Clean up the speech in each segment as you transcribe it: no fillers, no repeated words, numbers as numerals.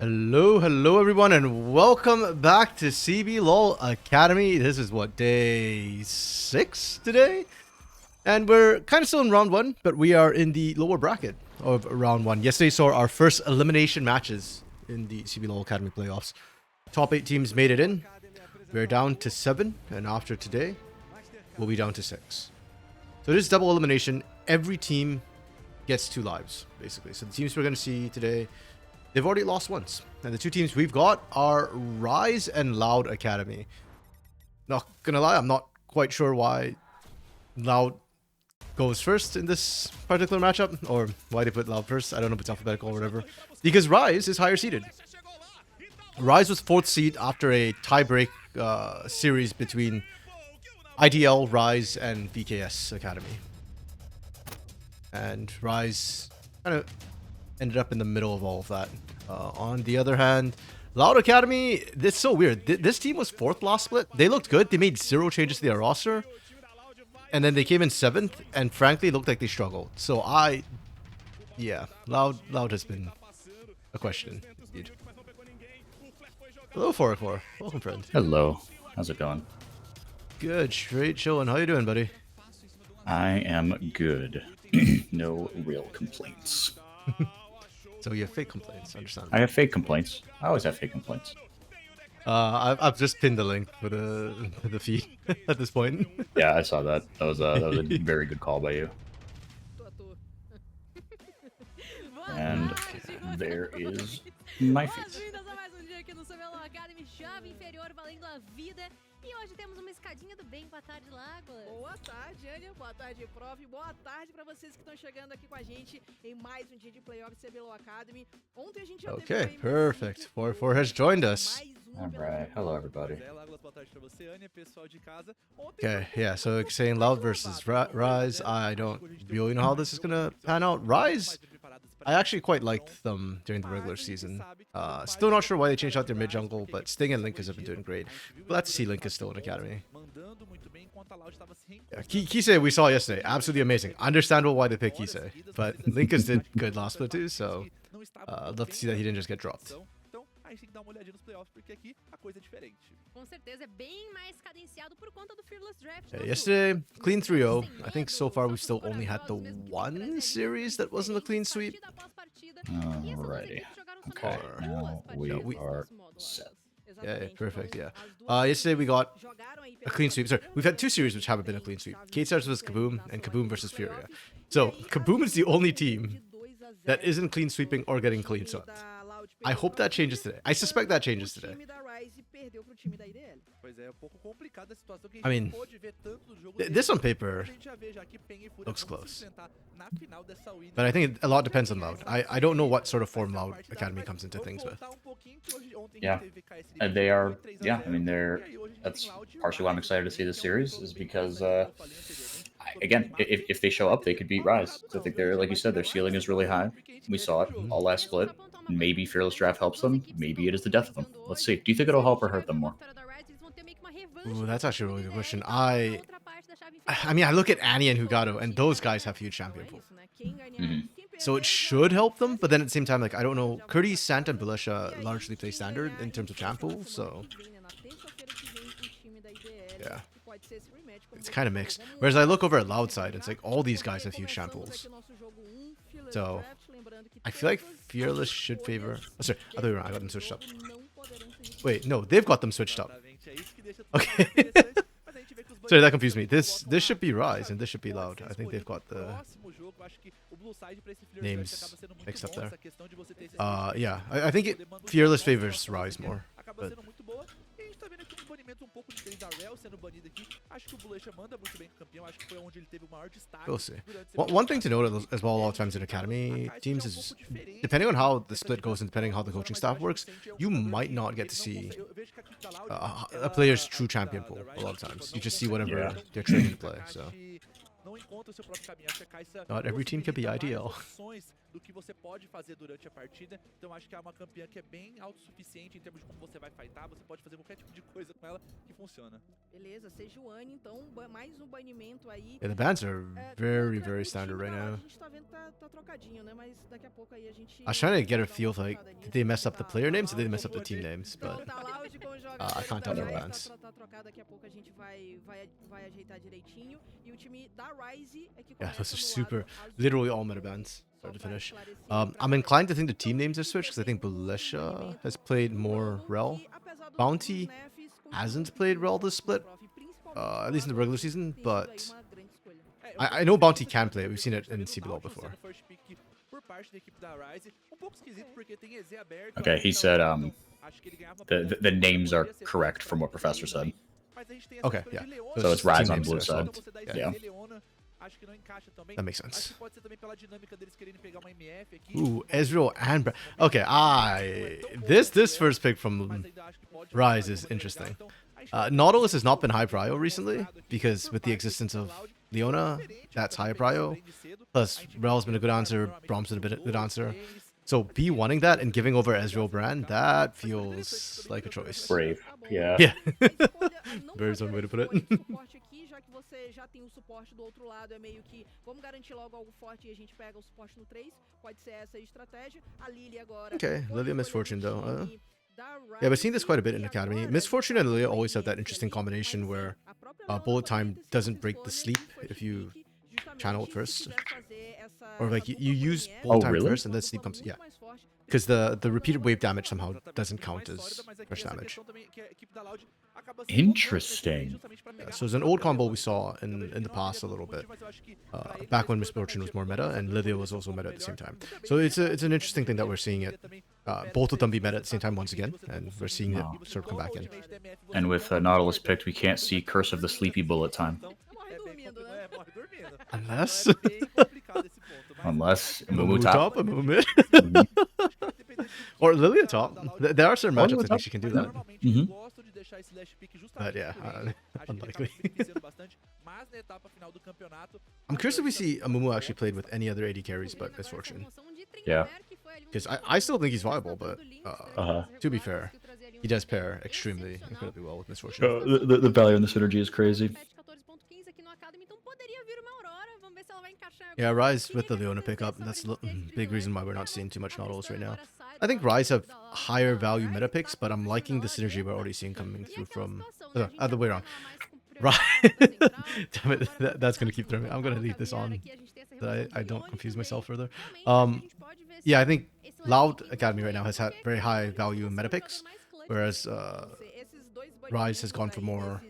Hello everyone, and welcome back to CBLOL Academy. This is what, day 6 today? And we're kind of still in round 1, but we are in the lower bracket of round 1. Yesterday saw our first elimination matches in the CBLOL Academy playoffs. Top 8 teams made it in. We're down to 7, and after today, we'll be down to 6. So this is double elimination. Every team gets 2 lives, basically. So the teams we're going to see today, they've already lost once. And the 2 teams we've got are Rise and Loud Academy. Not gonna lie, I'm not quite sure why Loud goes first in this particular matchup, or why they put Loud first. I don't know if it's alphabetical or whatever. Because Rise is higher seeded. Rise was 4th seed after a tiebreak series between IDL, Rise, and VKS Academy. And Rise kind of ended up in the middle of all of that. On the other hand, Loud Academy, it's so weird. This team was 4th last split. They looked good. They made 0 changes to their roster. And then they came in 7th, and frankly, looked like they struggled. So yeah, Loud has been a question, indeed. Hello, 404. Welcome, friend. Hello. How's it going? Good, straight chillin'. How you doing, buddy? I am good. No real complaints. So you have fake complaints, understand? I have fake complaints. I always have fake complaints. I've just pinned the link for the feed at this point. Yeah, I saw that. That was a very good call by you. And there is my feed. E hoje temos uma escadinha do bem. Boa tarde, Lágolas. Boa tarde, Ania. Boa tarde, Prof. Boa tarde para vocês que estão chegando aqui com a gente em mais um dia de playoff CBLOL Academy. Ontem a gente já Okay, perfect. 4-4 has joined us. Alright, hello everybody. Okay, yeah, so it's saying Loud versus Rise. I don't really know how this is gonna pan out. Rise, I actually quite liked them during the regular season. Still not sure why they changed out their mid-jungle, but Sting and Linkus have been doing great. Glad to see Linkus still in Academy. Yeah, Kisei we saw yesterday, absolutely amazing. Understandable why they picked Kisei, but Linkus did good last split too, so I'd love to see that he didn't just get dropped. A gente tem que dar uma olhadinha nos playoffs porque aqui a coisa é diferente. Com certeza é bem mais cadenciado por conta do Fearless Draft. Yeah, yesterday, clean 3-0. I think so far we've still only had the one series that wasn't a clean sweep. Alrighty. Okay, now we are set. Yeah, perfect, yeah. Yesterday we got a clean sweep. Sorry, we've had 2 series which haven't been a clean sweep. K-Stars versus Kaboom, and Kaboom versus Furia. So, Kaboom is the only team that isn't clean sweeping or getting clean swept. I hope that changes today. I suspect that changes today. I mean, this on paper looks close. But I think a lot depends on Loud. I don't know what sort of form Loud Academy comes into things with. Yeah, and they are, yeah, I mean, that's partially why I'm excited to see this series, is because, again, if they show up, they could beat Rise. So I think they're, like you said, their ceiling is really high. We saw it all last split. Maybe Fearless Draft helps them. Maybe it is the death of them. Let's see. Do you think it'll help or hurt them more? Ooh, that's actually a really good question. I mean, I look at Annie and Hugado, and those guys have huge champion pool. So it should help them, but then at the same time, like, I don't know. Curtis, Santa, and Belisha largely play standard in terms of champ pool, so yeah. It's kind of mixed. Whereas I look over at Loud side, it's like all these guys have huge champ pools. So I feel like Fearless should favor. Oh, sorry, other way around. I got them switched up. Wait, no, they've got them switched up. Okay. Sorry, that confused me. This should be Rise and this should be Loud. I think they've got the names mixed up there. Yeah, I think Fearless favors Rise more. But we'll see. One thing to note as well a lot of times in Academy teams is, depending on how the split goes and depending on how the coaching staff works, you might not get to see a player's true champion pool a lot of times. You just see whatever they're training to play. So monta o seu próprio caminho. Acho que a Kai'Sa Not every team can be possibilita ideal. várias opções do que você pode fazer durante a partida. Então acho que é uma campeã que é bem autossuficiente em termos de como você vai fightar. Você pode fazer qualquer tipo de coisa com ela que funciona. Beleza, Sejuani, então, mais um banimento aí. Yeah, the bans are É, very, contra very o standard time right da Loud, now. a gente tá vendo tá trocadinho, né? Mas daqui a pouco aí a gente... I was trying to get a vai dar uma feel of like, acertada did nisso, they mess up the tá- player tá names or did they Loud mess up the com- team names? Então, But tá Loud com os I jogadores can't da tell the Rise, bans. tá trocado, daqui a pouco a gente vai ajeitar direitinho. E o time da Rise é que Yeah, começa those are no super, lado azul. literally all meta bans, Só start to pra finish. esclarecer aí pra I'm galera. inclined to think the team names are E switched because I think teve um Belisha banimento has played do more Bruno, Rel. que, apesar dos Bounty nerfs, continua hasn't um played pouquinho Rel forte this split, pro prof, principalmente at no least in the lado regular azul, season, tem sido aí but uma grande escolha. I know Bounty can play it. We've seen it in CBLOL before. Okay, he said the names are correct from what Professor said. Okay, yeah. So it's Rise team on names blue there, side. so Yeah. that makes sense. Pode ser também pela dinâmica deles quererem pegar uma MF aqui. Ooh, Ezreal and okay, this first pick from Rise is interesting. Nautilus has not been high prio recently because with the existence of Leona, that's high prio. Plus, Rel's been a good answer, Brom's been a good answer. So B wanting that and giving over Ezreal Brand, that feels like a choice. Brave. Yeah. Yeah. Very Very one way to put it. suporte aqui, já que você já tem o suporte do outro lado, é meio que vamos garantir logo algo forte e a gente pega o suporte no 3. Pode ser essa a estratégia. A Lily agora. Okay, foi Lilia escolher Misfortune o though. time da Yeah, we're seeing this Ryze, quite a bit in e Academy. agora Misfortune and Lilia tem always have that MF interesting ali, combination mas where a própria Leona bullet poderia time ter sido doesn't essa break the escolha sleep e first if you pick, justamente channel it se first. quiser fazer essa- Or essa like you dupla com use MF, bullet Oh, time really? first and then uma sleep dupla comes. muito Yeah. mais forte, Because the principalmente repeated quando wave ela damage somehow aparece. doesn't Muito count mais sólida, as mas aqui fresh essa damage. questão também que a equipe da Loud acaba se Interesting. justamente pra pegar So it's an a old própria combo we Leona. saw Então, in vejo the que não past a haveria little tanto bit. motivo, mas eu acho que pra ele Back when talvez Miss Fortune was more meta talvez and seja Lilia uma was also opção meta at the same melhor. time. Também So é it's an interesting thing that we're seeing it. Both of them be meta at the same time once again, and we're seeing it Wow. sort of come back in. And with Nautilus picked, we can't see Curse of the Sleepy Bullet time. Morre dormindo, né? Morre dormindo. Unless Então é bem complicado esse ponto. Mas Unless Mumu Mumu top. top, Mumu mid, dependendo do or que Lilia da- top. da Loud There are certain Or matchups I Lilia think she can do Mas that. normalmente eles Mhm. gostam de deixar esse last pick But justamente yeah, por isso. Acho que ele acaba unlikely. se beneficiando bastante. Mas na etapa final do campeonato, I'm curious if we see a Mumu actually played with any other AD carries but Misfortune. Yeah. Because I still think he's viable, but to be fair, he does pair extremely, incredibly well with Misfortune. The value in the synergy is crazy. Yeah, Rise with the Leona pickup. That's the big reason why we're not seeing too much Nautilus right now. I think Rise have higher value meta picks, but I'm liking the synergy we're already seeing coming through from other way around. Right. Damn it, that's gonna keep throwing me. I'm gonna leave this on so that I don't confuse myself further. Yeah, I think Loud Academy right now has had very high value meta picks, whereas Rise has gone for more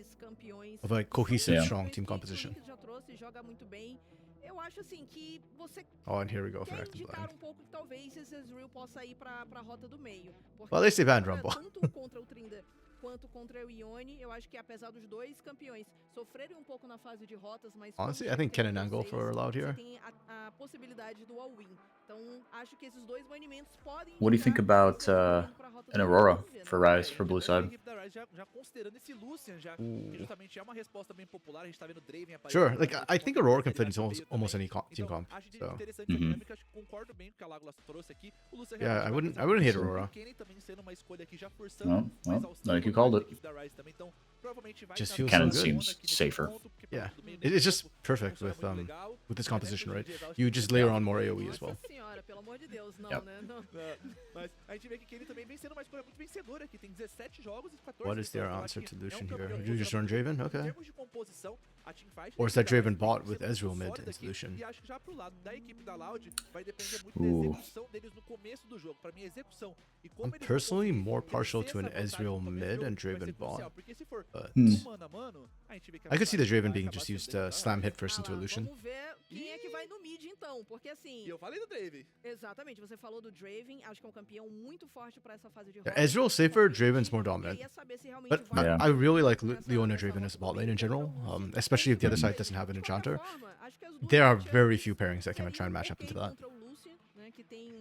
of a cohesive, Yeah. strong team composition. Já trouxe, joga muito bem. Eu acho assim que você Oh, and here we go for quer Active indicar Blind. um pouco que talvez esse Ezreal possa ir pra rota do meio. Porque Well, at least they banned contra- Rumble. Tanto contra o Trinda quanto contra o Ione, eu acho que apesar dos dois campeões sofrerem um pouco na fase de rotas, mas quando Honestly, I chega think perto Ken and de Angle vocês, for Loud você here. tem a possibilidade do all-win. Então, acho que esses dois banimentos podem What do you think indicar about, que esse Ezreal tá indo pra rota An do Aurora meio, vamos ver, né? for Rise for blue A side? equipe da Ryze já considerando esse Lucian, já, que justamente é uma resposta bem popular. A gente tá vendo Draven aparecendo. Sure, like agora, I think contra o Aurora can Lucian, fit into ele já almost veio any também. team Então, comp. acho So interessante a Mhm. dinâmica, acho que concordo bem com o que a Lágolas trouxe aqui. O Lucian Yeah, realmente I vai wouldn't fazer hate muito Aurora. bem. Kenny também sendo uma escolha aqui, já forçando Well, mais well, ao like you centro called da it. equipe da Ryze também. Então, provavelmente vai Just estar feels Cannon so good. seems aqui nesse safer. ponto, porque Yeah, do meio it's just campo perfect funciona with muito legal. with this composition, right? Inclusive, acho You que just ele layer tá- on more AOE as well. Nossa senhora, pelo amor de Deus, não, Yep. né? Não. Mas a gente vê que ele também vem sendo uma escolha muito vencedora aqui. Tem 17 jogos e 14 What is their vitórias. answer Eu to acho que Lucian é um here? campeão Would you just run funcionando Draven? muito. Em Okay. termos de composição, a teamfight Or is da that Draven Ryze bot vem with sendo Ezreal muito mid sólida into aqui. Lucian? E acho que já pro lado da equipe da Loud vai depender muito Ooh. da execução deles no começo do jogo. Pra mim, a execução. E como I'm eles vão personally conseguir more partial vencer to an essa vantagem Ezreal no começo do mid jogo and vai ser Draven crucial, bot. porque se for But mano a mano, a gente vê que a I could see the vantagem Draven vai being acabar just sendo used bem to maior. slam hit first Ah into lá, Lucian. vamos ver quem é que vai no mid então, porque assim... E eu falei do Draven. Exatamente, você falou do Draven, acho que é um campeão muito forte pra essa fase de Yeah, rotas, Ezreal's safer, principalmente. Draven's more Eu dominant. queria saber se realmente But vai Yeah. I really like nessa- Leona nessa Draven as a rota bot do lane meio in general, contra o Lucian. especially if the other Vamos side ver. doesn't have an De qualquer enchanter. forma, acho que as duas There are matchups very few pairings that can try and seriam match up into ok that. contra o Lucian, né, que tem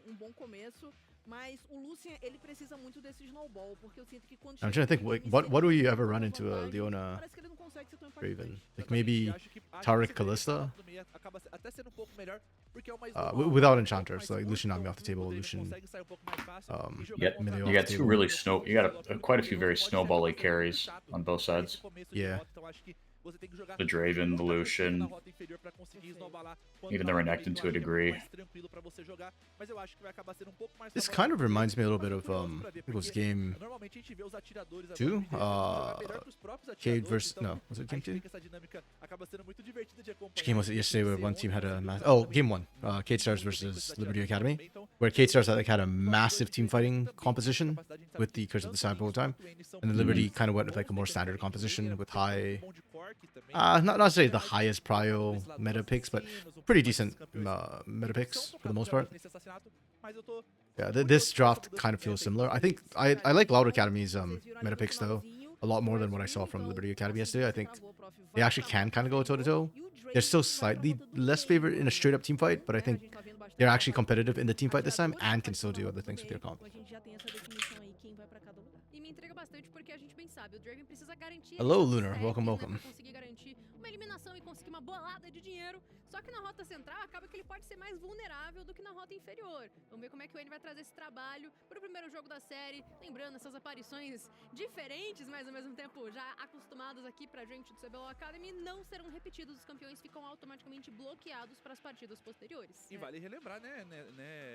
um bom começo, Mas o Lucian, ele precisa muito desse snowball, porque eu sinto que quando I'm chega trying to think, no game, what do se we ele ever tem run uma into a vantagem, Leona parece que ele não consegue ser tão Raven? impactante. Like Exatamente, maybe e acho que Taric você vê essa Kalista? rota do meio acaba até sendo um pouco melhor, porque é uma snowball, Without um pouco enchanters, mais like segura, Lucian knocked me então off the o table, inimigo dele Lucian consegue sair um pouco mais fácil e jogar get contra Minnie You off got the two table. really snow. You got quite a few very snowbally carries on both sides. começo de Yeah. rota, então acho que você tem que jogar The Draven, the muita defesa Lucian, na rota inferior pra conseguir snowballar quando even tá the lá no Renekton meio, to a eu acho que é muito degree. mais tranquilo pra você jogar, mas eu acho que vai acabar sendo um pouco mais This favorável kind of pro reminds me a little Draven, bit mas of eu tô curioso pra ver, it was porque game normalmente a gente vê os atiradores agora 2, no mid lane jogar melhor que os próprios Cade atiradores, versus então no, was it a game gente vê 2? que essa dinâmica acaba sendo muito divertida de Which acompanhar. game was it e yesterday where ser one team had a mas mass? eu Oh, também game 1, não Cade Stars muito bem com versus esses Liberty atiradores Academy, também, então where Cade Stars eu like had a acho que os massive jogadores team de fighting também têm composition capacidade de saber with the Curse of the tanto Cyber mid time, quanto lane são and then muito Liberty bons kind of went with like a more mecanicamente standard no lane, composition with tem um high, bom de cork também, not necessarily the mais highest prio dois meta ladrões picks, but assassinos, um pretty pouco mais decent esses campeões meta que picks são for the most focados part. nesse assassinato, mas eu tô Yeah, curioso this pra essa draft mudança kind de of feels meta aí, similar. I think talvez I like Loud Academy's Vocês viram ali meta no picks though finalzinho, a lot more o than what I Red saw Bull, from então, Liberty Academy a yesterday. I sentença think travou, prof. they Vai actually pra can rota kind of go toe to toe. inferior e o They're Draven still vai pra slightly rota do less meio favored in a agora. straight up team fight, but I Né, a think gente tá vendo bastante they're essa actually parte do competitive in the team fight this time atiradores and can participantes still do na other rota do things with their meio. comp. A gente já tem essa definição aí, quem vai pra cada lugar. E me intriga bastante porque a gente bem sabe, o Draven precisa garantir Hello, esses Lunar. stacks, Welcome, né, welcome. pra conseguir garantir uma eliminação e conseguir uma bolada de dinheiro. Só que na rota central acaba que ele pode ser mais vulnerável do que na rota inferior. Vamos ver como é que o N vai trazer esse trabalho pro primeiro jogo da série. Lembrando essas aparições diferentes, mas ao mesmo tempo já acostumadas aqui pra gente do CBLOL Academy, não serão repetidos. Os campeões ficam automaticamente bloqueados para as partidas posteriores. E vale relembrar, né,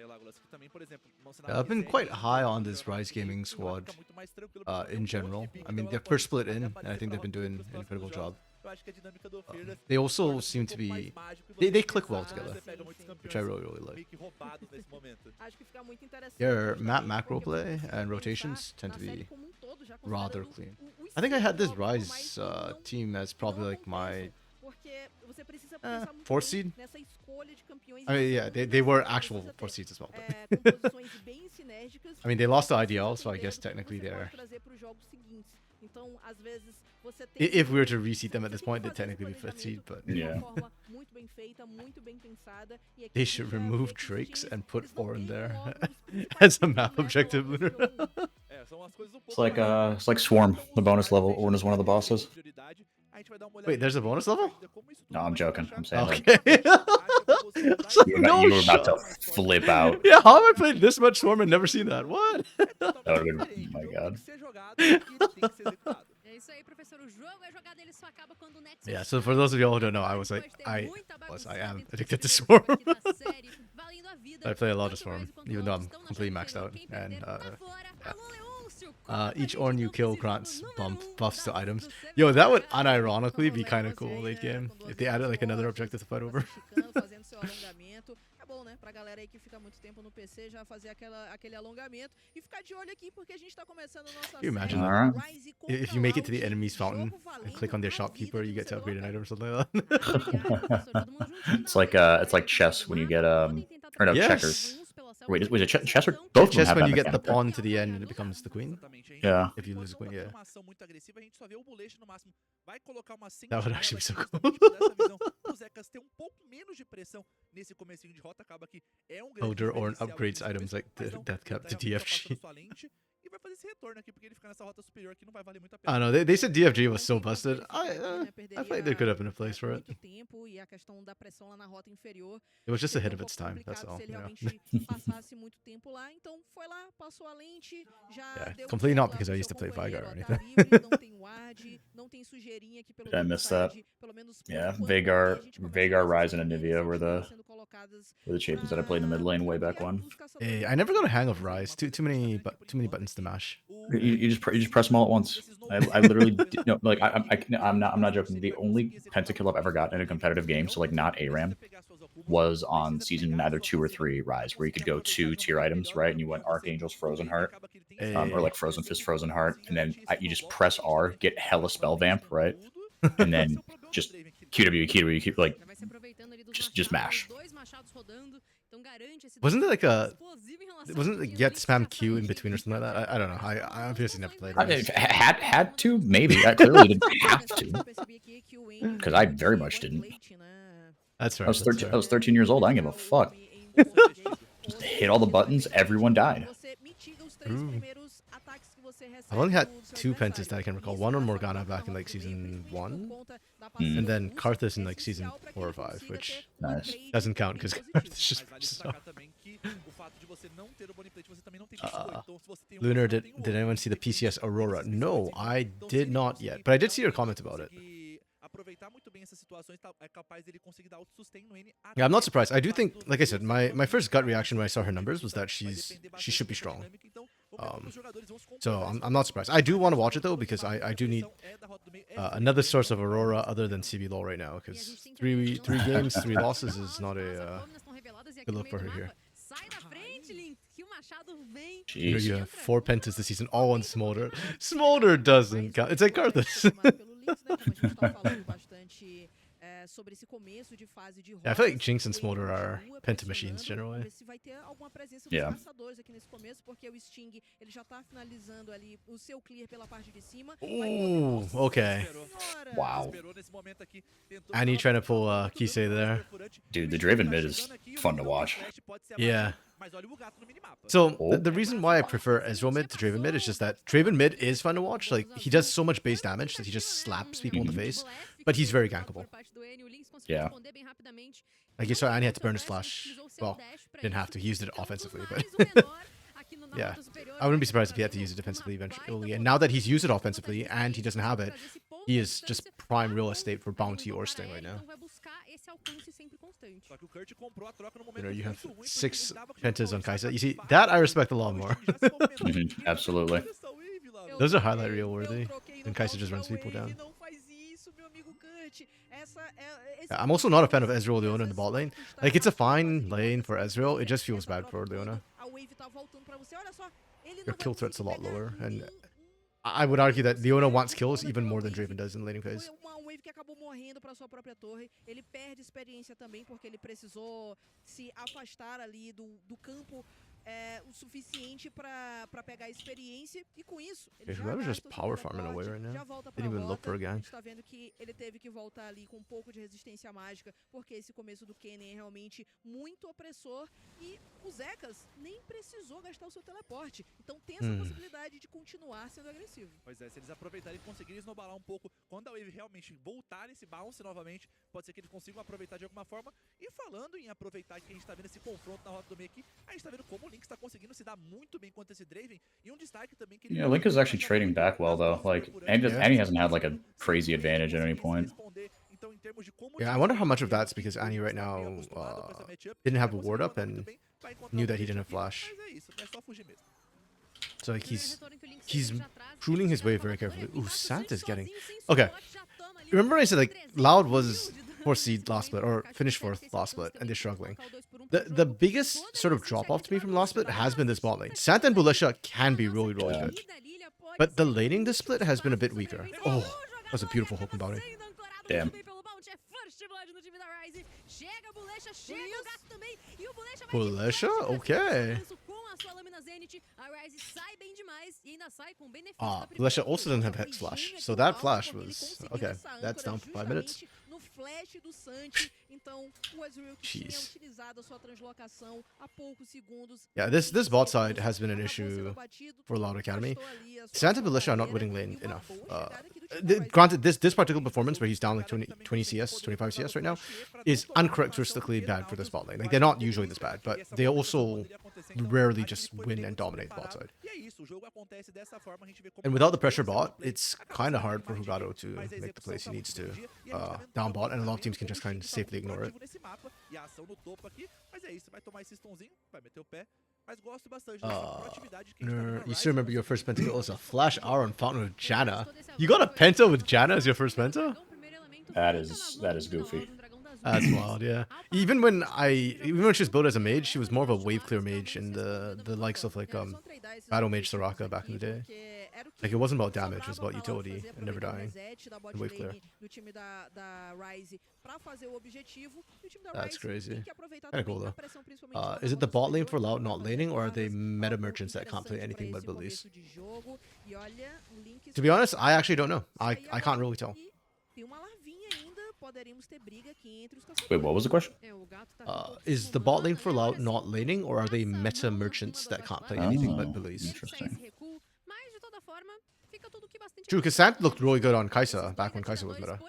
Legolas, que também, por exemplo, Yeah, I've been quite high on this Rise Gaming squad in general. I mean, they're first split in, and I think they've been doing an incredible job. They also seem to be they click well together, which I really like. Acho que fica muito interessante. Their map justamente macro porque você play pode and pensar rotations tend na to série be como um todo, já rather considerando clean. o I think I had this estilo, por mais Rise que não team as probably like my porque você precisa pensar muito fourth bem seed. nessa escolha de campeões. I mean, yeah, they were actual four seeds as well. But Composições bem sinérgicas. I mean, they lost the Você IDL, so I entendendo guess o que technically você pode they're. trazer pros jogos seguintes. Então, às vezes, você tem If we were to que- reseed them at this você tem point, que they'd fazer esse technically be fifth seed, planejamento but de Yeah. uma forma muito bem feita, muito bem pensada. E aqui they a should gente já remove vê que os Drakes times, and put eles não four in queimam there logo os principais as a itens do map meta objective, logo no Lunar. jogo 1. It's like Swarm, the bonus level, when is one of the bosses. Wait, there's a bonus level? No, I'm joking. I'm saying like Okay. you were about to flip out. Yeah, how have I played this much Swarm and never seen that? What? That would've been, oh my god. É isso aí, professor. O jogo é jogado, ele só acaba quando o Nexus Yeah, so for those of y'all who don't know, I sai. was like, Depois tem muita I bagunça am dentro addicted to desse Swarm. jogo aqui da série, valendo a vida. I play a lot of Tanto Swarm, Rise quanto even though outros I'm estão na completely chave maxed inferior. out. Quem And perder tá fora. Alô, Leôncio, each como Ornn a you gente kill não grants precisa do número buffs to das items. do Yo, that would CBLOL. unironically be Vamos kind lá, of cool você late aí, game com duas if they added like another fortes, objective to fight tá over. se esticando, fazendo seu alongamento. É bom, né? Pra galera aí que fica muito tempo no PC, já fazer aquele alongamento. E ficar de olho aqui, porque a gente tá começando a nossa you imagine, série like, Rise contra If you make it to the Loud, enemy's fountain jogo and valendo click on their a shopkeeper, vida you do get to upgrade an CBLOL. item or something like that. Ah, obrigado, professor. Todo mundo juntinho It's na like hora. it's like chess when you get Podem tentar or no, Yes. checkers. alguns pela selva, Wait, mas was it muita chess or atenção. both of them Just have when that you get the mechanic? pawn to the end and it becomes the queen. Yeah. If you lose the queen, yeah. That would actually be so cool. Holder or upgrades items like the Death Cap to DFG. E vai fazer esse retorno aqui, porque ele fica nessa rota superior que não vai valer muito a I pena. don't know. They said DFG was so Não tem busted. como ele ficar aqui, né? I Perderia, think there could have been a place for it. muito tempo e a questão da pressão lá na rota inferior. It was just Seria ahead of um its pouco time. That's complicado all. se ele Yeah. realmente passasse muito tempo lá. Então foi lá, passou a lente, já Yeah, deu completely tempo not lá because pro I used seu to play companheiro, Veigar or ó, tá anything. livre, não tem ward, não tem sujeirinha aqui pelo Did I menos miss side, that? pelo menos por Yeah, enquanto, Veigar- e a gente começa Veigar, a ver Ryze, and essas Anivia were campanhas the- sendo colocadas Were the champions that I played in the mid lane way back when. Hey, I never got a hang of Rise. Too many buttons to mash. You just press them all at once. I literally no, like I'm not joking. The only pentakill I've ever gotten in a competitive game, so like not ARAM, was on season either 2 or 3 Rise, where you could go 2 tier items, right? And you went Archangel's Frozen Heart, or like Frozen Fist Frozen Heart, and then you just press R, get hella spell vamp, right? And then just QW, like Já vai se aproveitando ali dos Just machados, mash. dois machados rodando, então garante esse Wasn't it like a- explosivo em relação Wasn't ao it que get a spam gente Q in já between or something like that? I don't know. I obviously never played I Rise. had to maybe. I clearly didn't have to. Because I very much didn't. That's I fair. was 13 years old. I didn't give a fuck. Just hit all the buttons. Everyone died. Ooh. I've only had 2 pentas that I can recall. One on Morgana back in like season 1, and then Karthus in like season 4 or 5, which Nice. doesn't count because Karthus just so. Lunar, did anyone see the PCS Aurora? No, I did not yet, but I did see your comment about it. Yeah, I'm not surprised. I do think, like I said, my first gut reaction when I saw her numbers was that she should be strong. So I'm not surprised. I do want to watch it though because I do need another source of Aurora other than CBLOL right now, because three games, 3 losses is not a good look for her here. You know, you have 4 pentas this season, all on Smolder. Smolder doesn't count. It's like Karthus. Yeah, I feel like Jinx and Smolder are penta machines generally. Yeah. Ooh, okay. Wow. Annie trying to pull Kisei there. Dude, the Draven mid is fun to watch. Yeah. So the reason why I prefer Ezreal mid to Draven mid is just that Draven mid is fun to watch. Like, he does so much base damage that he just slaps people in the face, but he's very gankable. Yeah. Like you saw Annie had to burn his flash. Well, didn't have to. He used it offensively, but yeah. I wouldn't be surprised if he had to use it defensively eventually. And now that he's used it offensively and he doesn't have it, he is just prime real estate for Bounty or Sting right now. You know, you have 6 pentas on Kai'Sa. You see, that I respect a lot more. Absolutely. Those are highlight reel worthy. And Kai'Sa just runs people down. Yeah, I'm also not a fan of Ezreal Leona in the bot lane. Like, it's a fine lane for Ezreal. It just feels bad for Leona. Your kill threat's a lot lower, and I would argue that Leona wants kills even more than Draven does in the laning phase. Que acabou morrendo para sua própria torre. Ele perde experiência também porque ele precisou se afastar ali do campo o suficiente para pegar experiência, e com isso ele just power farming away right now. Didn't even look for a gank. Está vendo que ele teve que voltar ali com um pouco de resistência mágica, porque esse começo do Kennen é realmente muito opressor e o Zekas nem precisou gastar o seu teleporte. Então tem essa possibilidade de continuar sendo agressivo. Pois é, se eles aproveitarem e conseguirem esnobalar um pouco, quando a Wave realmente voltar nesse bounce novamente, pode ser que eles consigam aproveitar de alguma forma. E falando em aproveitar que a gente tá vendo esse confronto na rota do meio aqui, a gente tá vendo como o Link está conseguindo se dar muito bem contra esse Draven. E um destaque também que ele... Yeah, Link is actually trading back well though. Like, Annie hasn't had like a crazy advantage at any point. Yeah, I wonder how much of that's because Annie right now didn't have a ward up and knew that he didn't have flash. So like he's pruning his way very carefully. Ooh, Santa's getting... Okay. Remember I said like Loud was 4th seed last split, or finished 4th last split, and they're struggling. The biggest sort of drop off to me from last split has been this bot lane. Santa and Bulisha can be really good, but the laning this split has been a bit weaker. Oh, that was a beautiful hook and bounty. Damn. Bulisha? Okay. Bulisha also doesn't have Hex Flash, so that flash was... Okay, that's down for 5 minutes. Jeez. Yeah, this bot side has been an issue for Loud Academy. Santa and Bulisha are not winning lane enough. Granted, this particular performance where he's down like 20 CS, 25 CS right now, is uncharacteristically bad for this bot lane. Like, they're not usually this bad, but they also rarely just win and dominate the bot side. And without the pressure bot, it's kind of hard for Hugado to make the plays he needs to down bot, and a lot of teams can just kind of safely ignore it. You still remember your first penta was a flash hour on Fountain with Janna. You got a penta with Janna as your first penta? That is goofy. That's wild, yeah. Even when she was built as a mage, she was more of a wave clear mage in the likes of like Battle Mage Soraka back in the day. Like, it wasn't about damage, it was about utility and never dying and wave clear. That's crazy. Kinda cool though. Is it the bot lane for Loud not laning, or are they meta merchants that can't play anything but abilities? To be honest, I actually don't know. I can't really tell. poderíamos ter briga aqui entre os caçadores. Wait, what was the question? Is the bot lane for Loud not laning, or are they meta merchants that can't play anything but bullies? Interesting. True, because Sant looked really good on Kai'Sa back when Kai'Sa was meta.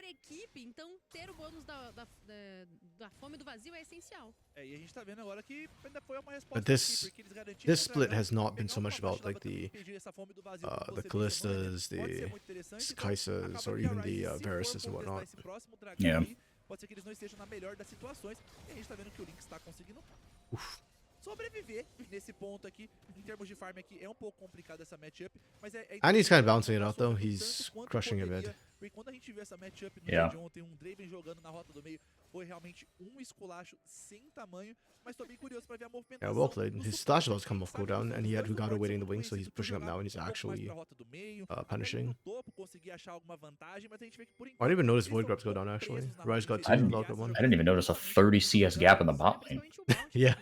E a gente tá vendo agora que ainda foi uma resposta But this porque eles garantiram this essa split grana. has not been so Pegar much uma about like caixa the pra impedir essa fome do vazio, como the você bem Callistas, chamou, né? Pode ser the muito interessante, então Kaisas, acaba or que a even Ryze, the se for Varus's and contestar whatnot. esse próximo dragão Yeah. aí, pode ser que eles não estejam na melhor das situações. E a gente tá vendo que o Lynx tá conseguindo sobreviver nesse ponto aqui. Em termos de farm aqui, é um pouco complicado essa matchup, mas And he's kind of balancing it passou out though. tanto He's quanto crushing a poderia, mid. porque quando a gente viu essa matchup no Yeah. dia de ontem, um Draven jogando na rota do meio, foi realmente um esculacho sem tamanho, mas tô bem curioso pra ver a movimentação. Yeah, well played. do His suporte. stash levels come off Sabe cooldown, que and he had os Hugado suportes waiting in the são wing, so he's conhecidos por pushing up jogar now, and he's um pouco mais actually pra rota do meio, até ali punishing. no topo conseguir achar alguma vantagem, mas a gente vê que por I didn't even enquanto notice eles Void estão Grubs go um down pouco actually. presos na Ryze rota got inferior, two, didn't- Loud got one. I didn't even notice a 30 CS gap in the bot lane. Yeah.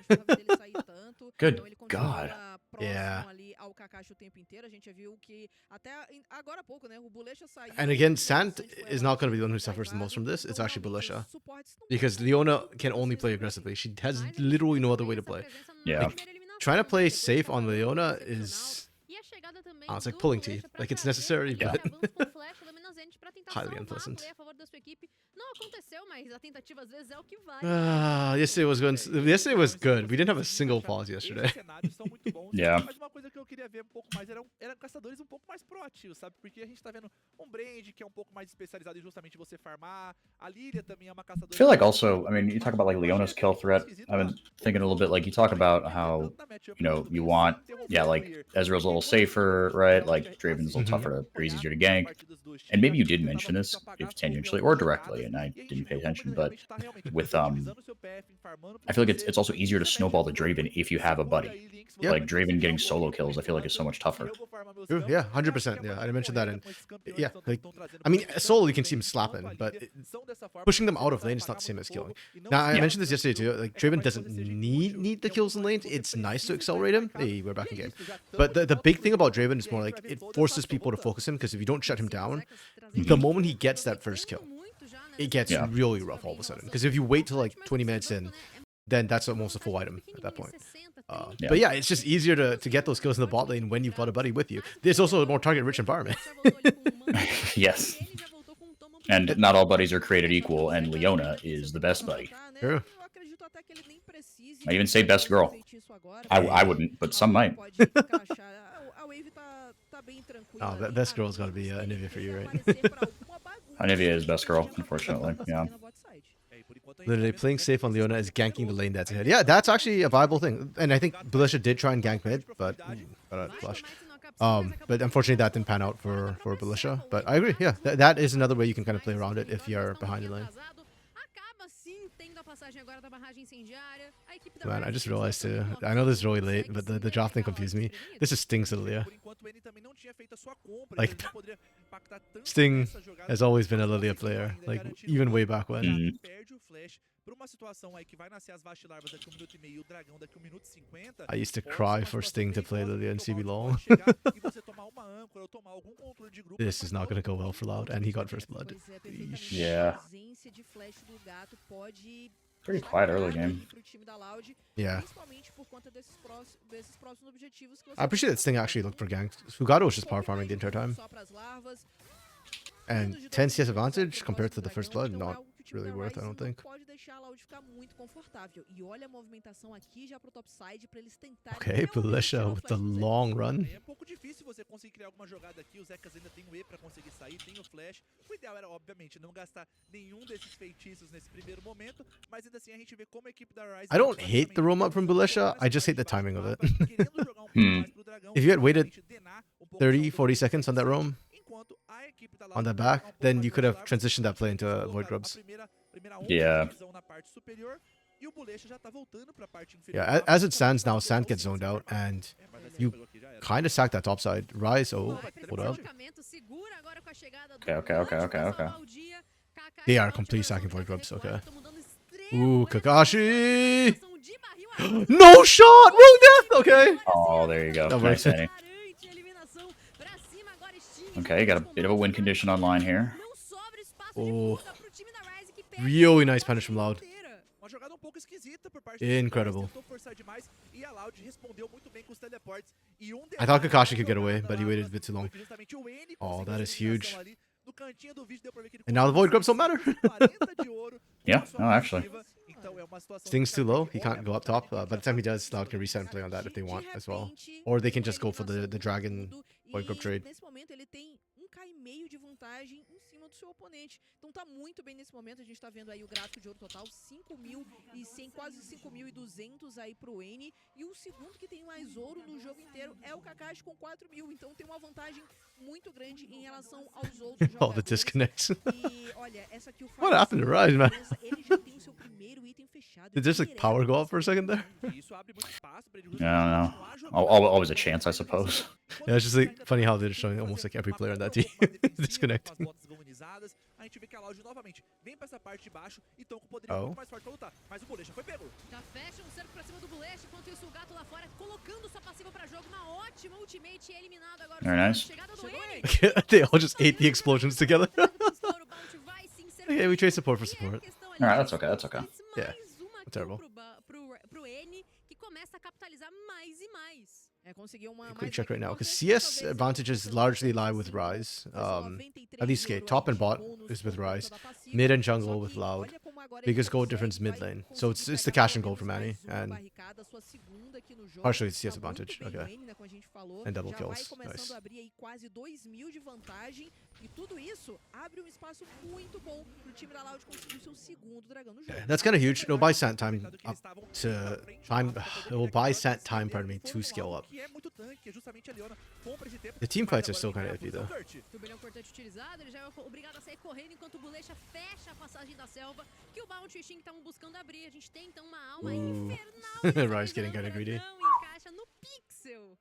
Good Então ele continua God. próximo Yeah. ali ao Kakashi o tempo inteiro. A gente já viu que até agora há pouco, né, o Bulecha saiu. And again, o Sant Santos foi is not going to be the abatido, one who suffers the most from this. It's então, actually realmente, Belisha. os suportes não Because tão Leona muito can only play vocês aggressively. She has literally no other way to play. Yeah. Trying to play safe on Leona is... it's like pulling teeth. Like, it's necessary, Yeah. but highly unpleasant. Yesterday was good. Yesterday was good. We didn't have a single pause yesterday. Esses cenários são muito bons. Yeah. Mas uma coisa que eu queria ver um pouco mais eram caçadores um pouco mais proativos, sabe? Porque a gente tá vendo um Brand que é um pouco mais especializado em justamente você farmar. A Lilia também é uma caçadora. I feel like also, I mean, you talk about like Leona's kill threat. I've been thinking a little bit like you talk about how, you know, you want, yeah, like Ezreal's a little safer, right? Like Draven's a little tougher, to, or easier to gank. And maybe you did mention this, if tangentially or directly, and I didn't pay attention, but with I feel like it's also easier to snowball the Draven if you have a buddy. Yeah. Like Draven getting solo kills, I feel like is so much tougher. True, yeah, 100%. Yeah, I mentioned that. And yeah, like, I mean, solo you can see him slapping, but pushing them out of lane is not the same as killing. Now, I mentioned this yesterday too. Like, Draven doesn't need the kills in lanes. It's nice to accelerate him. Hey, we're back in game. But the big thing about Draven is more like it forces people to focus him, because if you don't shut him down, the moment he gets that first kill, it gets Yeah. really rough all of a sudden. Because if you wait till like 20 minutes in, then that's almost a full item at that point. Yeah. But yeah, it's just easier to get those kills in the bot lane when you've got a buddy with you. There's also a more target-rich environment. Yes. And not all buddies are created equal, and Leona is the best buddy. True. I even say best girl. I wouldn't, but some might. Oh, that best girl's got to be Anivia for you, right? Anivia is best girl, unfortunately. Yeah. Literally, playing safe on Leona is ganking the lane that's ahead. Yeah, that's actually a viable thing. And I think Belisha did try and gank mid, but got a flush. But unfortunately, that didn't pan out for Belisha. But I agree, yeah. That is another way you can kind of play around it if you're behind the lane. Man, I just realized too. I know this is really late, but the drop thing confused me. This is Sting's Lilia. Like, Sting has always been a Lilia player, like even way back when. Mhm. I used to cry for Sting to play Lilia in CBLOL. This is not going to go well for Loud, and he got first blood. Yeesh. Yeah. Pretty quiet early game. Yeah. I appreciate that Sting actually looked for ganks. Fugado was just power farming the entire time. And 10 CS advantage compared to the first blood, not really worth, I don't think. Okay, Belisha with the long run. É um pouco difícil você conseguir criar alguma jogada aqui. O Zekas ainda tem o E pra conseguir sair, tem o Flash. O ideal era, obviamente, não gastar nenhum desses feitiços nesse primeiro momento, mas ainda assim a gente vê como a equipe da Ryze... I don't hate the roam up from Belisha, I just hate the timing of it. querendo jogar um pouco mais pro dragão, If you had waited realmente denar um pouco 30, o 40 seconds on that roam, enquanto a equipe da on Loud that vai jogar back, um pouco then mais you could have pelas transitioned that play armas, into colocaram Void a Grubs. primeira onda Yeah. de visão na parte superior, e o Bulecha já tá voltando pra parte inferior. Yeah, as it stands now, Sant gets zoned out, and you kind of sack that top side. Ryze, oh, hold up. Okay. They are complete sacking Void Grubs, okay. Ooh, Kakashi! No shot! Wrong death! Okay. Oh, there you go. That Nice, works. Annie. Okay, got a bit of a win condition online here. Oh. Really nice punish from Loud. Uma jogada um pouco esquisita por parte Incredible. tentou forçar demais e a Loud respondeu muito bem com os teleportes. E I thought Kakashi could get away, but he waited a bit too long. Justamente o N Oh, that conseguiu is essa eliminação huge. ali. No cantinho do vídeo deu pra ver que ele And now the Void Grubs don't matter. 40 de ouro com Yeah, a sua no, actually. passiva. Então é uma situação Sting's too low. He que can't go up top. By the time he does, Loud can reset and play on that if they want as well. Or they can just go for the Dragon Void Grub trade. Nesse momento ele tem 1k e meio de vantagem em cima do seu oponente. Então tá muito bem nesse momento. A gente tá vendo aí o gráfico de ouro total, 5.100, quase 5.200 aí pro N. E o segundo que tem mais ouro no jogo inteiro é o Kakashi com 4.000. Então tem uma vantagem muito grande em relação aos outros All the jogadores. disconnects. E olha, essa aqui o What happened to Rise, man? Ele já tem o seu primeiro item fechado. Did just like power go up for a second there? isso abre muito espaço pra ele I don't know. Always a chance, I suppose. Yeah, it's just like funny how they're showing almost like every player on that team disconnected. A gente vê que a Loud novamente vem pra essa parte de baixo e estão com o poder muito mais forte pra lutar. Mas o Bolecha foi pego. Já fecha um cerco pra cima do Bulesh, enquanto isso o gato lá fora colocando sua passiva pra jogo. Uma ótima ultimate e eliminado agora. Very nice. Chegada do N. They all just ate the explosions together. Okay, we trade support for support. Alright, that's okay, that's okay. Yeah, terrible. Pro N, que começa a capitalizar mais e mais. Conseguiu uma Quick check right now, because CS advantages largely lie with Rise. At least okay, top and bot is with Rise. Mid and jungle with Loud. Biggest goal difference mid lane. So it's the cash and gold for Manny, and partially it's CS advantage. Okay. And double kills. Nice. Quase 2.000 de vantagem e tudo isso abre espaço muito bom pro time da Loud conseguir o seu segundo dragão no jogo. Yeah, that's kind of huge. It'll buy Sant time up to time. It will buy Sant time, pardon me, to scale up. The team fights are still kind of iffy though. Turbilhão cortante utilizado, ele já é obrigado a sair correndo enquanto o Bulecha fecha a passagem da selva que o Bounty e o Shin estavam buscando abrir. A gente tem então uma alma infernal. Rise getting kind of greedy. Encaixa no pixel.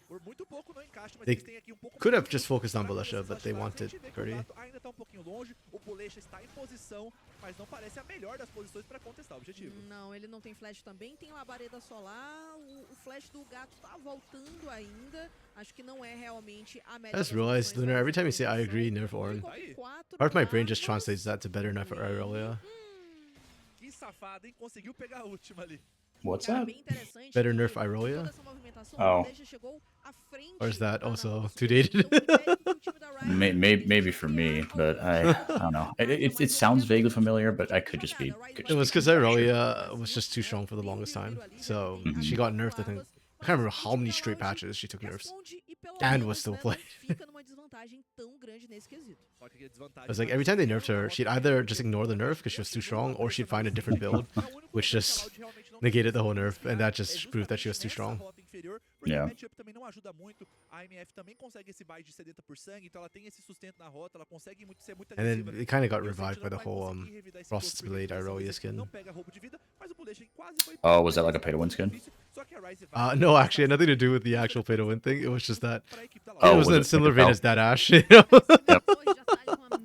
Por muito pouco não encaixa, mas They eles têm aqui um pouco could have just focused on Bulecha, but they wanted Gertie. Ainda tá um pouquinho longe, o Bulecha está em posição, mas não parece a melhor das posições para contestar o objetivo. Não, ele não tem flash também, tem labareda solar, o flash do gato tá voltando ainda. Acho que não é realmente a melhor. I just realized, Lunar, every time you say I agree, nerf Ornn, part of my brain just translates that to better nerf Irelia. Que safado, hein? Conseguiu pegar a última ali. What's that? Better nerf Irelia? Oh. Or is that also too dated? Maybe for me, but I don't know. It sounds vaguely familiar, but I could just be. It was because Irelia was just too strong for the longest time. So she got nerfed, I think. I can't remember how many straight patches she took nerfs. And was still played. It was like every time they nerfed her, she'd either just ignore the nerf because she was too strong, or she'd find a different build, which just negated the whole nerf, and that just proved that she was too strong. Yeah. Também não ajuda muito. A MF também consegue esse buy de 70 por sangue, então ela tem esse sustento na rota, ela consegue ser muito And agressiva. then it kind of got revived by the whole Frost's Blade Irelia skin. Não pega roubo de vida, mas o Bulecha quase foi. Oh, was that like a pay to win skin? Só que a Rise vai No, actually, it had nothing to do with the actual pay to win thing. It was just that pra equipe da it Oh, was was in a it similar like a vein belt? as that Ash, you know? Yep.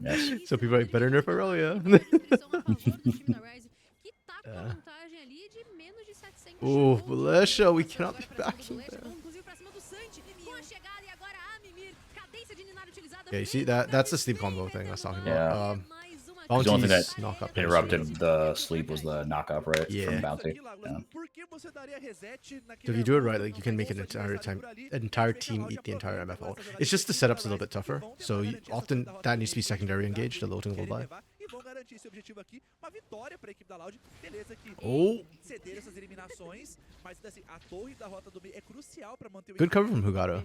Yes. So people are like, better nerf Irelia. Ooh, Bulecha, we cannot be backing there. Yeah, you see that's the sleep combo thing I was talking about. Yeah. The only thing Bounty's that knock up interrupted the sleep was the knockup, right? Yeah. From Bounty. Yeah. So if you do it right, like you can make an entire team eat the entire MFO. It's just the setup's a little bit tougher. So often that needs to be secondary engaged, the loading will buy. E vão garantir esse objetivo aqui, uma vitória para a equipe da Loud. Beleza que ceder essas eliminações, mas assim, a torre da rota do meio é crucial para manter o Good cover from Hugado.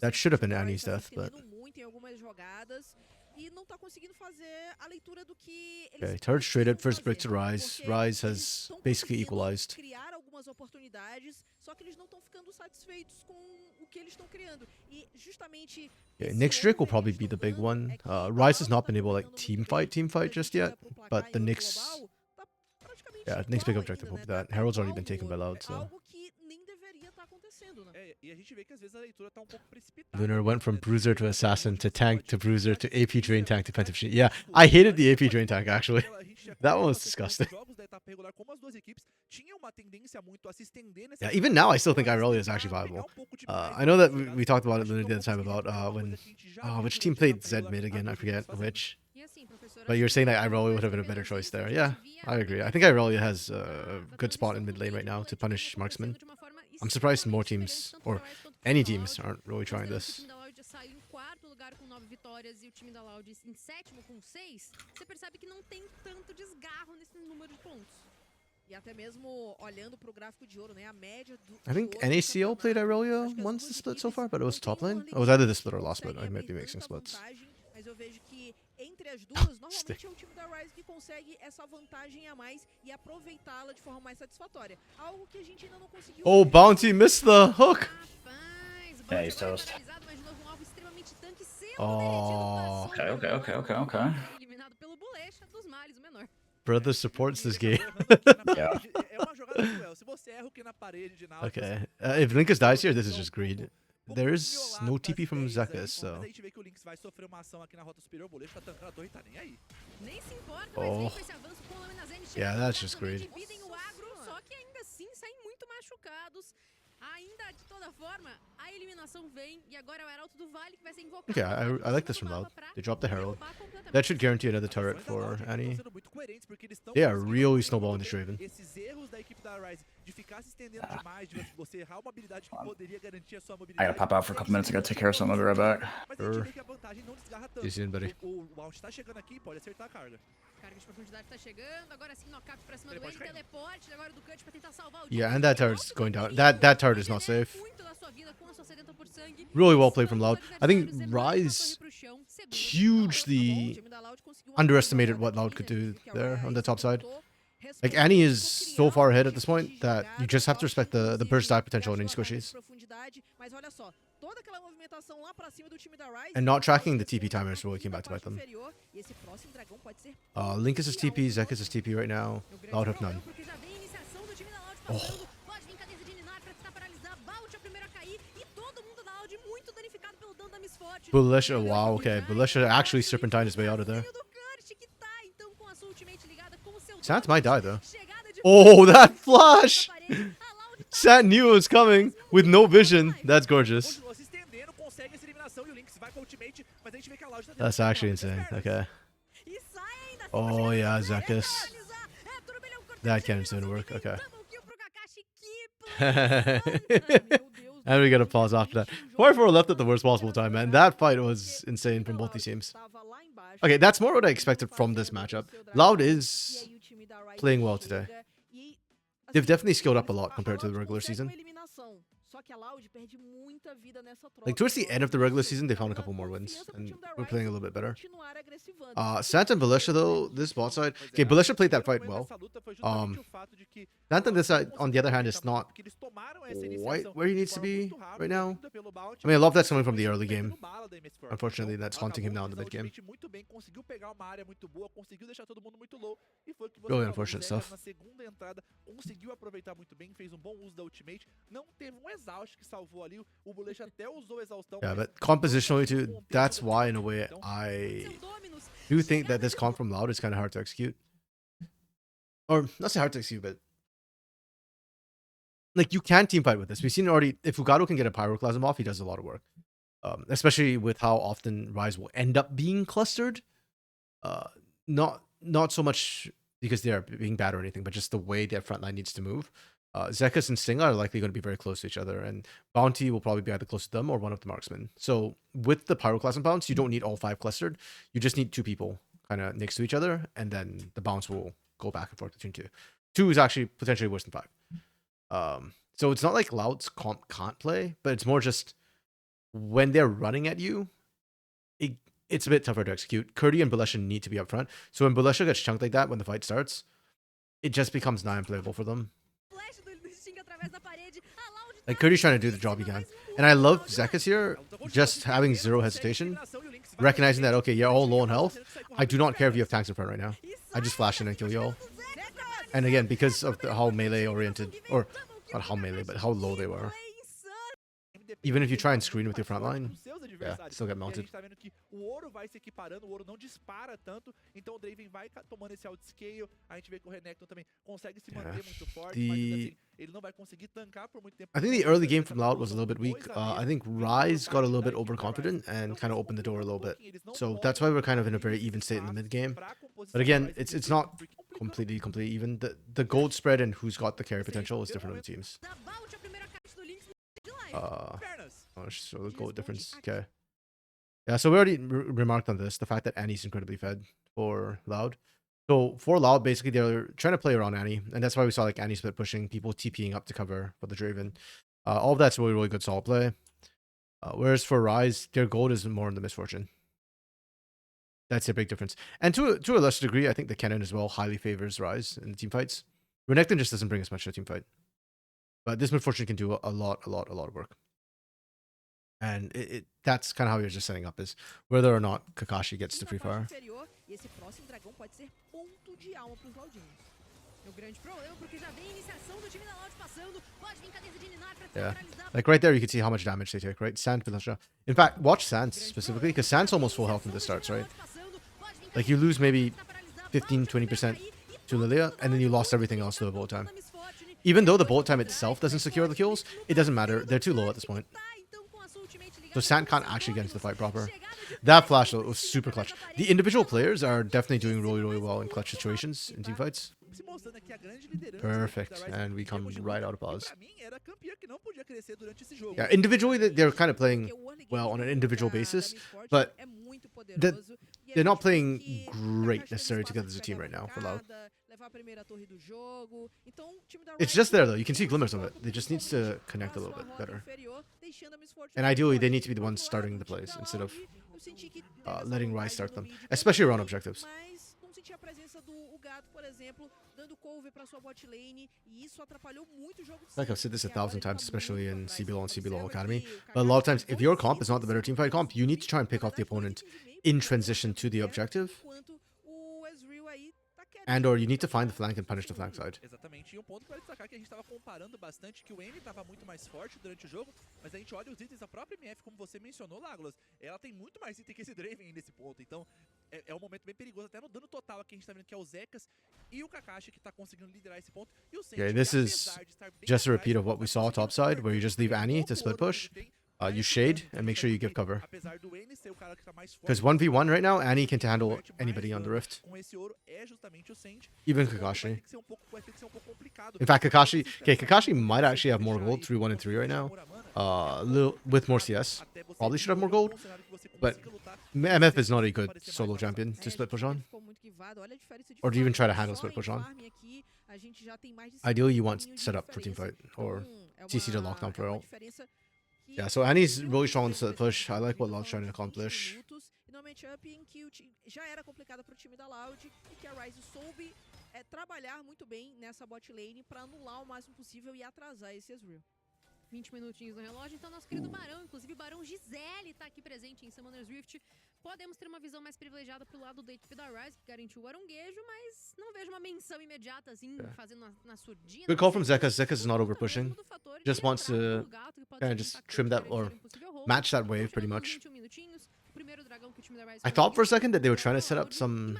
That should have been Annie's death, but muito em algumas jogadas e não tá conseguindo fazer a leitura do que okay, third straight up first break to Rise. Rise has basically equalized. Criar algumas oportunidades, só que eles não estão ficando satisfeitos com o que eles estão criando. E justamente Yeah, Nyx Drake will probably be the big one. Rise has not been able to like team fight just yet, but the Nyx, yeah, Nyx big objective will be that. Herald's already been taken by Loud, so. algo que nem deveria estar acontecendo, né? E a gente vê que às vezes a leitura tá um pouco precipitada. Lunar went from Bruiser to Assassin to Tank to Bruiser to AP Drain Tank to Pentav. Yeah, I hated the AP Drain Tank actually. That one was disgusting. Jogos da etapa regular, como as duas equipes tinham uma tendência muito a se estender nessa. Yeah, even now I still think Irelia is actually viable. I know that we talked about it the other time about when which team played Zed mid again? I forget which. E assim, professor, But you're saying that Irelia would have been a better choice there. Yeah, I agree. I think Irelia has a good spot in mid lane right now to punish marksman. I'm surprised more teams, or any teams, aren't really trying this. Saiu em quarto lugar com 9 vitórias e o time da Loud em sétimo com 6, você percebe que não tem tanto desgarro nesse número de pontos. E até mesmo olhando pro gráfico de ouro, né, a média do I think NACL played Irelia once the split so far, but it was top lane. Oh, it was either the split or last split. I might be mixing splits. Mas eu vejo que entre as duas, normalmente é o time da Rise que consegue essa vantagem a mais e aproveitá-la de forma mais satisfatória. Algo que a gente ainda não conseguiu. Oh, Bounty missed the hook. Yeah, he's toast. Oh. Okay. Eliminado pelo Bolecha dos Males, o menor. Brother supports this game. Yeah. É uma jogada cruel. Se você erra o que na parede de Nautilus, Okay. If Linkus dies here, this is just greed. There's no TP from Zekas, so. Mas a gente vê que o Lynx vai sofrer uma ação aqui na rota superior, o Bolecha tá tancando a torre e tá nem aí. Nem se importa, Oh. mas vem com esse avanço com lâmina Zen, Yeah, that's just greed. dividem o agro, só que ainda assim saem muito machucados. Ainda de toda forma, a eliminação vem e agora é o Heraldo do Vale que vai ser invocado. Okay, I like this from Loud. They dropped the Herald. That should guarantee another turret for Annie. They are really snowballing this Draven. Esses erros da equipe da Rise de ficar se estendendo demais, de você errar uma habilidade que poderia garantir a sua I mobilidade. gotta pop out for a couple minutes. I gotta take care of something. I'll be right back. Mas a gente vê que a vantagem não desgarra tanto. See you soon, buddy. O Bounty tá chegando aqui, pode acertar a carga. Carga de profundidade tá chegando, agora sim knock-up pra cima do Teleporte Wayne, caindo. teleporte agora do Cut pra tentar salvar o Yeah, time. and that turret's going down. That turret is not safe. Muito da sua vida com a sua sedenta por sangue. Really well played from Loud. I think Adversários Rise torre pro chão, seguro. hugely underestimated what Loud could do there on the top side. Like, Annie is so far ahead at this point that you just have to respect the burst die potential in any squishies. And not tracking the TP timers really came back to bite them. Linkus is TP, Zekas is TP right now. Loud have none. Porque já vem a iniciação do time da Loud Oh. passando. Pode vir cadência de Ninar pra tentar paralisar. Bounty é o primeiro a cair. E todo mundo da Loud muito danificado pelo dano da Miss Forte. Bulisha, wow, okay. Bulisha actually serpentine his way out of there. Do Kurt, que tá, então, com a sua ultimate ligada com o seu Sant might die though. chegada de Oh, that flash! A Loud tá Sant knew it was coming with no vision. That's gorgeous. Continua se estendendo, consegue essa eliminação e o Lynx vai com a ultimate, mas a gente vê que a Loud tá That's actually insane. Okay. e sai ainda. Oh, yeah, Zekas. Finalizar. É, turbilhão, Kurt, That cannon's gonna work. Okay. double kill pro Kakashi, que And we gotta pause after that. 4-4 left at the worst possible time, man. That fight was insane from both these teams. Okay, that's more what I expected from this matchup. Loud is playing well today. They've definitely skilled up a lot compared to the regular season. Like, towards the end of the regular season, they found a couple more wins, and we're playing a little bit better. Sant and Belisha, though, this bot side... Okay, Belisha played that fight well. Sant on this side, on the other hand, is not quite where he needs to be right now. I mean, a lot of that's coming from the early game. Unfortunately, that's haunting him now in the mid game. Really unfortunate stuff. Conseguiu aproveitar muito bem, fez bom uso da ultimate, não teve exaust que salvou ali, o Bolecha até usou exaustão. Yeah, but compositionally too, that's why in a way I do think that this comp from Loud is kind of hard to execute. Or not say hard to execute, but like, you can team fight with this. We've seen already, if Fugado can get a Pyroclasm off, he does a lot of work. Especially with how often Rise will end up being clustered. Not so much because they're being bad or anything, but just the way their front line needs to move. Zekas and Stingla are likely going to be very close to each other, and Bounty will probably be either close to them or one of the marksmen. So with the Pyroclasm bounce, you don't need all 5 clustered. You just need 2 people kind of next to each other, and then the bounce will go back and forth between 2. 2 is actually potentially worse than 5. So it's not like Loud's comp can't play, but it's more just when they're running at you, it's a bit tougher to execute. Kurdi and Belisha need to be up front. So when Belisha gets chunked like that when the fight starts, it just becomes nigh unplayable for them. Like, Kurdi's trying to do the job he can. And I love Zekas here, just having zero hesitation, recognizing that, okay, you're all low on health. I do not care if you have tanks in front right now. I just flash in and kill you all. And again, because of how melee oriented, or not how melee, but how low they were. even if you try and screen with your front line, yeah, still get E a mounted. gente tá vendo que o ouro vai se equiparando, o ouro não dispara tanto, então o Draven vai tomando esse outscale. A gente vê que o Renekton também consegue se manter muito forte, mas ainda assim, ele não vai conseguir tancar por muito tempo. I think the early game from Loud was a little bit weak. I think Rise got a little bit overconfident and kind of opened the door a little bit. So that's why we're kind of in a very even state in the mid game. But again, it's not completely even. The gold spread and who's got the carry potential is different on the teams. So the gold difference. Okay. Yeah, so we already remarked on this, the fact that Annie's incredibly fed for Loud. So for Loud, basically they're trying to play around Annie, and that's why we saw like Annie split pushing, people TPing up to cover for the Draven. All of that's really, really good solid play. Whereas for Rise, their gold is more in the misfortune. That's a big difference. And to a lesser degree, I think the Kennen as well highly favors Rise in the team fights. Renekton just doesn't bring as much to a team fight. But this misfortune can do a lot of work. And that's kind of how you're just setting up, is whether or not Kakashi gets to free fire. Yeah, like right there you can see how much damage they take, right? Sand Villager. In fact, watch Sand specifically, because Sand's almost full health when this starts, right? Like you lose maybe 15-20% to Lilia, and then you lost everything else to the bullet time. Even though the bullet time itself doesn't secure the kills, it doesn't matter. They're too low at this point. So Sand can't actually get into the fight proper. That flash though, was super clutch. The individual players are definitely doing really, really well in clutch situations in team fights. Perfect. And we come right out of pause. Yeah, individually they're kind of playing well on an individual basis, but they're not playing great necessarily together as a team right now for Loud. It's just there though, you can see glimmers of it. It just needs to connect a little bit better. And ideally they need to be the ones starting the plays instead of letting Rise start them, especially around objectives. Like I've said this 1,000 times, especially in CBLOL and CBLOL Academy, but a lot of times if your comp is not the better teamfight comp, you need to try and pick off the opponent in transition to the objective, and or you need to find the flank and punish the flank side. Exatamente. E um ponto que vale destacar que a gente estava comparando bastante, que o N estava muito mais forte durante o jogo, mas a gente olha os itens da própria MF, como você mencionou, Legolas, ela tem muito mais item que esse Draven nesse ponto, então é um momento bem perigoso, até no dano total aqui a gente tá vendo que é o Zekas e o Kakashi que tá conseguindo liderar esse ponto, e o Senti, Okay, this is just a repeat of what we saw topside, where you just leave Annie to split push. You shade and make sure you give cover. Because 1v1 right now, Annie can handle anybody on the Rift. Even Kakashi. In fact, Kakashi might actually have more gold, 3-1 and 3 right now. With more CS. Probably should have more gold. But MF is not a good solo champion to split push on. Or to even try to handle split push on. Ideally, you want setup for teamfight. Or CC to lockdown for ult. Yeah, so Annie's really strong on the push. I like what Loud's trying to accomplish. No matchup em que já era complicado para o time da Loud e que a Ryze soube trabalhar muito bem nessa bot lane para anular o máximo possível e atrasar esse Ezreal. 20 minutinhos no relógio, então nosso querido Barão, inclusive o Barão Gisele tá aqui presente em Summoner's Rift. Podemos ter uma visão mais privilegiada pro lado da equipe da Ryze, que garantiu o aranguejo, mas não vejo uma menção imediata assim, fazendo na surdina. Good call from Zekas. Zekas is not over pushing. Just wants to kind of just trim that or match that wave pretty much. I thought for a second that they were trying to set up some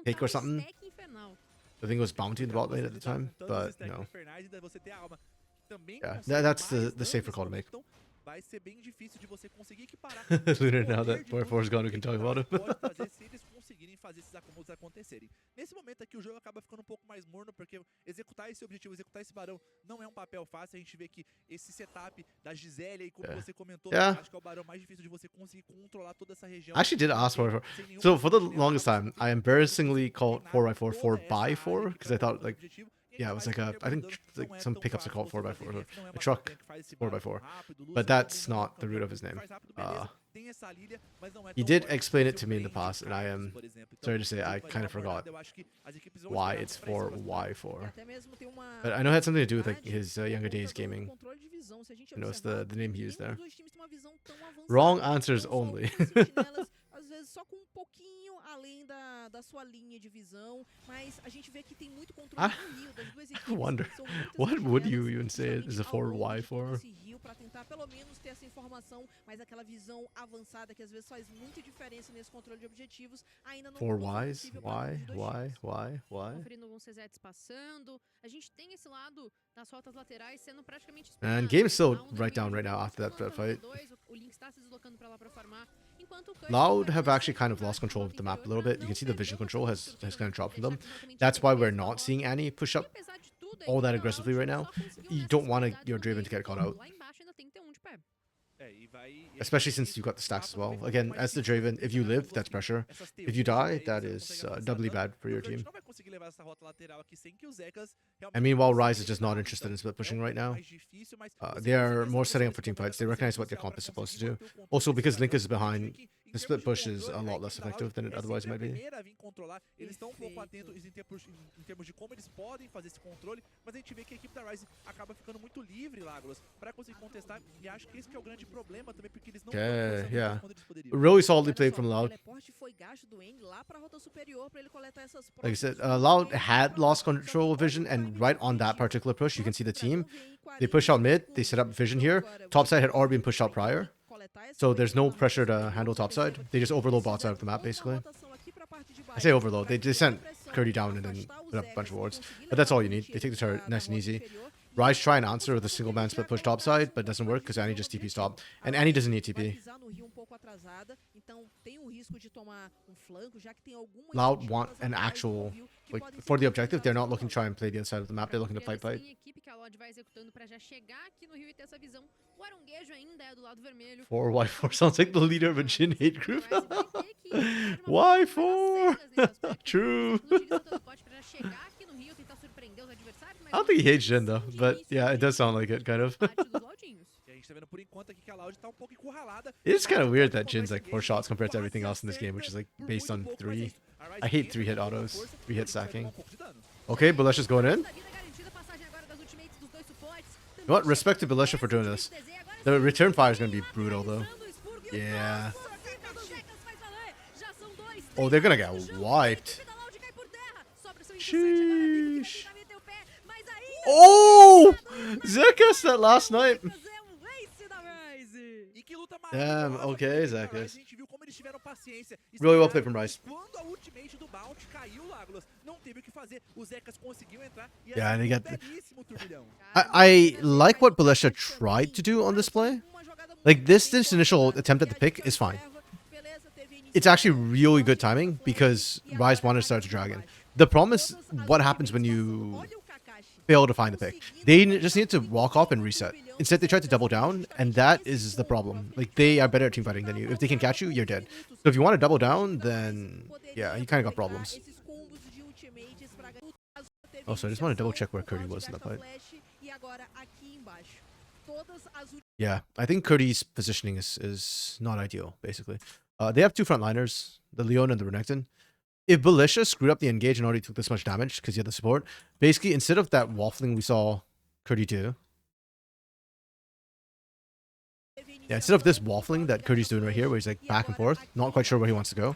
pick or something. I think it was Bounty in the bot lane at the time, but no. Yeah, that's the safer call to make. Vai ser bem difícil de você conseguir equiparar. Lunar, now that 4-4's gone, we can talk about it. Pode fazer se eles conseguirem fazer esses acúmulos acontecerem. Nesse momento aqui o jogo acaba ficando um pouco mais morno, porque executar esse objetivo, executar esse barão, não é um papel fácil. A gente vê que esse setup da Gisele aí, como você comentou, acho que é o barão mais difícil de você conseguir controlar toda essa região. I actually did ask for 4x4. So for the longest time, I embarrassingly called 4x4 4x4, because I thought like, yeah, it was like I think like some pickups are called 4x4, a truck 4x4, but that's not the root of his name. He did explain it to me in the past, and I am sorry to say I kind of forgot why it's 4y4. But I know it had something to do with like his younger days gaming. You know, it's the name he used there. Wrong answers only. além da sua linha de visão, mas a gente vê que tem muito controle no Rio das duas equipes. wonder, São muitas what would you jangelas, even say justamente is a ao forward longo Y de todo for? esse rio, pra tentar pelo menos ter essa informação, mas aquela visão avançada que às vezes faz muita diferença nesse controle de objetivos, ainda não Four foi Ys? possível pra nenhum dos dois times. Why? Conferindo alguns resets passando. A gente tem esse lado das rotas laterais sendo praticamente esperado. And game's still Lá, right down right now after that fight. O Link está se deslocando pra lá pra farmar, enquanto o Curse Loud vai have actually conseguir kind of lost na control rota of the map a inferior little pra bit. You não can see the perder vision uma control has estrutura, kind of dropped from them. deixar completamente That's why we're indefesa a not rota. seeing Annie push E up apesar de tudo, a all that equipe da aggressively Loud right now. só conseguiu You nessas don't want dificuldades your no Draven meio to get do caught jogo. out. Lá embaixo ainda tem que ter um de pé. Especially since you've got the stacks as well. Again, as the Draven, if you live, that's pressure. If you die, that is doubly bad for your team. And meanwhile, Rise is just not interested in split pushing right now. They are more setting up for team fights. They recognize what their comp is supposed to do. Also, because Link is behind, the split push is a lot less effective than it otherwise might be. Eles estão um pouco atentos em termos de como eles podem fazer esse controle, mas a gente vê que a equipe da Rise acaba ficando muito livre, Lagros, para conseguir contestar, e acho que esse que é o grande problema também, porque eles não Yeah, yeah. quando eles poderiam. Really solidly played from Loud. Like I said, Loud had lost control of vision, and right on that particular push, you can see the team. They push out mid, they set up vision here. Topside had already been pushed out prior, so there's no pressure to handle topside. They just overload bot side of the map, basically. I say overload, they sent Curdy down and then put up a bunch of wards. But that's all you need. They take the turret nice and easy. Rise try and answer with a single man split push topside, but it doesn't work because Annie just TP's top. And Annie doesn't need TP. Loud want an actual, like, for the objective, they're not looking to try and play the other side of the map, they're looking to fight. Four Y4 sounds like the leader of a Jin hate group. Y4! True. I don't think he hates Jin though, but yeah, it does sound like it, kind of. It's kind of weird that Jin's like 4 shots compared to everything else in this game, which is like based on 3. I hate 3-hit autos, 3-hit stacking. Okay, Bilesha's going in. You know what? Respect to Bilesha for doing this. The return fire is going to be brutal though. Yeah. Oh, they're going to get wiped. Sheesh. Oh! Zekas that last night. Damn, okay, Zekas. Really well played from Rice. Yeah, and he got... I like what Bilesha tried to do on this play. Like, this initial attempt at the pick is fine. It's actually really good timing because Rise wanted to start to Dragon. The problem is what happens when you fail to find the pick. They just need to walk off and reset. Instead, they tried to double down, and that is the problem. Like, they are better at teamfighting than you. If they can catch you, you're dead. So if you want to double down, then yeah, you kind of got problems. Oh, so I just want to double check where Curdy was in that fight. Yeah, I think Curdy's positioning is not ideal, basically. They have 2 frontliners, the Leon and the Renekton. If Belisha screwed up the engage and already took this much damage because he had the support, basically, instead of that waffling we saw Curdy do, yeah, instead of this waffling that Curdy's doing right here, where he's like back and forth, not quite sure where he wants to go.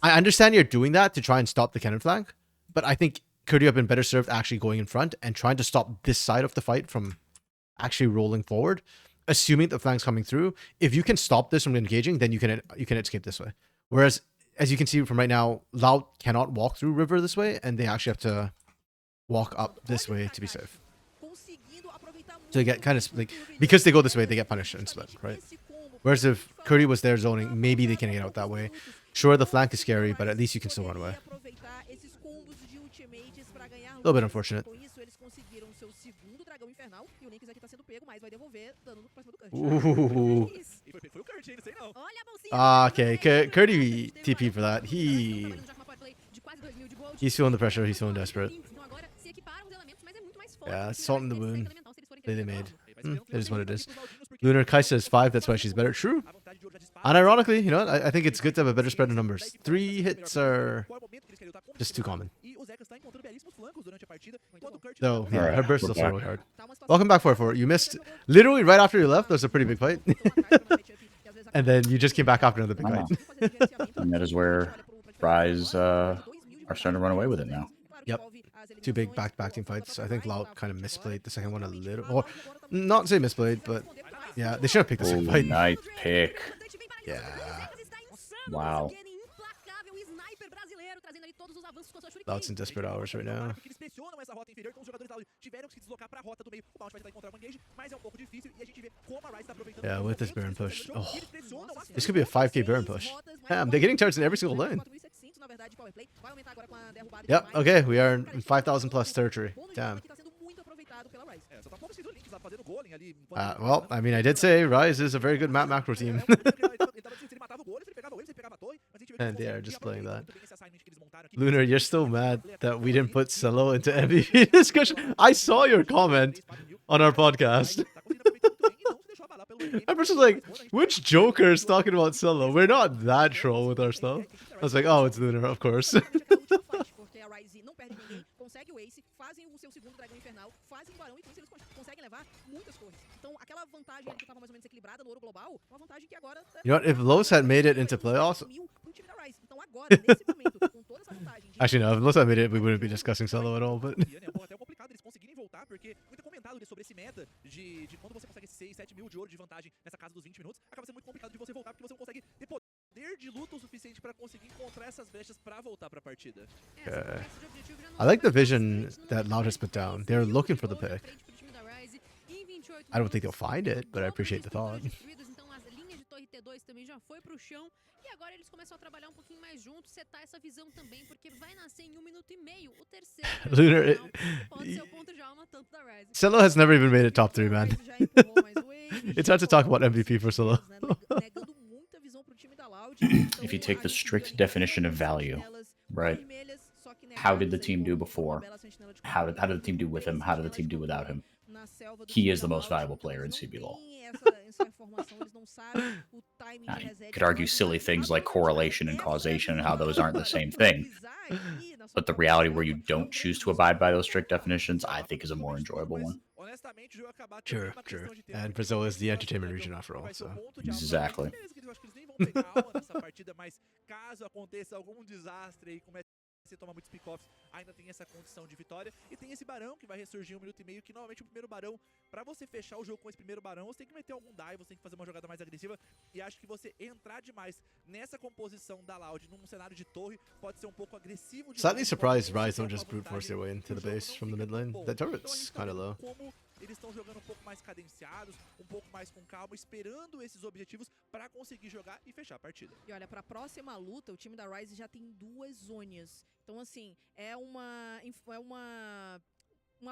I understand you're doing that to try and stop the cannon flank, but I think Curdy have been better served actually going in front and trying to stop this side of the fight from actually rolling forward, assuming the flank's coming through. If you can stop this from engaging, then you can escape this way. Whereas, as you can see from right now, Loud cannot walk through River this way, and they actually have to walk up this way to be safe. So they get kind of like, because they go this way, they get punished and split, right? Whereas if Curdy was there zoning, maybe they can get out that way. Sure, the flank is scary, but at least you can still run away. A little bit unfortunate. Ooh. Okay, Curdy TP for that. He's feeling the pressure. He's feeling desperate. Yeah, salt in the wound. They made. It is what it is. Lunar Kai says 5. That's why she's better. True. And ironically, you know, I think it's good to have a better spread of numbers. 3 hits are just too common. Though, yeah, her burst still really hard. Welcome back, 4-4. You missed literally right after you left. There was a pretty big fight. And then you just came back after another big fight. And that is where Rise are starting to run away with it now. Yep. Two big back-to-back team fights. I think Loud kind of misplayed the second one a little. Or, not say misplayed, but yeah, they should have picked the second Oh, fight. nice pick. Yeah. Wow. Loud's in desperate hours right now. Eles pressionam essa rota inferior, então os jogadores da Loud tiveram que se deslocar pra rota do meio. O Bounty vai tentar encontrar o engage, mas é um pouco difícil e a gente vê como a Rise está aproveitando. Yeah, with this Baron push. Oh, Eles pressionam as this could be a 5k Baron push. Damn, they're getting turrets in every single lane. Yep, okay, we are in 5,000 plus territory. Damn. É, só tá convencido o Lynx lá fazendo golem ali. Well, I mean, I did say Rise is a very good map macro team. And they are just playing that. Lunar, you're still mad that we didn't put Solo into MVP discussion. I saw your comment on our podcast. I'm just like, which Joker is talking about Solo? We're not that troll with our stuff. I was like, oh, it's Lunar, of course. Consegue o ace, fazem o seu segundo dragão infernal, fazem o barão e com isso eles conseguem levar muitas torres. Então aquela vantagem que estava mais ou menos equilibrada no ouro global, uma vantagem que agora You know what, if Los had made it into playoffs... Então agora, nesse momento, com toda essa vantagem... Actually, no, if Los had made it, we wouldn't be discussing Solo at all, but... É até complicado eles conseguirem voltar, porque muito comentado sobre esse meta de quando você consegue 6, 7 mil de ouro de vantagem nessa casa dos 20 minutos, acaba sendo muito complicado de você voltar, porque você não consegue ter poder de luta o suficiente para conseguir encontrar essas brechas para voltar para a partida. I like the vision that Loud has put down. They're looking for the pick. I don't think they'll find it, but I appreciate the thought. Então as linhas de torre T2 também já foi pro chão e agora eles começam a trabalhar um pouquinho mais juntos, setar essa visão também, porque vai nascer em 1 minuto e meio o terceiro. Lunar, Pode ser o ponto de alma tanto da Rise. Solo has never even made it top 3, man. It's hard to talk about MVP for Solo. If you take the strict definition of value, right? How did the team do before? How did the team do with him? How did the team do without him? He is the most valuable player in CBLOL. You could argue silly things like correlation and causation and how those aren't the same thing. But the reality where you don't choose to abide by those strict definitions, I think is a more enjoyable one. True, true. And Brazil is the entertainment region after all, so... Exactly. Você toma muitos pick-offs, ainda tem essa condição de vitória. E tem esse barão que vai ressurgir 1 minuto e meio, que normalmente o primeiro barão, pra você fechar o jogo com esse primeiro barão, você tem que meter algum dive, você tem que fazer uma jogada mais agressiva. E acho que você entrar demais nessa composição da Loud, num cenário de torre, pode ser um pouco agressivo. Slightly surprised Rise don't just brute force their way into the base from the mid lane. The turret's kind of low. Eles estão jogando um pouco mais cadenciados, um pouco mais com calma, esperando esses objetivos para conseguir jogar e fechar a partida. E olha, para a próxima luta, o time da Rise já tem 2 zonas. Então, assim, é uma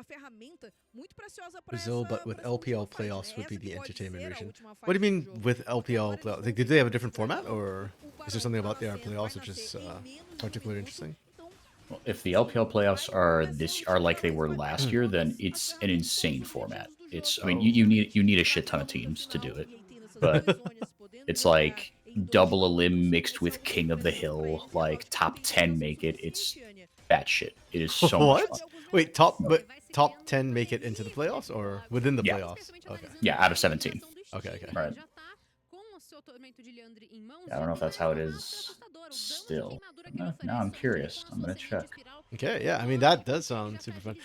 ferramenta muito preciosa para Brazil, but with LPL playoffs would be the entertainment region. What do you mean with LPL playoffs? Like, did they have a different format, or is there something about their playoffs which is particularly interesting? Well, if the LPL playoffs are like they were last year, then it's an insane format. I mean, you need a shit ton of teams to do it, but it's like double a limb mixed with King of the Hill, like top 10 make it. It's that shit. It is so much fun. Wait, top 10 make it into the playoffs or within the playoffs? Okay. Yeah, out of 17. Okay. Right. I don't know if that's how it is still. Now I'm curious. I'm gonna check. Okay, yeah, I mean, that does sound super fun.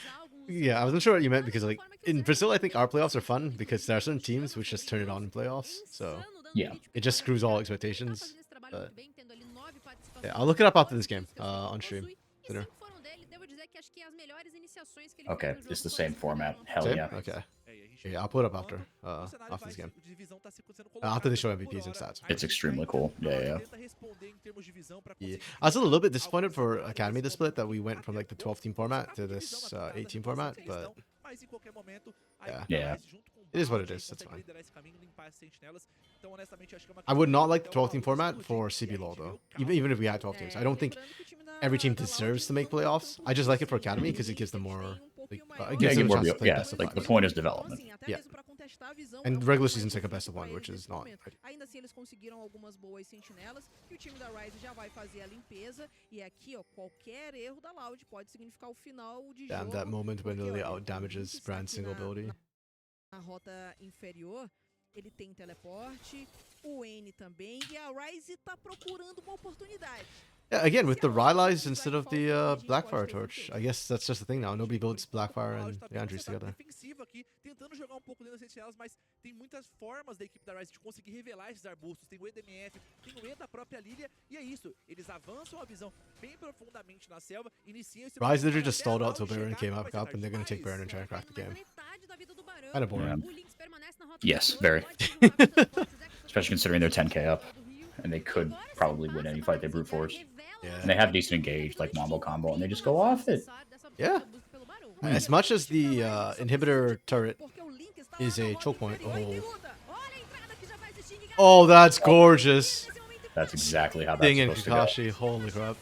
Yeah, I wasn't sure what you meant because, like, in Brazil, I think our playoffs are fun because there are certain teams which just turn it on in playoffs. So, yeah, it just screws all expectations. But, yeah, I'll look it up after this game on stream. Okay, it's the same format. Hell Same? yeah. Okay. Yeah, I'll put it up after this game. After they show MVPs and stats. It's extremely cool. Yeah. I was a little bit disappointed for Academy the split that we went from like the 12-team format to this 8-team format, but yeah, it is what it is. That's fine. I would not like the 12-team format for CBLOL though. Even if we had 12 teams, I don't think every team deserves to make playoffs. I just like it for Academy because it gives them more. It gives them a chance to play best of like five. the point is development. Yeah. And regular season's like a best of one, which is not. Ainda assim eles conseguiram algumas boas sentinelas e o time da Rise já vai fazer a limpeza e aqui, ó, qualquer erro da Loud pode significar o final de jogo. Damn, that moment when Lily out damages Brand's single ability. Na rota inferior, ele tem teleporte, o N também, e a Ryze tá procurando uma oportunidade. Yeah, again, with the Rylai's instead of the Blackfire Torch. I guess that's just the thing now. Nobody builds Blackfire and the Andrews together. defensivo aqui, tentando jogar um pouco dentro das sentinelas, mas tem muitas formas da equipe da Ryze de conseguir revelar esses arbustos. Tem o EDMF, tem o E da própria Lilia, e é isso. Eles avançam a visão bem profundamente na selva, iniciam esse... Ryze literally just stalled out till Baron came up, and they're gonna take Baron and try and crack the game. Kind of boring. Yes, very. Especially considering they're 10k up, and they could probably win any fight they brute force. Yeah. And they have decent engage, like Mambo combo, and they just go off it. Yeah. As much as the inhibitor turret is a choke point. Oh, that's gorgeous. That's exactly how that's Thing in supposed to go. Kakashi, holy crap.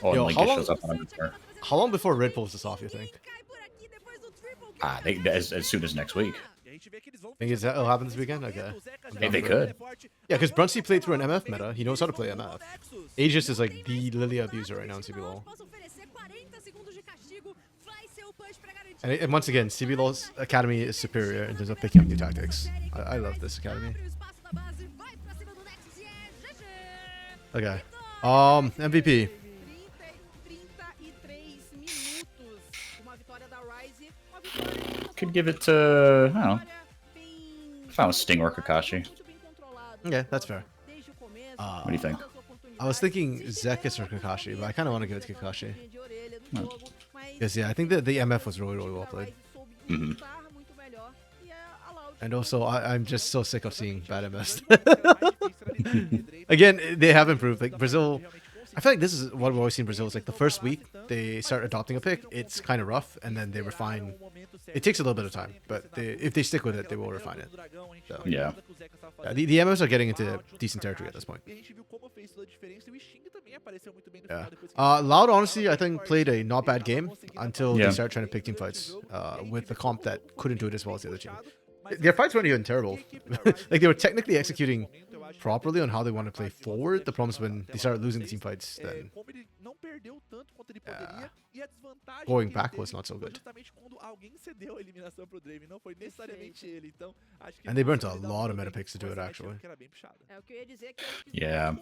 Oh, Yo, and Link how just long- shows up on a turn. How long before Red pulls this off, you think? As soon as next week. Think it'll happen this weekend? Okay. Hey, they could. Yeah, because Brunsty played through an MF meta. He knows how to play MF. Aegis is like the Lilia abuser right now in CBLOL. And once again, CBLOL's academy is superior in terms of picking up new tactics. I love this academy. Okay. MVP. 33 minutos. Uma vitória da Ryze. Uma vitória que Could give it to, I don't know, bem... if I was Sting or Kakashi. muito bem controlado. Okay, that's fair. Desde o começo, What do you think? I was thinking Zekis or Kakashi, but I kind of want to give it to Kakashi. Because, yeah, I think that the MF was really, really well played. Mhm. And also, I'm just so sick of seeing bad MFs. Again, they have improved. Like, Brazil... I feel like this is what we've always seen in Brazil. It's like the first week they start adopting a pick, it's kind of rough, and then they refine. It takes a little bit of time, but if they stick with it, they will refine it. So, Yeah. the MFs are getting into decent territory at this point. Yeah. Loud, honestly, I think played a not bad game until Yeah. they started trying to pick team fights with the comp that couldn't do it as well as the other team. Their fights weren't even terrible. Like, they were technically executing properly on how they want to play forward. The problem is when they started losing the team fights, then going back was not so good. And they burnt a lot of meta picks to do it, actually. Yeah.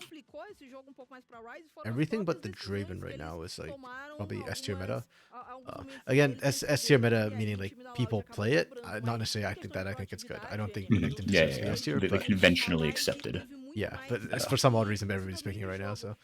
Everything but the Draven right now is like probably S tier meta. Again, S tier meta meaning like people play it. Not necessarily I think that. I think it's good. I don't think Renekton Yeah, deserves to be yeah, S tier. They But conventionally accepted. yeah, but it's for some odd reason everybody's picking it right now. So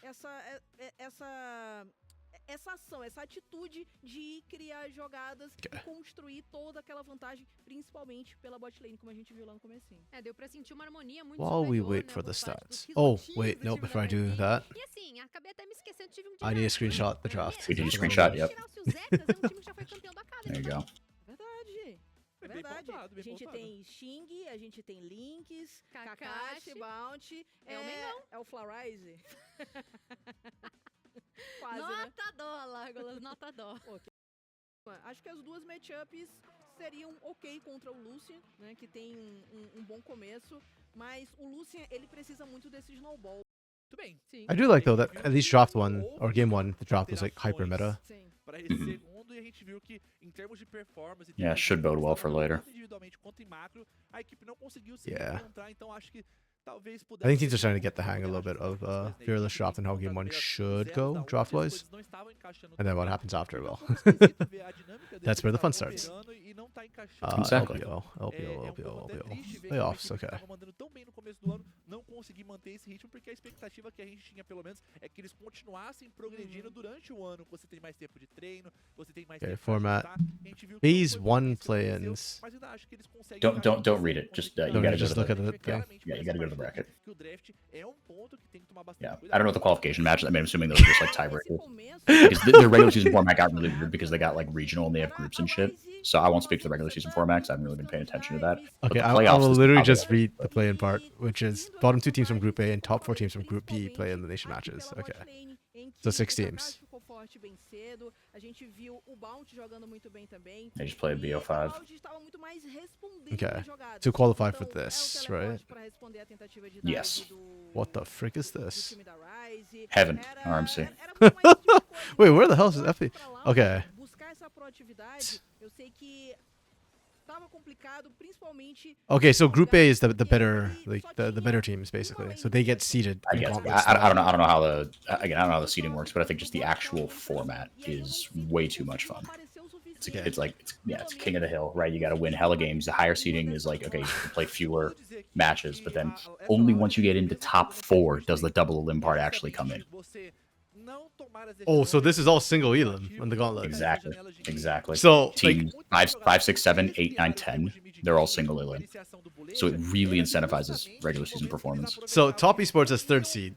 Essa ação, essa atitude de criar jogadas e construir toda aquela vantagem, principalmente pela bot lane, como a gente viu lá no comecinho. Deu pra sentir uma harmonia muito while we superior, wait né, for the por parte dos stats. Oh skills wait, do no. time Before I da do Gabi. that, E assim, acabei até me esquecendo, tive um I need to dia screenshot the draft. We did a screenshot, yep. Tirar o Zekas, é um time que já foi campeão da casa. There you go. Verdade. É verdade. A gente tem Xing, a gente tem Lynx, Kakashi, Bounty. É o Mengão. É o Florize. Quase, né? Nota dó, Lágolas, nota dó. Acho que as duas matchups seriam ok contra o Lucian, né? Que tem um bom começo. Mas o Lucian, ele precisa muito desse snowball. Muito bem. Sim. I do like though that at least draft one or game one, the draft was like hyper meta. Sim. Para esse segundo, e a gente viu que em termos de performance, Yeah, should bode well for later. tanto individualmente quanto em macro, a equipe não conseguiu se Yeah. encontrar, então acho que talvez I think teams are starting to get the hang a little bit of fearless draft and how game one should go draft wise. And then what happens after? Well, that's where the fun starts. Exactly. LPL. Playoffs, okay. Tava mandando tão bem no começo do ano, não consegui manter esse ritmo, porque a expectativa que a gente tinha, pelo menos, é que eles continuassem progredindo durante o ano. Você tem mais tempo de treino, você tem mais Okay, tempo pra format. ajustar. A gente viu que Phase não foi one tudo isso que aconteceu, play-ins. mas ainda acho que eles conseguem Don't read it. Just you Don't gotta just go look to at the, the thing. Yeah, you gotta go to the bracket. que o draft é um ponto que tem que tomar bastante Yeah, cuidado. I don't know what the qualification match. I mean, I'm assuming those are just like tiebreakers. Because the regular season format got really weird because they got like regional and they have groups and shit. So I won't speak to the regular season format because I haven't really been paying attention to that. But Okay, the I playoffs will is literally probably- just read the play-in part, which is bottom two teams from Group A and top four teams from Group B play in the nation matches. Okay. So 6 teams. Ficou forte bem cedo. A gente viu o Bounty jogando muito bem também. They just played E BO5. a Loud estava muito mais respondendo Okay. às jogadas. To qualify for Então, this, é o teleporte right? pra responder a tentativa de Yes. dive do- What the frick is do this? time da Ryze. Heaven, Era- RMC. era muito mais esse tipo de coisa. Wait, where the hell is Pra FP? lá, Okay. Buscar essa proatividade, eu sei que Okay, so Group A is the better, like the better teams basically. So they get seeded. I in guess. gauntlet I don't style. know. I don't know how the again. I don't know how the seating works, but I think just the actual format is way too much fun. It's like it's king of the hill, right? You got to win hella games. The higher seeding is like, okay, you can play fewer matches, but then only once you get into top 4 does the double elim part actually come in. Oh, so this is all single elim on the gauntlet. Exactly. So Teams 5, 6, 7, 8, 9, 10, they're all single elim. So it really incentivizes regular season performance. So top esports as 3rd seed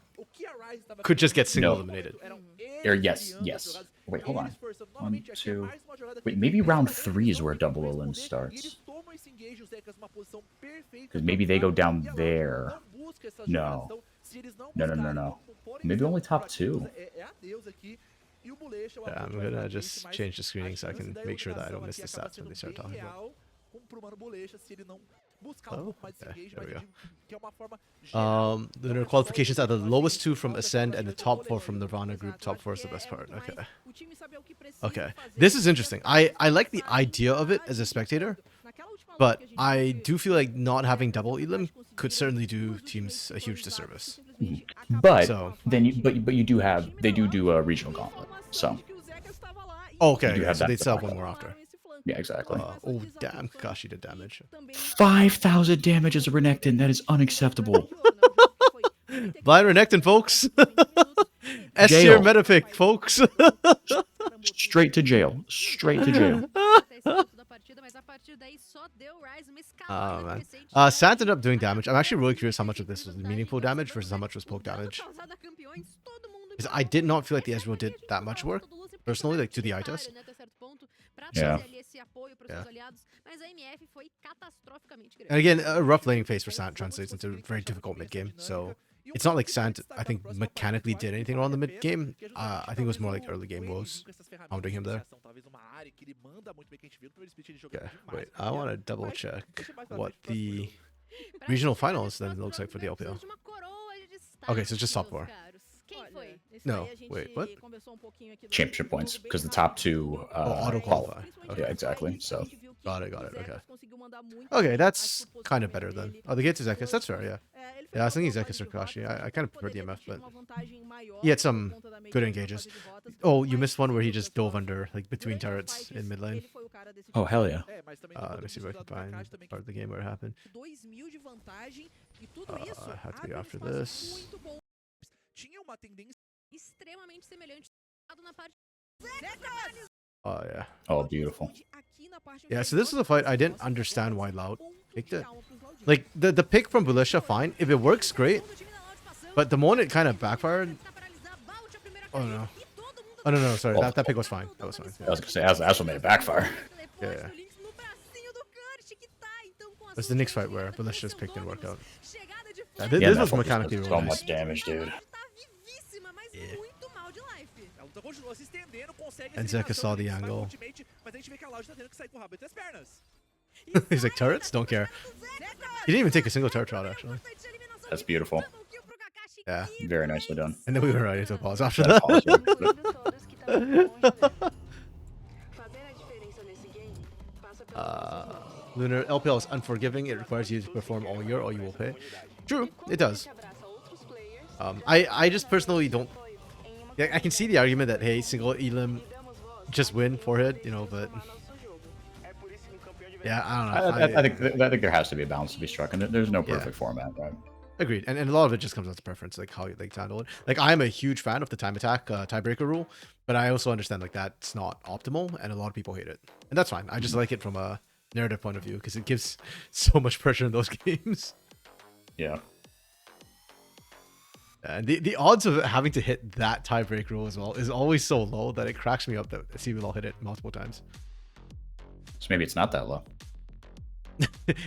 could just get single eliminated. Or yes. Wait, hold on. 1, 2. Wait, maybe round 3 is where double elim starts. Because maybe they go down there. No. Maybe only top 2. Yeah, I'm gonna just change the screening so I can make sure that I don't miss the stats when they start talking about. Oh, okay, there we go. The qualifications are the lowest 2 from Ascend and the top 4 from Nirvana group. Top 4 is the best part. Okay. Okay. This is interesting. I like the idea of it as a spectator, but I do feel like not having double elim could certainly do teams a huge disservice. But So- then you do have they do a regional gauntlet. So Oh, okay. You Yeah, have so that they'd to still back have one up. more after. yeah, exactly. Oh, damn. Kakashi did damage. 5,000 damage as a Renekton. That is unacceptable. Blind Renekton, folks. S tier Jail. meta pick, folks. Straight to jail. Straight to jail. Oh, man. Sant ended up doing damage. I'm actually really curious how much of this was meaningful damage versus how much was poke damage. Because I did not feel like the Ezreal did that much work, personally, like to the eye test. Yeah. And again, a rough laning phase for Sant translates into a very difficult mid game. So it's not like Sant, I think, mechanically did anything wrong in the mid game. I think it was more like early game woes hounding him there. Okay, wait, I want to double check what the regional finals then looks like for the LPL. Okay, so it's just top 4. No, wait, what? Championship points, because the top 2 auto qualify. Yeah, exactly. So Got it, okay. Okay, that's kind of better then. Oh, the gate to Zekis, that's fair, yeah. Yeah, I was thinking Zekis or Kakashi. I kind of prefer the MF, but he had some good engages. Oh, you missed one where he just dove under, like, between turrets in mid lane. oh hell yeah. Let me see if I can find part of the game where it happened. I have to be after this. Oh, yeah. Oh, beautiful. Yeah, so this is a fight I didn't understand why Loud picked it. Like, the pick from Bulisha, fine. If it works, great. But the moment it kind of backfired... Oh, no. Oh, no, sorry. Oh. That pick was fine. That was fine. I was gonna say that's what made it backfire. Yeah. It's the next fight where Bulisha just picked and worked out. Yeah, this was mechanically really so nice. much damage, dude. And Zeka saw the angle. He's like, turrets? Don't care. He didn't even take a single turret shot, actually. That's beautiful. Yeah. Very nicely done. And then we went right into a pause after That's that. awesome. Lunar, LPL is unforgiving. It requires you to perform all year or you will pay. True, it does. I just personally don't... Yeah, I can see the argument that, hey, single elim, just win forehead, you know, but... Yeah, I don't know. I think there has to be a balance to be struck, and there's no perfect format, right? Agreed, and a lot of it just comes down to preference, like how you like to handle it. Like I am a huge fan of the time attack tiebreaker rule, but I also understand like that's not optimal, and a lot of people hate it, and that's fine. I just like it from a narrative point of view because it gives so much pressure in those games. Yeah. And the odds of having to hit that tiebreak rule as well is always so low that it cracks me up that CBLOL hit it multiple times. So maybe it's not that low.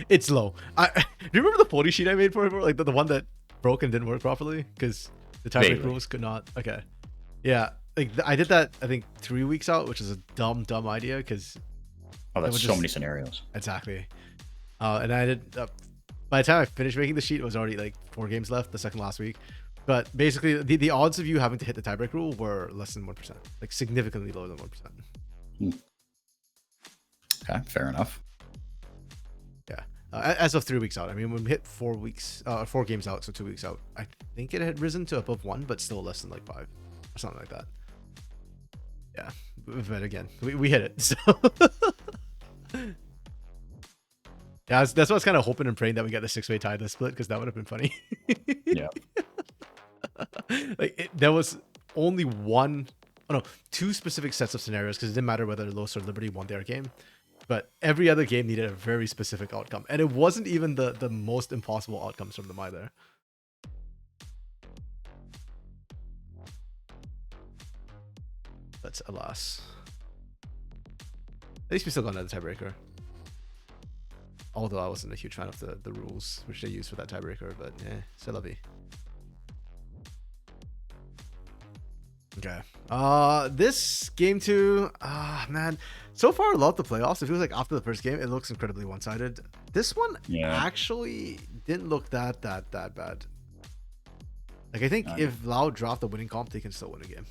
It's low. Do you remember the 40 sheet I made for it? Like the one that broke and didn't work properly because the tiebreak rules could not. Okay. Yeah. Like I did that, I think 3 weeks out, which is a dumb idea because. Oh, that's so many scenarios. Exactly. And I did. By the time I finished making the sheet, it was already like 4 games left, the second last week. But basically, the odds of you having to hit the tiebreak rule were less than 1%, like significantly lower than 1%. Okay, fair enough. as of 3 weeks out. I mean, when we hit 4 weeks, 4 games out, so 2 weeks out, I think it had risen to above 1, but still less than like 5 or something like that. Yeah, but again, we hit it. So yeah, that's what I was kind of hoping and praying that we get the 6-way tie this split, because that would have been funny. Yeah. Like there was only two specific sets of scenarios, because it didn't matter whether Los or Liberty won their game, but every other game needed a very specific outcome, and it wasn't even the most impossible outcomes from them either. But alas, at least we still got another tiebreaker. Although I wasn't a huge fan of the rules which they used for that tiebreaker, but yeah, c'est la vie. Okay. This game 2, man. So far, I love the playoffs. It feels like after the first game, it looks incredibly one-sided. This one actually didn't look that bad. Like, I think if Loud draft the winning comp, they can still win a game.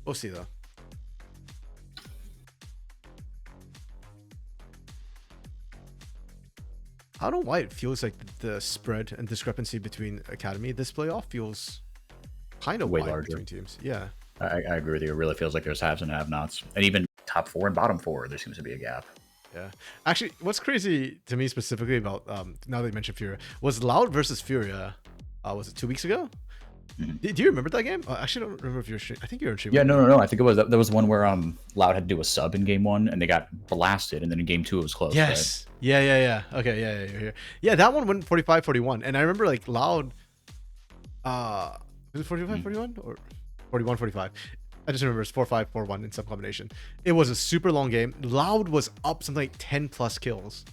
We'll see though. I don't know why it feels like the spread and discrepancy between Academy this playoff feels kind of way wide larger between teams. Yeah. I agree with you. It really feels like there's haves and have-nots. And even top 4 and bottom 4, there seems to be a gap. Yeah. Actually, what's crazy to me specifically about, now that you mentioned Furia, was Loud versus Furia, was it 2 weeks ago? Mm-hmm. Do you remember that game? I actually don't remember if you're I think you're in stream. Yeah, no. I think it was there was one where Loud had to do a sub in game 1 and they got blasted, and then in game 2 it was close. Yes. Right? Yeah. Okay, yeah, you're here. Yeah, that one went 45-41. And I remember like Loud, was it 45-41 or 41-45? I just remember it's 4-5, 4-1 in some combination. It was a super long game. Loud was up something like 10 plus kills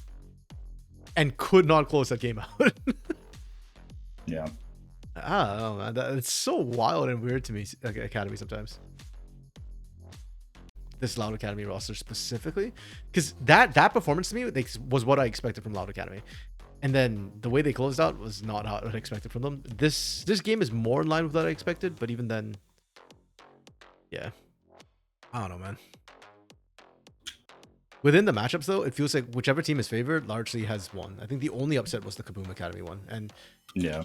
and could not close that game out. Yeah. I don't know, man. It's so wild and weird to me, like, Academy sometimes. This Loud Academy roster specifically, because that performance to me was what I expected from Loud Academy, and then the way they closed out was not how I expected from them. This game is more in line with what I expected, but even then, yeah, I don't know, man. Within the matchups though, it feels like whichever team is favored largely has won. I think the only upset was the Kaboom Academy one, and yeah,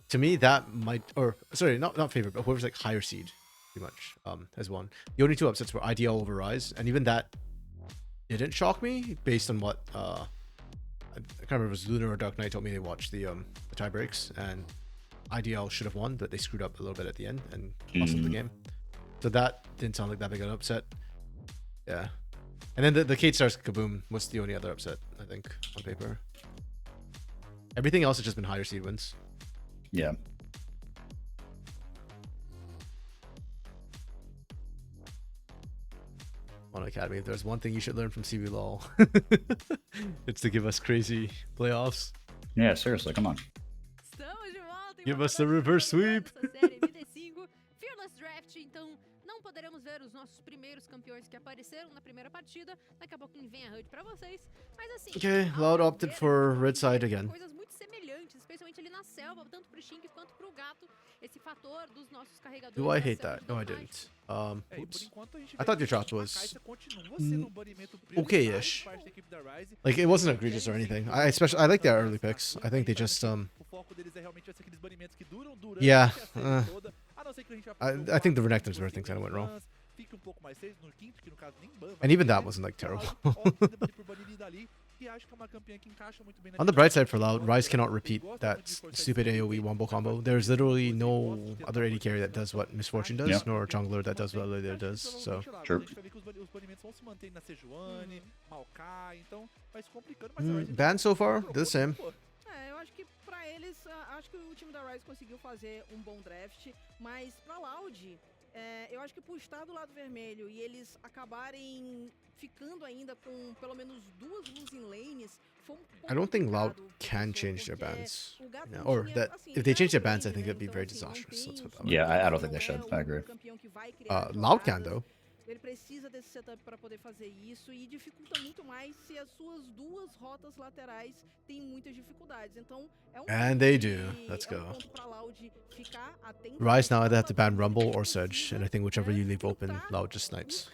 to me that might, or sorry, not favored, but whoever's like higher seed pretty much has won. The only two upsets were IDL over Rise, and even that didn't shock me based on what I can't remember if it was Lunar or Dark Knight told me they watched the tie breaks, and IDL should have won, but they screwed up a little bit at the end and lost the game. So that didn't sound like that big of an upset. Yeah. And then the Kate Stars Kaboom was the only other upset, I think, on paper. Everything else has just been higher seed wins. Yeah. On Academy, if there's one thing you should learn from CBLOL, it's to give us crazy playoffs. Yeah, seriously, come on. Give us the reverse sweep. Fearless Draft, então não poderemos ver os nossos primeiros campeões que apareceram na primeira partida. Daqui a pouquinho vem a HUD pra vocês. Mas assim, okay, Loud opted for red side again. Coisas muito semelhantes, especialmente ali na selva, tanto pro Shink quanto pro Gato. Esse fator dos nossos carregadores. Do I hate that? No, I didn't. Oops. I thought your shot was okay-ish. Like it wasn't egregious or anything. I like their early picks. I think they just yeah. I think the Renekton's where things kind of went wrong. And even that wasn't like terrible. On the bright side for Loud, Rise cannot repeat that stupid AoE wombo combo. There's literally no other AD carry that does what Misfortune does, nor jungler that does what Lilia does. So sure. Ban so far, they're the same. Eu acho que pra eles, acho que o time da Rise conseguiu fazer bom draft, mas pra Loud, eu acho que por estar do lado vermelho e eles acabarem ficando ainda com pelo menos 2 losing lanes, foi I don't think Loud can change their bans. Yeah, or that if they change their bans, I think it'd be very disastrous. Let's put that way. Yeah, I don't think they should. I agree. Loud can though. Ele precisa desse setup para poder fazer isso e dificulta muito mais se as suas 2 rotas laterais têm muitas dificuldades. Então, and they do. Let's go. Rise now they have to ban Rumble or Surge, and I think whichever you leave open, Loud just snipes.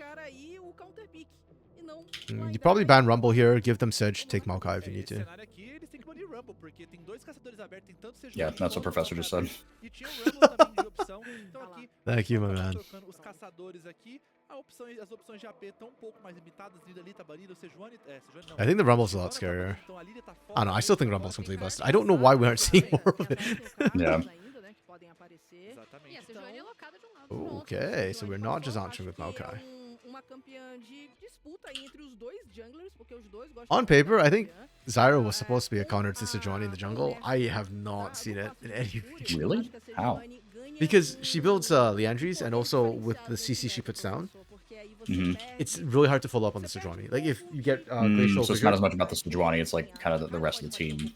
You probably ban Rumble here, give them Sedge, take Maokai if you need Nesse to. cenário aqui, eles têm que banir Rumble, porque tem dois caçadores abertos, tem tanto Sejuani Yeah, that's what quanto Professor just said. Maokai. E tinha o Rumble também de opção. Então aqui, Thank you, my acaba man. trocando os caçadores aqui. As opções de AP estão um pouco mais limitadas. Lilia ali tá banido, o Sejuani... Sejuani não. I think the Rumble's a lot Sivana tá banido, scarier. então a Lilia tá I fora don't know, I do still think jogo. Rumble's completely busted. I don't know why we aren't seeing more of it. Yeah. Ainda, né, que podem aparecer. Exatamente. E a Então, Sejuani é locada de um lado pro outro. Okay, so we're not just answering with Acho que Maokai. uma campeã de disputa aí entre os dois junglers, porque os dois gostam On muito da paper, I think campeã. Zyra was supposed to be a counter to Sejuani in the jungle. I have not seen it in any video. Really? How? Because she builds Leandries, and also with the CC she puts down, it's really hard to follow up on the Sejuani. Like if you get Glacial So it's not Vigor, as much about the Sejuani, it's like kind of the rest of the team.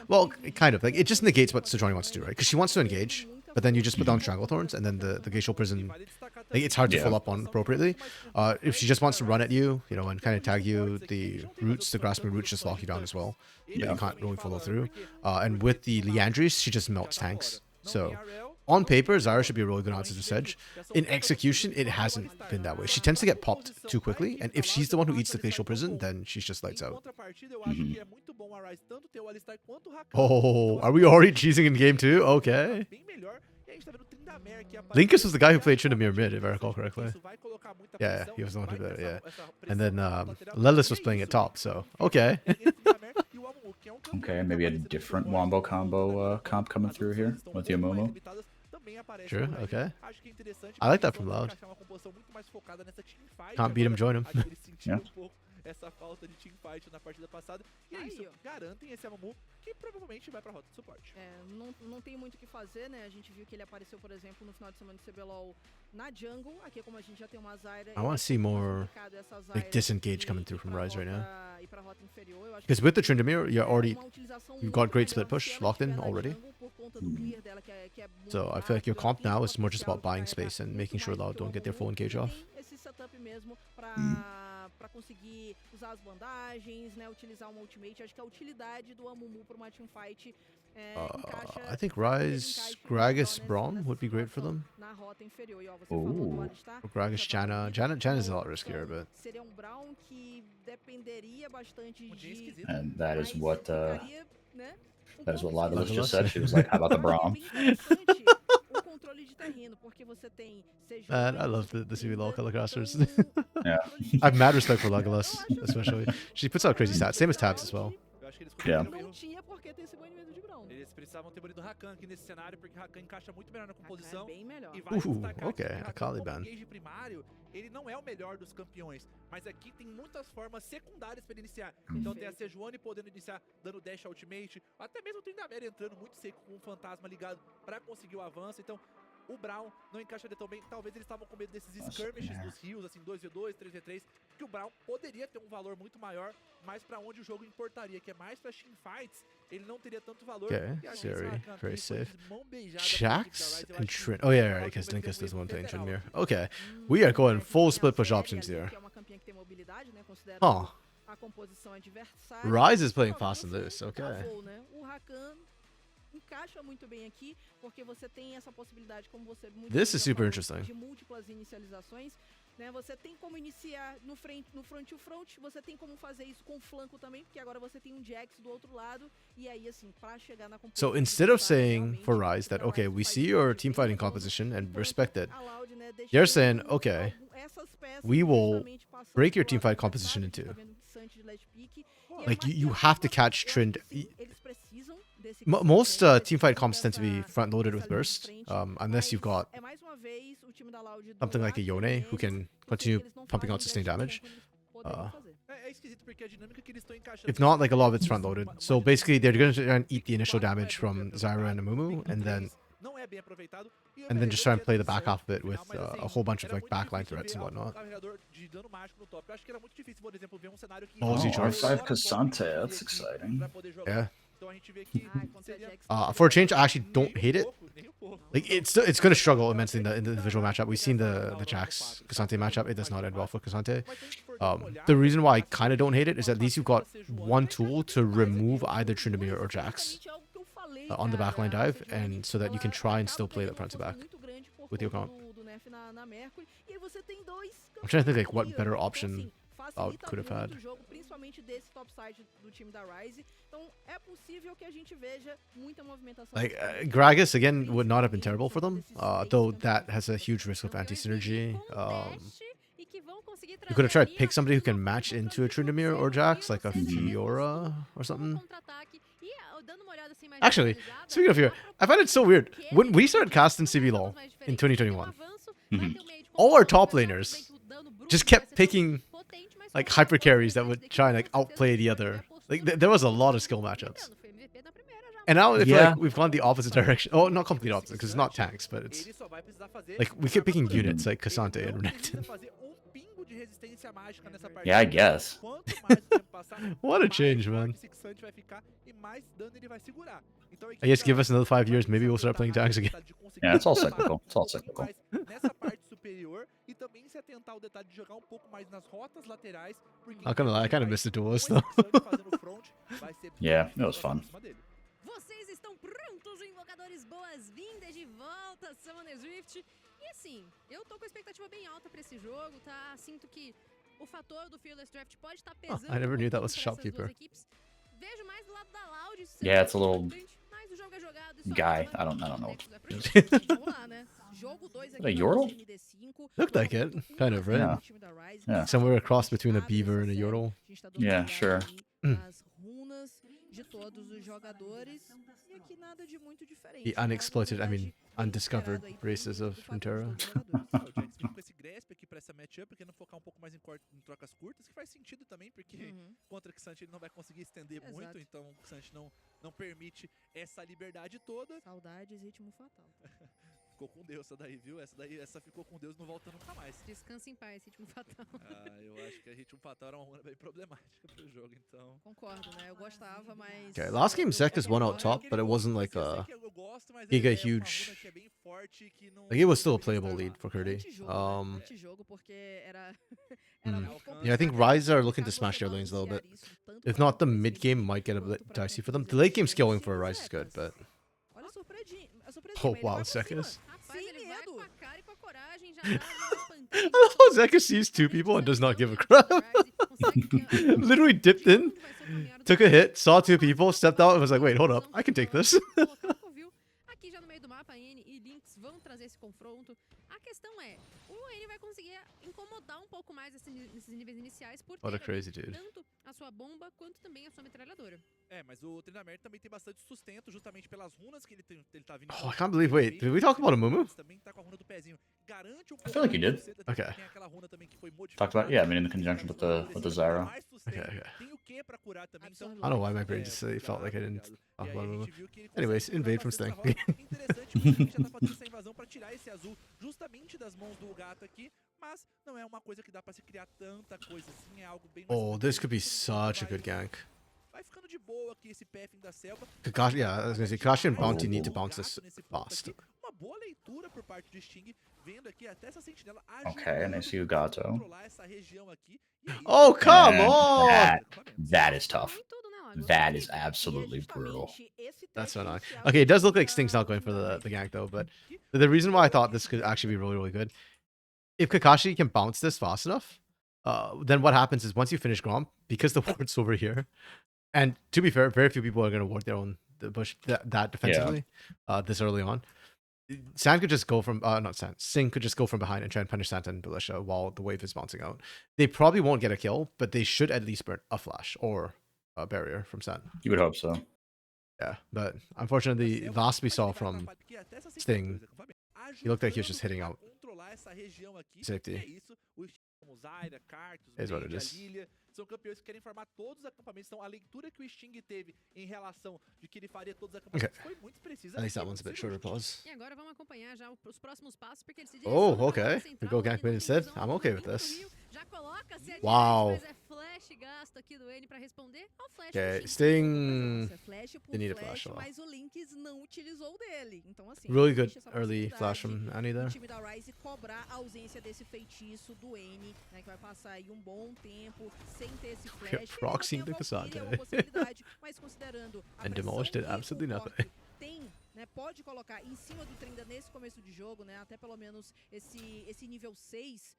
well, kind of like it just negates what Sejuani wants to do, right? Because she wants to engage, but then you just put down Stranglethorns, and then the Glacial Prison, vale destacar like, it's hard to Yeah. follow up on appropriately. If she just wants to run at you, you know, and kind of tag you, the roots, the grasping roots just lock you down as well. But you can't really follow through. And with the Leandries, she just melts tanks. So on paper, Zyra should be a really good answer to Sedge. In execution, it hasn't been that way. She tends to get popped too quickly, and if she's the one who eats the Glacial Prison, then she's just lights out. Oh, are we already cheesing in game 2? Okay. Linkus was the guy who played Tryndamere mid, if I recall correctly. Yeah, he was the one who did it, yeah. And then Lelis was playing at top, so okay. Okay, maybe a different Wombo combo comp coming through here with the Amumu. Sure, okay. I like that from Loud. Can't beat him, join him. Yeah. Essa falta de teamfight na partida passada. E é isso, garantem esse Amumu que provavelmente vai pra rota de suporte. Não tem muito o que fazer, né? A gente viu que ele apareceu, por exemplo, no final de semana do CBLOL na jungle. Aqui, como a gente já tem uma Zyra, I want to see more like disengage coming through from Ryze right now. Because with the Tryndamere, you've got great split push locked in already. So I feel like your comp now is more just about buying space and making sure Loud don't get their full engage off. Esse setup mesmo pra conseguir usar as bandagens, né? Utilizar uma ultimate. Acho que a utilidade do Amumu pra uma teamfight encaixa. I think Ryze, Gragas, Braum would be great for them. Na rota inferior. E, ó, você falou do Alistar. Or Gragas, Janna. Janna is a lot riskier, but Seria Braum que dependeria bastante de And that is what né? that is what Legolas just said. She was like, "How about the Braum?" O controle de terreno, porque você tem man, I love the CBLOL color casters. Yeah. I have mad respect for Legolas, especially. She puts out crazy stats, same as Tabs as well. Eu acho que eles Yeah. cometeram um não erro. tinha porque ter esse banimento de Braum. Eles precisavam ter banido Rakan aqui nesse cenário, porque Rakan encaixa muito melhor na composição. É bem melhor. E vai destacar okay, que a Rakan Kali como ban. engage primário, ele não é o melhor dos campeões, mas aqui tem muitas formas secundárias para iniciar. Então tem a Sejuani podendo iniciar dando dash ultimate, até mesmo o Tryndamere entrando muito seco com um fantasma ligado para conseguir o avanço. Então o Braum não encaixaria tão bem. Talvez eles estavam com medo desses skirmishes dos rios, assim, 2v2, 3v3, que o Braum poderia ter um valor muito maior, mas para onde o jogo importaria, que é mais para teamfights, ele não teria tanto valor. Okay, E a gente Zeri, Rakan very aqui foi safe. de mão beijada pra Jax equipe da Ryze. Eu and acho que Trynd. Oh yeah, right, pode because cometer Linkus does um one thing, erro Tryndamere. federal. Okay, we are going full split push options here. Que é uma campeã que tem mobilidade, né? Considerando Huh. a composição adversária. Ryze is playing Ó, fast and você loose, okay. travou, né? O Rakan encaixa muito bem aqui, porque você tem essa possibilidade, como você muito This bem is já super falou, interesting. de múltiplas inicializações, né? Você tem como iniciar no front to front, você tem como fazer isso com flanco também, porque agora você tem um Jax do outro lado, e aí assim, pra chegar na composição So instead of adversária, saying for realmente, Ryze that, pra okay, Ryze we faz see your muito team bem, fighting então, composition and então, respect it, a Loud, né, they're deixando saying, okay, essas peças we will justamente passando break your pro teamfight lado composition adversário, in a gente two. tá vendo Santi de last pick, e é Like, uma- you é have to uma- catch eu acho Trynd. que, assim, eles precisam desse Most crescimento, eles teamfight precisam comps tend to be dessa- front-loaded with dessa linha de burst, frente, unless you've got mas é mais uma vez o time da Loud do something like a lado Yone who deles, can eu sei que continue eles não pumping fazem out sustained dash damage. quanto eles poderiam fazer. É esquisito porque a dinâmica que eles estão encaixando. If not, like a lot of it's front-loaded. So basically, they're going to try and eat the initial damage from Zyra and Amumu, and Não é bem aproveitado. E then just try and play the back certo half of it no with final, mas, assim, a whole bunch of era like muito backline difícil threats ver and whatnot. carregador de dano mágico no top. Eu acho que era muito difícil, por exemplo, ver um cenário que Ballsy Oh, choice. R5 Cassante, that's exciting. pra poder jogar. Yeah. Então a gente vê que Ai, contra seria Jax, For a change, I actually don't nem hate it. pouco, nem pouco. Like it's going to struggle immensely in the individual matchup. We've seen the Jax Cassante matchup; it does not end well for Cassante. Mas se a gente for dar uma olhada, The reason why I kind of don't hate it is at least you've got one tool to remove either Tryndamere or Jax basicamente é algo que eu falei, on the cara, backline a dive, Sejuani, and so that you can ela try and acaba still play ganhando that front to uma back força muito grande por with your conta comp. do nerf na Mercury, e aí você tem dois I'm trying to think like campeões what ali, better então, option assim, facilita could have muito had. o jogo, principalmente desse topside do time da Ryze. Então é possível que a gente veja muita movimentação. Like, Gragas, again, would not have been terrible for them, though that has a huge risk of anti-synergy. You could have tried to pick somebody who can match into a Tryndamere or Jax, like a Fiora or something. Actually, speaking of Fiora, I find it so weird. When we started casting CBLOL in 2021, all our top laners just kept picking like hyper carries that would try and like outplay the other. Like there was a lot of skill matchups. And now I feel like we've gone the opposite direction. Oh, not complete opposite, because it's not tanks, but it's like we keep picking units like Cassante and Renekton. Yeah, I guess. What a change, man. I guess give us another 5 years, maybe we'll start playing tanks again. Yeah, it's all cyclical. It's all cyclical. Not gonna lie, I kind of missed the duelist though. Yeah, it was fun. Vocês estão prontos, invocadores? Boas-vindas de volta, Summoners Rift. E assim, eu tô com a expectativa bem alta pra esse jogo, tá? Sinto que o fator do Fearless Draft pode estar pesando. I never knew that was a shopkeeper. Vejo mais do lado da Loud. Yeah, it's a little mas o jogo é jogado, guy. I don't know. Vamos lá, né? Jogo 2 aqui A Yordle? Looked like it, kind of, right? Yeah. Yeah. Somewhere a cross between a beaver and a Yordle. Yeah, sure. As runas de todos os jogadores e aqui nada de muito diferente. The unexploited, I mean, undiscovered races of Frontera. Com esse Grasp aqui pra essa matchup, querendo focar um pouco mais em trocas curtas, que faz sentido também, porque contra o Xante ele não vai conseguir estender muito, então o Xante não permite essa liberdade toda. Saudades, ritmo fatal. Ficou com Deus essa daí, viu? Essa ficou com Deus, não volta nunca mais. Descansa em paz, ritmo fatal. Eu acho que a ritmo fatal era uma runa bem problemática pro jogo, então... Concordo, né? Eu gostava, mas... Okay, last game Zeka's won out top, but it wasn't like a giga huge... Like, it was still a playable lead for Kurdi. Yeah, I think Ryze are looking to smash their lanes a little bit. If not, the mid game might get a bit dicey for them. The late game scaling for Ryze is good, but... Oh wow, Zeka's. I love how Zeka sees two people and does not give a crap. Literally dipped in, took a hit, saw two people, stepped out, and was like, wait, hold up, I can take this. Aqui já no meio do mapa, N e Lynx vão trazer esse confronto. A questão é, o N vai conseguir incomodar um pouco mais nesses níveis iniciais por What a ter crazy dude. tanto a sua bomba quanto também a sua metralhadora. Mas o Tryndamere também tem bastante sustento, justamente pelas runas que ele tá vindo. Oh, I can't believe, wait, did we talk about a Mumu? Também tá com a runa do pezinho. Garante I feel like you did. Okay. Tem aquela runa também que foi Talked about, yeah, I mean in the conjunction with the Zyra. Okay. Tem o que pra curar também, então... I don't know why my brain just felt like I didn't talk about a Mumu. Anyways, invade from Sting. Interessante, porque já tá fazendo essa invasão pra tirar esse azul justamente das mãos do gato aqui, mas não é uma coisa que dá pra se criar tanta coisa assim, é algo bem mais... Oh, this could be such a good gank. Vai ficando de boa aqui esse pathing da selva. Kakashi, yeah, I was gonna say, Kakashi and Bounty need to bounce this fast. Uma boa leitura por parte de Sting, vendo aqui até essa sentinela Okay, and I see Ugato. controlar essa região aqui. Oh, come And on! that is tough. That is absolutely brutal. That's so annoying. Okay, it does look like Sting's not going for the gank though, but the reason why I thought this could actually be really, really good, if Kakashi can bounce this fast enough, then what happens is once you finish Grom, because the ward's over here, and to be fair, very few people are going to ward their own bush that defensively this early on. Sand could just go from, not Sand, Sing could just go from behind and try and punish Santa and Belisha while the wave is bouncing out. They probably won't get a kill, but they should at least burn a flash or a barrier from Sand. You would hope so. Yeah, but unfortunately, the last we saw from Sting, he looked like he was just hitting out safety. Is what it is. São campeões que querem formar todos os acampamentos. Então, a leitura que o Sting teve em relação de que ele faria todos os acampamentos foi muito precisa. At least that one's a bit shorter pause. E agora vamos acompanhar já os próximos passos, porque ele se Oh, okay. We go gank mid instead. I'm okay with this. Wow. Okay, Sting. They need a flash. Mas o Lynx não utilizou dele. Então, assim, Really good early flash from Annie there. o time da Ryze cobrar a ausência desse feitiço do N, né, que vai passar aí um bom tempo sem ter esse flash. Proxying the Cassante. Mas considerando a And demolished it, pressão que absolutely o nothing. Cork tem, né, pode colocar em cima do Trinda nesse começo de jogo, né, até pelo menos esse nível 6,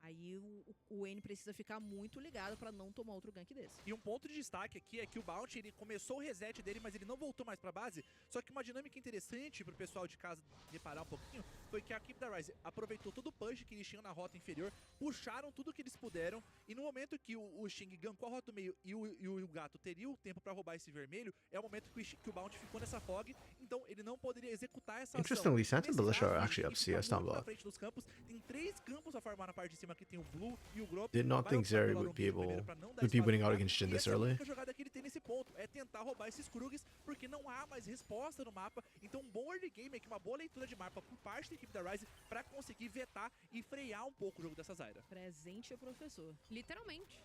Aí o N precisa ficar muito ligado pra não tomar outro gank desse. E um ponto de destaque aqui é que o Bounty, ele começou o reset dele, mas ele não voltou mais pra base. Só que uma dinâmica interessante pro pessoal de casa reparar um pouquinho foi que a equipe da Rise aproveitou todo o punch que eles tinham na rota inferior, puxaram tudo que eles puderam, e no momento que o Xing gankou a rota do meio e o Gato teria o tempo pra roubar esse vermelho, é o momento que o Bounty ficou nessa fog, então ele não poderia executar essa ação. Interestingly, Santa and Nesse Militia are caso, actually a up equipe tá CS down muito na below. frente dos campos, tem 3 campos a farmar na parte de cima, que tem o Blue e o Grop. Did not Vai think optar Zeri pela would be Longueira able primeiro pra não dar would be espaço winning pro out Gato, against Jhin e this essa é a early. única jogada que ele tem nesse ponto, é tentar roubar esses Krugs, porque não há mais resposta no mapa. Então um bom early game, uma boa leitura de mapa por parte da equipe da Rise pra conseguir vetar e frear um pouco o jogo dessa Zyra. Presente é professor. Literalmente.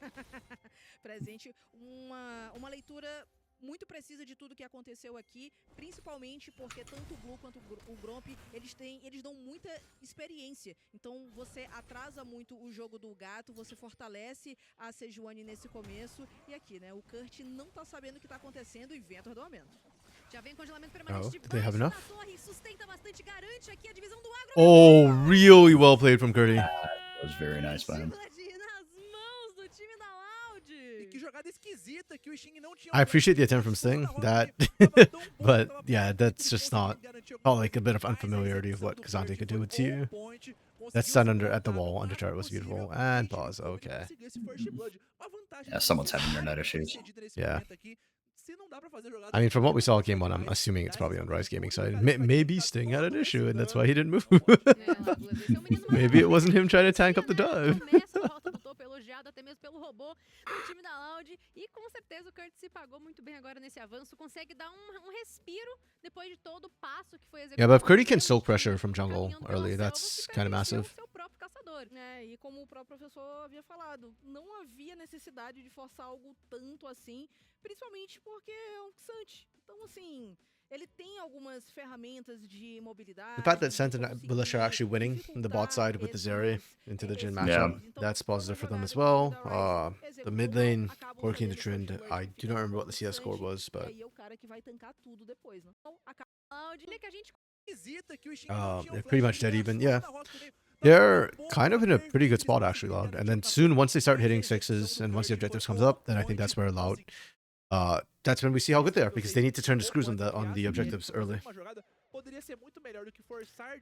Presente, uma leitura muito precisa de tudo que aconteceu aqui, principalmente porque tanto o Blue quanto o Gromp, eles dão muita experiência. Então você atrasa muito o jogo do Gato, você fortalece a Sejuani nesse começo. E aqui, né, o Kurt não tá sabendo o que tá acontecendo e vento arredondamento. Já vem congelamento permanente Oh, de did they have baixo enough? da torre, sustenta bastante, garante aqui a divisão do agro. Oh, really well played from Curdy. That was very nice by him. Nas mãos do time da Loud. E que jogada esquisita que o Xing não tinha. I appreciate the attempt from Sting, that, but yeah, that's just not felt like a bit of unfamiliarity of what Kazante could do with TU. That stun at the wall under turret was beautiful. And pause, okay. Yeah, someone's having their net issues. Yeah. I mean, from what we saw at game 1, I'm assuming it's probably on Rise Gaming side. Maybe Sting had an issue and that's why he didn't move. Maybe it wasn't him trying to tank up the dive. Começa a rota do topo, elogiado até mesmo pelo robô do time da Loud. E com certeza o Kurt se pagou muito bem agora nesse avanço. Consegue dar um respiro depois de todo o passo que foi executado. Yeah, but if Curdy can soak pressure from jungle early, that's kind of massive. Seu próprio caçador. E como o próprio professor havia falado, não havia necessidade de forçar algo tanto assim, principalmente porque é um Xante. Então, assim, ele tem algumas ferramentas de mobilidade. The fact that Santa and Militia are actually winning on the bot side with the Zeri into the Jhin matchup, that's positive for them as well. The mid lane, Corky and the Trend, I do not remember what the CS score was, but E aí é o cara que vai tancar tudo depois, né? Então, Loud, que a gente they're pretty much dead even, yeah. They're kind of in a pretty good spot actually, Loud. And then soon, once they start hitting sixes and once the objectives comes up, then I think that's where Loud, that's when we see how good they are, because they need to turn the screws on the objectives early.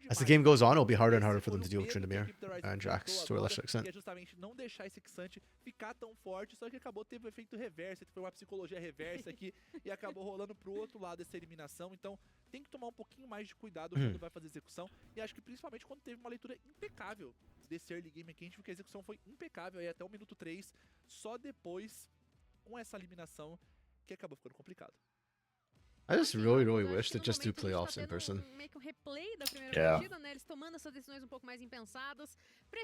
As the game goes on, it'll be harder and harder for them to deal with Tryndamere and Jax to a lesser extent. Que é justamente não deixar esse Xante ficar tão forte, só que acabou tendo um efeito reverso, foi uma psicologia reversa aqui e acabou rolando pro outro lado essa eliminação. Então tem que tomar um pouquinho mais de cuidado quando vai fazer execução. E acho que principalmente quando teve uma leitura impecável desse early game aqui, a gente viu que a execução foi impecável aí até o minuto 3, só depois com essa eliminação que acabou ficando complicado. I just really wish they'd just do playoffs in person. Meio que replay da primeira Yeah. partida, né? Eles tomando essas decisões um pouco mais impensadas.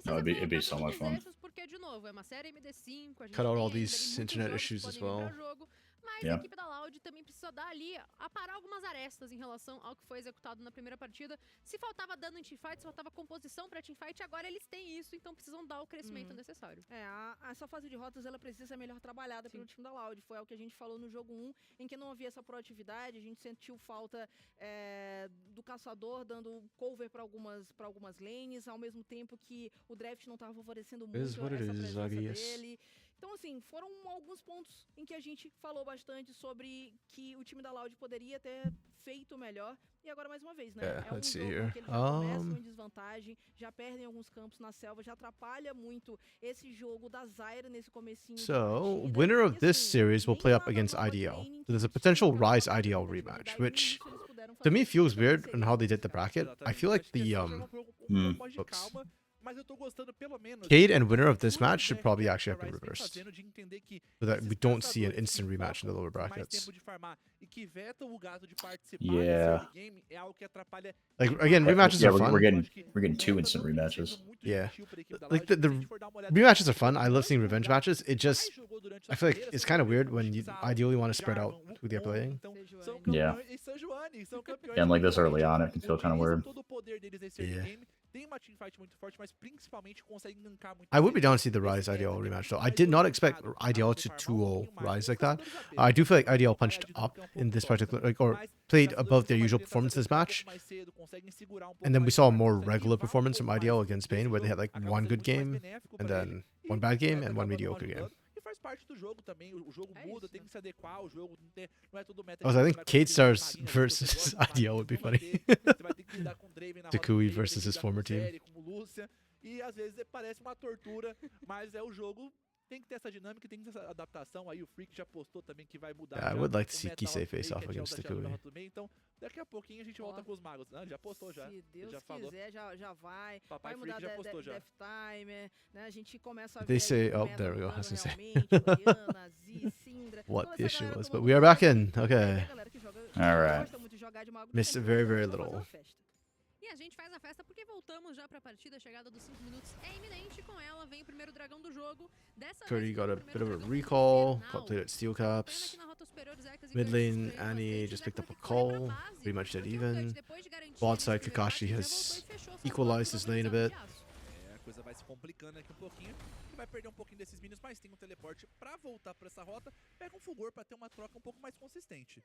No, it'd be so much fun. Porque, de novo, é uma série MD5, a gente Cut out all tem ainda these muitos internet jogos que issues as podem vir well. pra jogo, mas Yeah. a equipe da Loud também precisa dar ali, aparar algumas arestas em relação ao que foi executado na primeira partida. Se faltava dano em teamfight, se faltava composição pra teamfight, agora eles têm isso, então precisam dar o crescimento necessário. Essa fase de rotas ela precisa ser melhor trabalhada pelo time da Loud. Foi o que a gente falou no jogo 1, em que não havia essa proatividade, a gente sentiu falta do caçador dando cover para algumas lanes, ao mesmo tempo que o draft não estava favorecendo muito essa presença dele. Então, assim, foram alguns pontos em que a gente falou bastante sobre que o time da Loud poderia ter feito melhor. E agora, mais uma vez, né? Yeah, é um let's see jogo here. que eles já começam em desvantagem, já perdem alguns campos na selva, já atrapalha muito esse jogo da Zyra nesse comecinho. So, winner of this series will play up against IDL. So there's a potential Rise IDL rematch, which to me feels weird on how they did the bracket. I feel like the oops. Mas eu tô gostando pelo menos. Cade and winner of this match should probably actually happen reversed, so that we don't see an instant rematch in the lower brackets. Yeah. Like again, rematches Yeah, are fun. we're getting 2 instant rematches. Yeah, like the rematches are fun. I love seeing revenge matches. It just, I feel like it's kind of weird when you ideally want to spread out who they're playing. Yeah. And like this early on, it can feel kind of weird. Yeah. tem uma teamfight muito forte, mas principalmente consegue gankar muito I would be bem. down to see the Rise IDL rematch though. I did not expect IDL to 2-0 Rise like that. I do feel like IDL punched up in this particular, like, or played above their usual performance this match. And then we saw a more regular performance from IDL against Spain, where they had like one good game, and then one bad game, and one mediocre game. E faz parte do jogo também, o jogo muda, tem que se adequar, o jogo não é tudo meta. Also, I think Kate Stars versus IDL would be funny. Takui versus his former team. E às vezes parece uma tortura, mas é o jogo. Tem que ter essa dinâmica, tem que ter essa adaptação. Aí o Freak já postou também que vai mudar. Yeah, I would like to see Kisei face off against Takui. Então, daqui a pouquinho a gente volta com os magos. Ele já postou já. Se Deus já falou. quiser, já vai. Papai Vai mudar Freak já postou já. Death Timer, né? A gente começa a ver They say, o oh, meta there we go. I mudando was gonna say realmente, Oriana, Z, Syndra, what toda the essa issue galera was, tomando but we are back in. conta. Okay. E a galera que joga, Alright. gosta muito de jogar de mago, Missed tem very, que very fazer little. uma festa. E a gente faz a festa porque voltamos já pra partida. A chegada dos 5 minutos é iminente. Com ela vem o primeiro dragão do jogo. Dessa Curry vez, got a o bit primeiro of a dragão recall. infernal. Got played at Steel Pena Caps. que na rota superior, Zekas e Mid Curtis lane, estreou Annie bastante. just picked up a Zekas vai ter que correr call. pra base, Pretty much dead porque o even. Clutch, depois de garantir Bot esse side, primeiro Kakashi embate, já has voltou e fechou sua equalized rota his lane a globalizada bit. de aço. A coisa vai se complicando aqui um pouquinho. E vai perder um pouquinho desses minions, mas tem um teleporte pra voltar pra essa rota. Pega um fulgor pra ter uma troca um pouco mais consistente.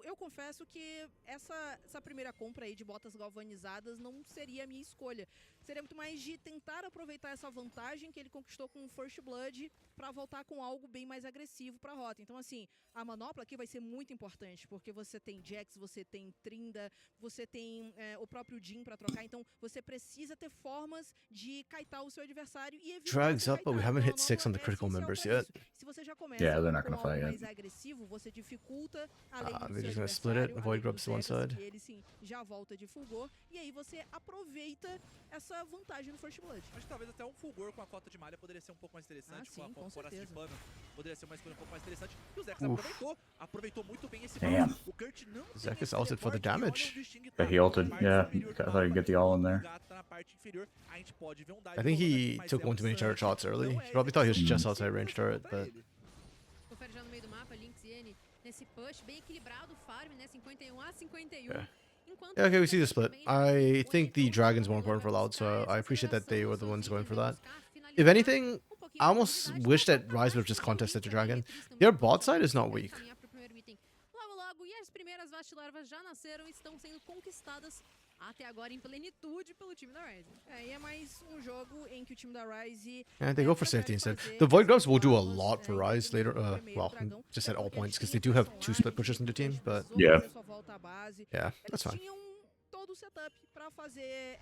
Eu confesso que essa primeira compra aí de botas galvanizadas não seria a minha escolha. Seria muito mais de tentar aproveitar essa vantagem que ele conquistou com o First Blood pra voltar com algo bem mais agressivo pra rota. Então, assim, a manopla aqui vai ser muito importante, porque você tem Jax, você tem Trinda, você tem o próprio Jhin pra trocar. Então, você precisa ter formas de kaitar o seu adversário e evitar Drags ser up, but we kaitado. haven't Então, hit a 6 on the manopla é critical essencial members pra yet. isso. Se você já começa Yeah, they're not com gonna algo fight mais yet. agressivo, você dificulta a lane do They're seu just gonna split it. adversário, Void além grabs do to one Zekas, side. que ele sim já volta de fulgor, e aí você aproveita essa vantagem do First Blood. Acho que talvez até um fulgor com a cota de malha poderia ser um pouco mais interessante. Sim, com a com coraça de certeza. pano poderia ser uma escolha um pouco mais interessante. E o Zex Oof. aproveitou muito bem esse Damn. bounce. O Kurt não tem Zex esse ulted for the teleporte, e olha damage. onde o Sting But tá, he ulted, na parte yeah. superior do I thought he'd mapa, get the all in o there. gato tá na parte inferior. A gente pode ver um dive I think rolando he aqui, mas took é one too many turret Sanji, shots early. não He é probably thought he was execução just do outside time range turret, contra but ele. Confere já no meio do mapa, Lynx e N nesse push bem equilibrado, farm, né? 51 a 51. Yeah. Enquanto Yeah, okay, we o see the Zekas split. também já I tem think the o Dragons Joe more important for vai Loud, so buscar I essa appreciate that they were the aceleração, ones going for vai that. buscar If finalizar anything, um pouquinho I de almost velocidade, wish that então, Rise would have just o contested the Dragon. Beatriz também Their pode bot chamar side is para not weak. caminhar pro primeiro item. Logo, e as primeiras vastilarvas já nasceram e estão sendo conquistadas até agora em plenitude pelo time da Rise. E é mais um jogo em que o time da Rise Yeah, they go for safety instead. The Void Grubs will do a lot for Rise later. Well, just at all points, because they do have 2 split pushers in the team, but Yeah. yeah, that's Eles fine. tinham todo o setup pra fazer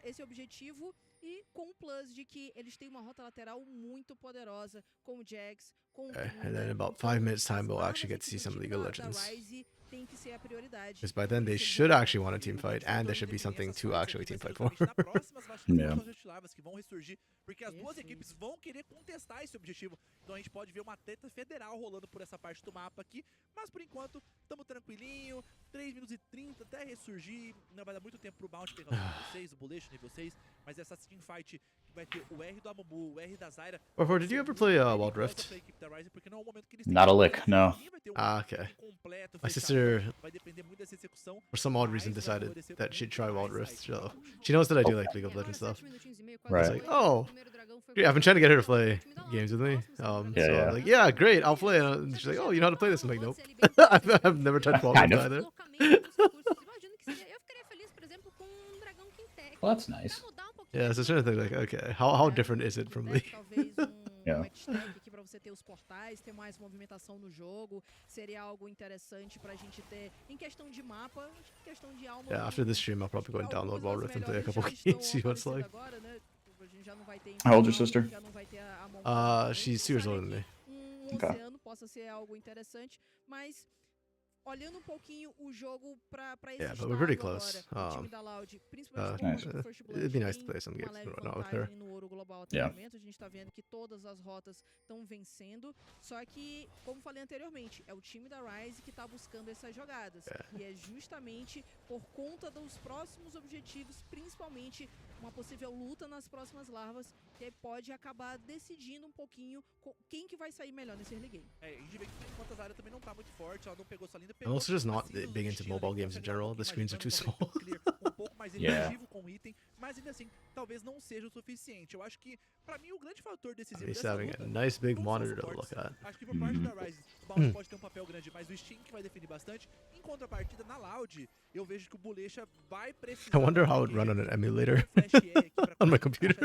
esse objetivo e com o plus de que eles têm uma rota lateral muito poderosa com o Jax, com o Okay, Trinda. and then in about Então, 5 minutes time, as we'll armas actually get to aqui see do some time League of da Legends. Rise tem que ser a prioridade. Because by then they Eles should vão actually want a conseguir team fight, and there should be something to actually team fight for. Na próximas Yeah. vastilarvas que vão ressurgir, porque as duas equipes vão querer contestar esse objetivo. Então a gente pode ver uma treta federal rolando por essa parte do mapa aqui, mas por enquanto estamos tranquilinho, 3 minutos e 30 até ressurgir, não vai dar muito tempo pro Bounty pegar o nível 6, o Bullet nível 6, mas essa teamfight que vai ter o R do Amumu, o R da Zyra. Or did you ever play Wild Rift? Not a lick, no. Ah, okay. My sister, Vai depender muito dessa execução. for some odd reason, decided that she'd try Wild Rift. So she knows that I do like League of Legends stuff. Right. Like, oh, yeah, I've been trying to get her to play games with me. Yeah, So I'm yeah. like, yeah, great, I'll play. And she's like, oh, you know how to play this? I'm like, nope. I've never touched Wild Kind Rift of. either. Well, that's nice. Yeah, so trying to think like, okay, how different is it from League? Talvez Yeah. match-tag aqui pra você ter os portais, ter mais movimentação no jogo, seria algo interessante pra gente ter em questão de mapa, em questão de alma. Yeah, after this stream, I'll probably go and download Wild Rift and play a Melhores couple já estão games, see what it's like. agora, né? A gente já não vai ter How old is your informação, sister? já não vai ter a mão She's 2 years older than me. Okay. oceano possa ser algo interessante, mas olhando um pouquinho o jogo pra esse Yeah, but we're pretty estado close. agora, o time da Loud, principalmente nice. com o First Blood, It'd be nice to tem play some uma games leve right now with her. vantagem no ouro global até Yeah. o momento. A gente tá vendo que todas as rotas estão vencendo, só que, como falei anteriormente, é o time da Rise que tá buscando essas jogadas, e é justamente por conta dos próximos objetivos, principalmente uma possível luta nas próximas larvas, que pode acabar decidindo um pouquinho quem que vai sair melhor nesse early game. A gente vê que enquanto a Zyra também não tá muito forte, ela não pegou sua linda, I'm also just not big into mobile games in general. The screens are too small. mais Yeah. efetivo com o item, mas ainda assim, talvez não seja o suficiente. Eu acho que, pra mim, o grande fator decisivo He's dessa having luta a nice big não são os monitor to suportes. look at. Acho que por parte da Ryze, o Bounty pode ter um papel grande, mas o Sting que vai definir bastante. Em contrapartida, na Loud, eu vejo que o Bolecha vai precisar... I wonder how it would run on an emulator on my computer.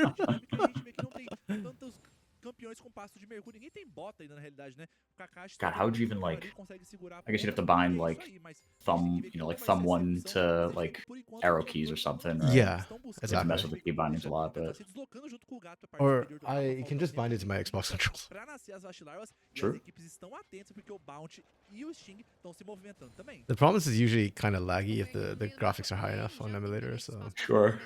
A gente vê que não tem tantos campeões com passo de mergulho. Ninguém tem bota ainda, na realidade, né? O Kakashi God, how would you even, like, consegue segurar I guess you'd have to ponta, bind, e é like, isso aí, mas thumb, you know, like thumb one to, like, arrow keys or something, right? Yeah, You have to mess exactly. with the key bindings a lot, but Or I can just bind it to my Xbox controls. Pra nascer as vacilarvas, e True. as equipes estão atentas porque o Bounty e o Sting estão se movimentando também. The problem is it's usually kind of laggy if the graphics are high enough on emulator, so... Sure.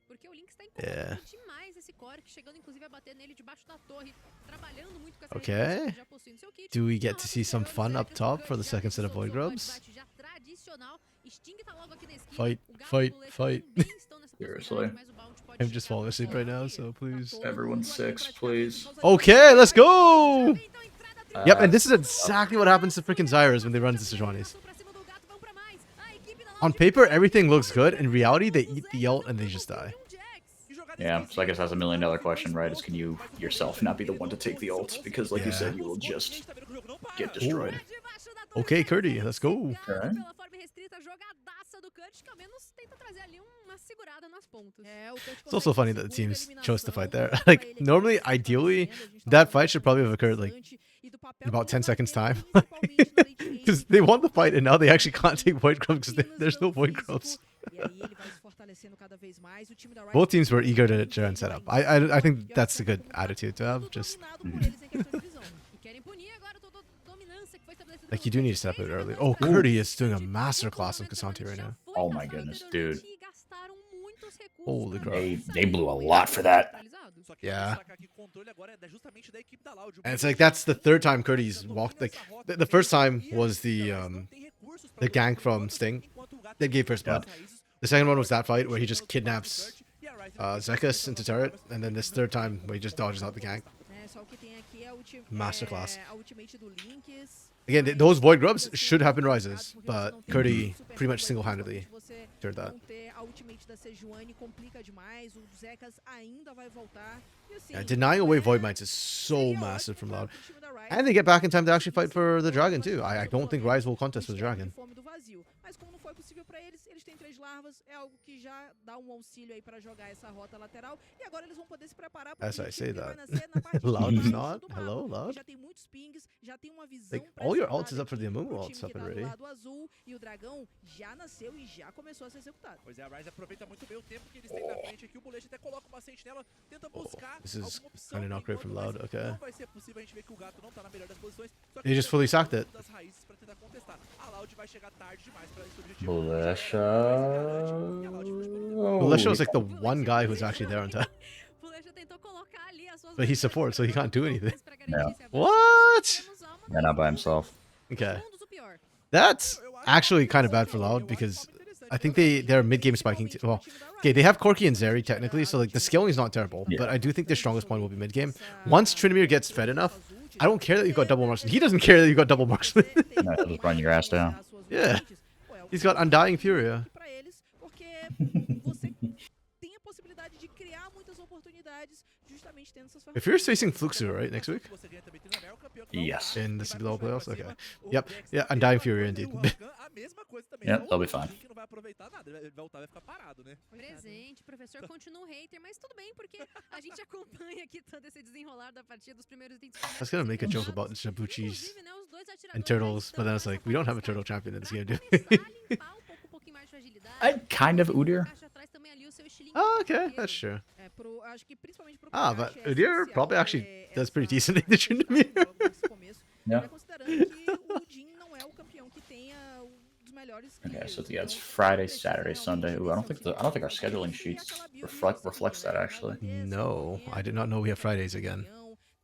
Porque o Link está Yeah. incomodando demais esse core, que chegando inclusive a bater nele debaixo da torre, trabalhando muito com essa Okay. referência que já possui no seu kit. Do we Na get rota to see some inferior, fun o up Zekas, top o for the Cut second já set of soltou Void o Grubs? bate já tradicional. Sting tá logo aqui na esquina. Fight, O Gato fight, e o Bolecha fight. também estão nessa Seriously. possibilidade, mas o Bounty pode I'm just chegar falling asleep com right now, autoria. so please. Tá todo Everyone mundo ali six, praticamente please. só os Okay, let's go! Já vem, então, a entrada dele. Yep, and this is exactly what happens to freaking Zyras when they run into Sejuani's. On paper, everything looks good. In reality, they eat the ult and they just die. Yeah, so I guess that's a $1 million question, right? Is can you yourself not be the one to take the ults? Because, like you said, you will just get destroyed. Okay, Curdy, let's go. Alright. It's also funny that the teams chose to fight there. Like, normally, ideally, that fight should probably have occurred, like, in about 10 seconds time. Because they won the fight and now they actually can't take Void Grubs because there's no Void Grubs. Both teams were eager to try and set up. I think that's a good attitude to have. Just like you do need to step it early. Oh, Curdy is doing a masterclass on Cassandra right now. Oh my goodness, dude. Holy crap. They blew a lot for that. Yeah. And it's like that's the third time Curdy's walked. Like the first time was the gank from Sting that gave first blood. The second one was that fight where he just kidnaps Zekas into turret, and then this third time where he just dodges out the gank. Masterclass. Again, those Void Grubs should have been rises, but Curdy pretty much single-handedly turned that. Yeah, denying away Void Mites is so massive from Loud. And they get back in time to actually fight for the Dragon too. I don't think Rise will contest with the Dragon. Mas como não foi possível para eles, eles têm 3 larvas, é algo que já dá auxílio aí para jogar essa rota lateral, e agora eles vão poder se preparar para As I say that. Loud Loud is is not. not. Hello, Loud. Já tem muitos pings, já tem uma visão Like, all your ults is up for the Amumu ults up already. lado azul, e o dragão já nasceu e já começou a ser executado. Pois é, a Ryze aproveita muito bem o tempo que eles têm na frente aqui. O Bolecha até coloca uma sentinela, tenta buscar This is alguma opção. kinda not great from Loud, Enquanto okay. não vai ser possível, a gente vê que o gato não tá na melhor das posições. Só que He just fully sacked it. das raízes pra tentar contestar. A Loud vai chegar tarde demais pra esse objetivo. Bolecha. Bolecha was like the one guy who's actually there on time. But he supports, so he can't do anything. Yeah. What? Yeah, not by himself. Okay. That's actually kind of bad for Loud because I think they're mid-game spiking. Well, okay, they have Corki and Zeri technically, so like the scaling is not terrible. Yeah. But I do think their strongest point will be mid-game. Once Trinimir gets fed enough, I don't care that you've got double marksman. He doesn't care that you've got double marksman. Yeah, he'll just run your ass down. Yeah. He's got Undying Furia. If you're facing Fluxu, right, next week? Yes. In the CBLOL playoffs? Okay. Yep. Yeah, Undying Fury indeed. Yep, they'll be fine. Presente, professor continua um hater, mas tudo bem, porque a gente acompanha aqui todo esse desenrolar da partida dos primeiros 20 I was gonna make a joke about Shabuchis Inclusive, né, os dois and atiradores turtles, but then I was like, we don't have a turtle champion in this game, do we? pra começar a limpar um pouquinho mais de fragilidade. I kind of Udyr. Encaixa atrás também ali o seu estilinho Oh, okay, arqueiro. that's true. Acho que principalmente pro Ah, Kakashi but é Udyr essencial, probably actually does pretty essa decent in the Trinimir. logo nesse começo, Yeah. considerando que o Jhin não é o campeão que tenha dos melhores Okay, so skills, yeah, it's então Friday, precisa Saturday, realmente Sunday. Ooh, I don't desse think our auxílio. scheduling sheets reflects that actually. No, I did not know we have Fridays again.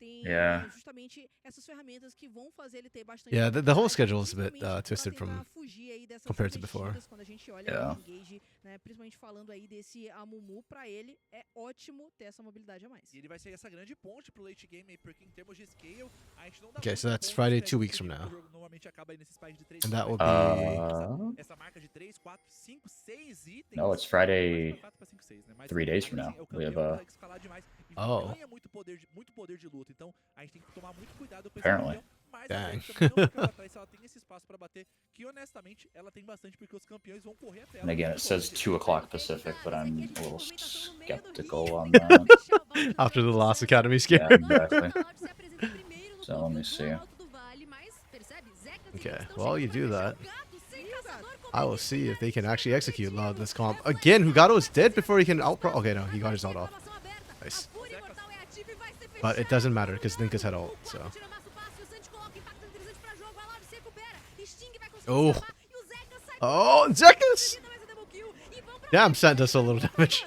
Tem Yeah. justamente essas ferramentas que vão fazer ele ter bastante Yeah, the whole habilidade, schedule is a bit principalmente pra twisted tentar from fugir aí dessas compared to before. investidas, quando a gente olha Yeah. o engage, né, principalmente falando aí desse Amumu, pra ele é ótimo ter essa mobilidade a mais. E ele vai ser essa grande ponte pro late game aí, porque em termos de scale, a gente não dá Okay, muito so that's pontos, Friday, pega 2 o weeks from seguinte, now. o jogo normalmente acaba aí nesses spikes de 3, And that will be... essa marca de 3, 4, 5, 6 itens. No, it's Friday, Mais pra 4 pra 5, 6, né? Mas 3 days from ainda now. assim, o We have campeão consegue escalar demais e Oh. ganha muito poder de luta. Então, a gente tem que tomar muito cuidado com esse Apparently. campeão. Mas a Dang. Jack também não fica pra trás, se ela tem esse espaço pra bater, que honestamente ela tem bastante, porque os campeões vão correr até ela. And again, it says 2 o'clock Pacific, but I'm a little skeptical on Deixa that. After the last Academy scare. Yeah, exactly. So let me see. Okay, while you do that, I will see if they can actually execute Loud in this comp. Again, Hugato is dead before he can outpro... Okay, no, he got his ult off. Nice. But it doesn't matter, because Link has had ult, so... Oh. Oh, Zekus! Damn, Sent does so little damage.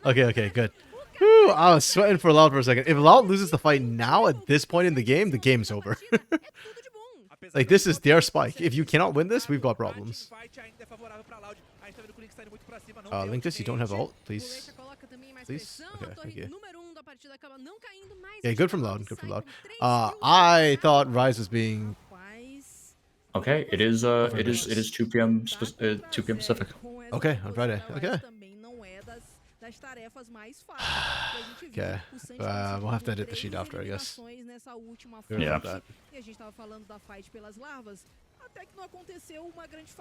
Okay, okay, good. Whew, I was sweating for Loud for a second. If Loud loses the fight now at this point in the game's over. Like, this is their spike. If you cannot win this, we've got problems. Linkus, you don't have ult, please. Please? Okay, thank you. Yeah, good from Loud, good from Loud. I thought Rise was being... Okay, it is 2 p.m. 2 p.m. Pacific. Okay, on Friday. Okay. Okay. We'll have to edit the sheet after, I guess. Yeah. That. Yeah,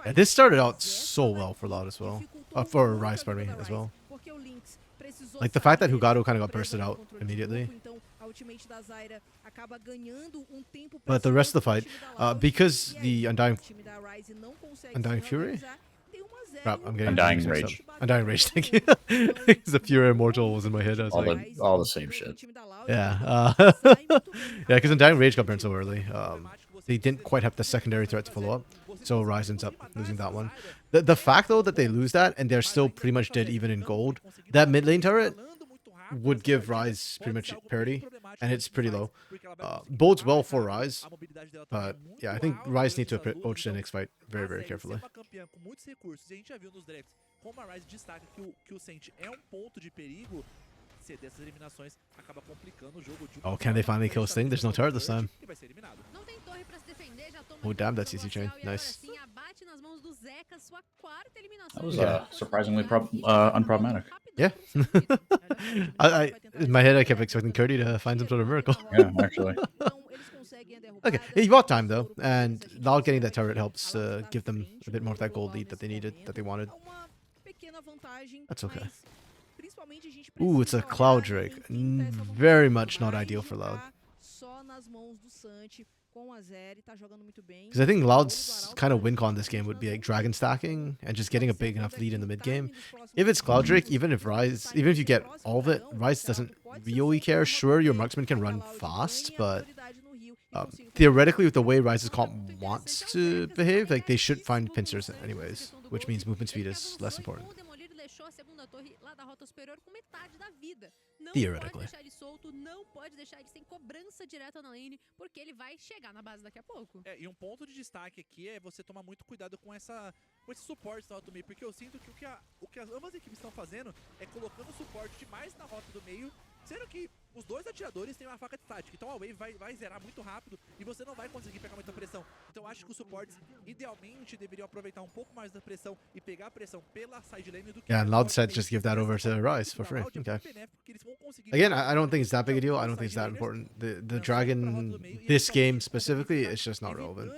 Yeah, this started out so well for Loud as well. For Rise, pardon me, as well. Like the fact that Hugato kind of got bursted out immediately. But the rest of the fight, because the Undying Fury? Crap, I'm getting Undying mixed up. Rage. Undying Rage, thank you. Because the Fury Immortal was in my head. I was like, All the same shit. yeah. Yeah, because Undying Rage got burned so early. They didn't quite have the secondary threat to follow up. So Rise ends up losing that one. The fact, though, that they lose that and they're still pretty much dead even in gold, that mid lane turret would give Rise pretty much parity, and it's pretty low. Bodes well for Rise, but yeah, I think Rise need to approach the next fight very, very carefully. Oh, can they finally kill Sting? There's no turret this time. Oh, damn, that CC chain. Nice. That was surprisingly unproblematic. Yeah. I in my head, I kept expecting Curdy to find some sort of miracle. Yeah, actually. Okay, he bought time though, and Loud getting that turret helps give them a bit more of that gold lead that they needed, that they wanted. That's okay. Ooh, it's a Cloud Drake. Very much not ideal for Loud. Because I think Loud's kind of win con this game would be like dragon stacking and just getting a big enough lead in the mid game. If it's Cloud Drake, even if you get all of it, Rise doesn't really care. Sure, your marksman can run fast, but theoretically, with the way Rise's comp wants to behave, like they should find pincers anyways, which means movement speed is less important. Theoretically. É, e um ponto de destaque aqui é você tomar muito cuidado com esse suporte na rota do meio, porque eu sinto que o que ambas as equipes estão fazendo é colocando suporte demais na rota do meio, sendo que os dois atiradores têm uma faca de tática, então a wave vai zerar muito rápido e você não vai conseguir pegar muita pressão. Então acho que os suportes idealmente deveriam aproveitar um pouco mais da pressão e pegar a pressão pela side lane do que... Yeah, and Loud said just give that over to Rise for free. Okay. Again, I don't think it's that big a deal. I don't think it's that important. The dragon, this game specifically, it's just not relevant.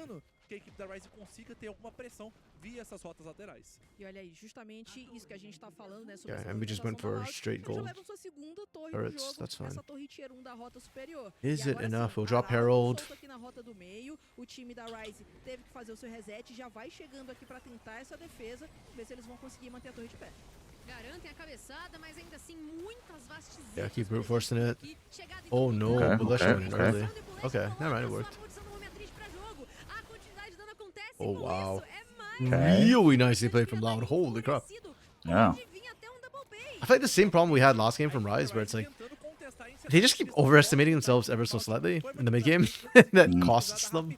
Que a equipe da Rise consiga ter alguma pressão via essas rotas laterais. E olha aí, justamente isso que a gente tá falando, né, sobre Yeah, and we just went for straight gold. Turrets, that's fine. Is it enough? We'll drop Herald. Aqui na rota do meio, o time da Rise teve que fazer o seu reset, já vai chegando aqui para tentar essa defesa, ver se eles vão conseguir manter a torre de pé. Garantem a cabeçada, mas ainda assim muitas vastizetas. Yeah, keep brute forcing it. Oh no, Okay, but let's okay, show it okay. early. Okay, never mind, it worked. Oh wow. Okay. Really nicely played from Loud. Holy crap. Yeah. I feel like the same problem we had last game from Rise, where it's like they just keep overestimating themselves ever so slightly in the mid game. That costs them.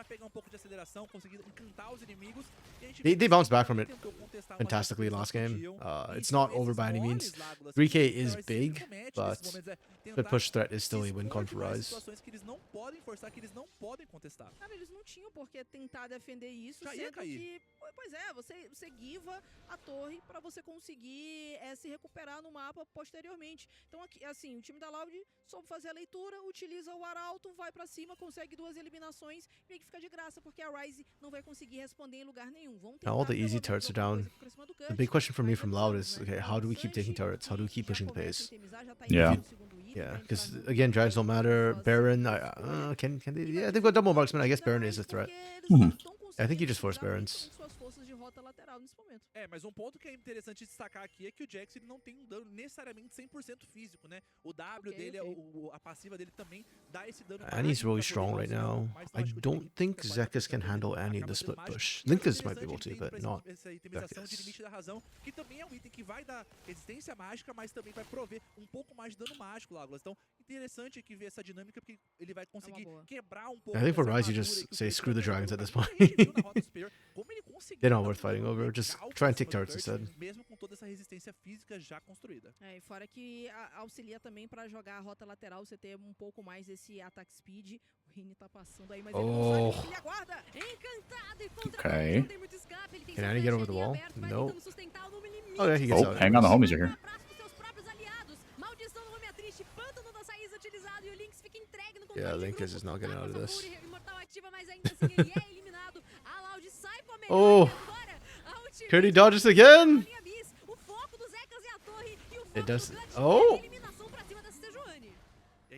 pegar um pouco de aceleração, conseguir encantar os inimigos. E a gente They bounced back from it tentou contestar uma fantastically jogada last que eles game. podiam. E It's são not over esses by any means. moles, Lágula, 3K que o is Rise sempre big, comete but nesses momentos, the tentar push threat is se still a win expor con for demais em Rise. situações que eles não podem forçar, que eles não podem contestar. Cara, eles não tinham por que tentar defender isso, Já ia sendo cair. que, pois é, você guiva a torre pra você conseguir se recuperar no mapa posteriormente. Então, aqui, assim, o time da Loud soube fazer a leitura, utiliza o arauto, vai pra cima, consegue 2 eliminações, e aí que fica de graça, porque a Rise não vai conseguir responder em lugar nenhum. Vão tentar, All the easy pelo turrets menos, are alguma down. coisa pra cima do The Kurt, big question for me mas from avisamos, Loud is, né? okay, how do we keep taking turrets? How do we keep Já pushing the começa a pace? itemizar, já tá Yeah. indo no segundo item, Yeah, pra because entrar no again, lugar drags don't da matter. próxima Baron, escolha. can they? E Yeah, vai they've got double dificultar marksman. I guess ainda Baron mais is a threat. porque eles Mhm. não tão I think you conseguindo just force utilizar Barons. principalmente suas forças de rota lateral nesse momento. Mas um ponto que é interessante destacar aqui é que o Jax ele não tem um dano necessariamente 100% físico, né? O W Ok, dele, ok. a passiva dele também dá esse dano Annie's mágico really pra strong poder right causar now. mais I tóxico de don't inimigo, think que é a quarta Zekas can posição handle dele, Annie in acaba the sendo split mágico. push. E acho Linkus might be interessante able ele to, ter ido but pra not essa itemização de Zekas. limite da razão, que também é um item que vai dar resistência mágica, mas também vai prover um pouco mais de dano mágico, Lágula. Então, interessante aqui ver essa dinâmica, porque ele vai conseguir boa. quebrar um pouco I think for dessa Rise, you armadura just que o say Kurt screw the vai dragons at colocar. this E a point. gente viu na rota superior como ele conseguiu They're not dar um worth fighting dano over. Just legal try pra and take cima do turrets Kurt, instead. mesmo com toda essa resistência física já construída. E fora que auxilia também pra jogar a rota lateral, você ter um pouco mais desse attack speed. O Rini tá passando aí, mas ele não sabe o que ele aguarda. Encantado e contra Okay. não tem muito escape, ele tem Can seu Annie get over flash the ali wall? aberto, vai Nope. tentando sustentar no limite. Oh, yeah, he gets Oh, out. hang on, the homies are here. Abraço pros seus próprios aliados. Maldição do Homem Triste, pântano das raízes utilizado e o Lynx fica entregue no controle Yeah, de Linkus grupo. is not getting out of Tá com this. essa fúria imortal ativa, mas ainda assim ele é eliminado. A Loud sai com a melhor Oh. e agora a ultimate Curdy dodges again. linha bis. O foco dos Zekas e a torre e o foco It does. do Clutch Oh. é a eliminação pra cima dessa Sejuani.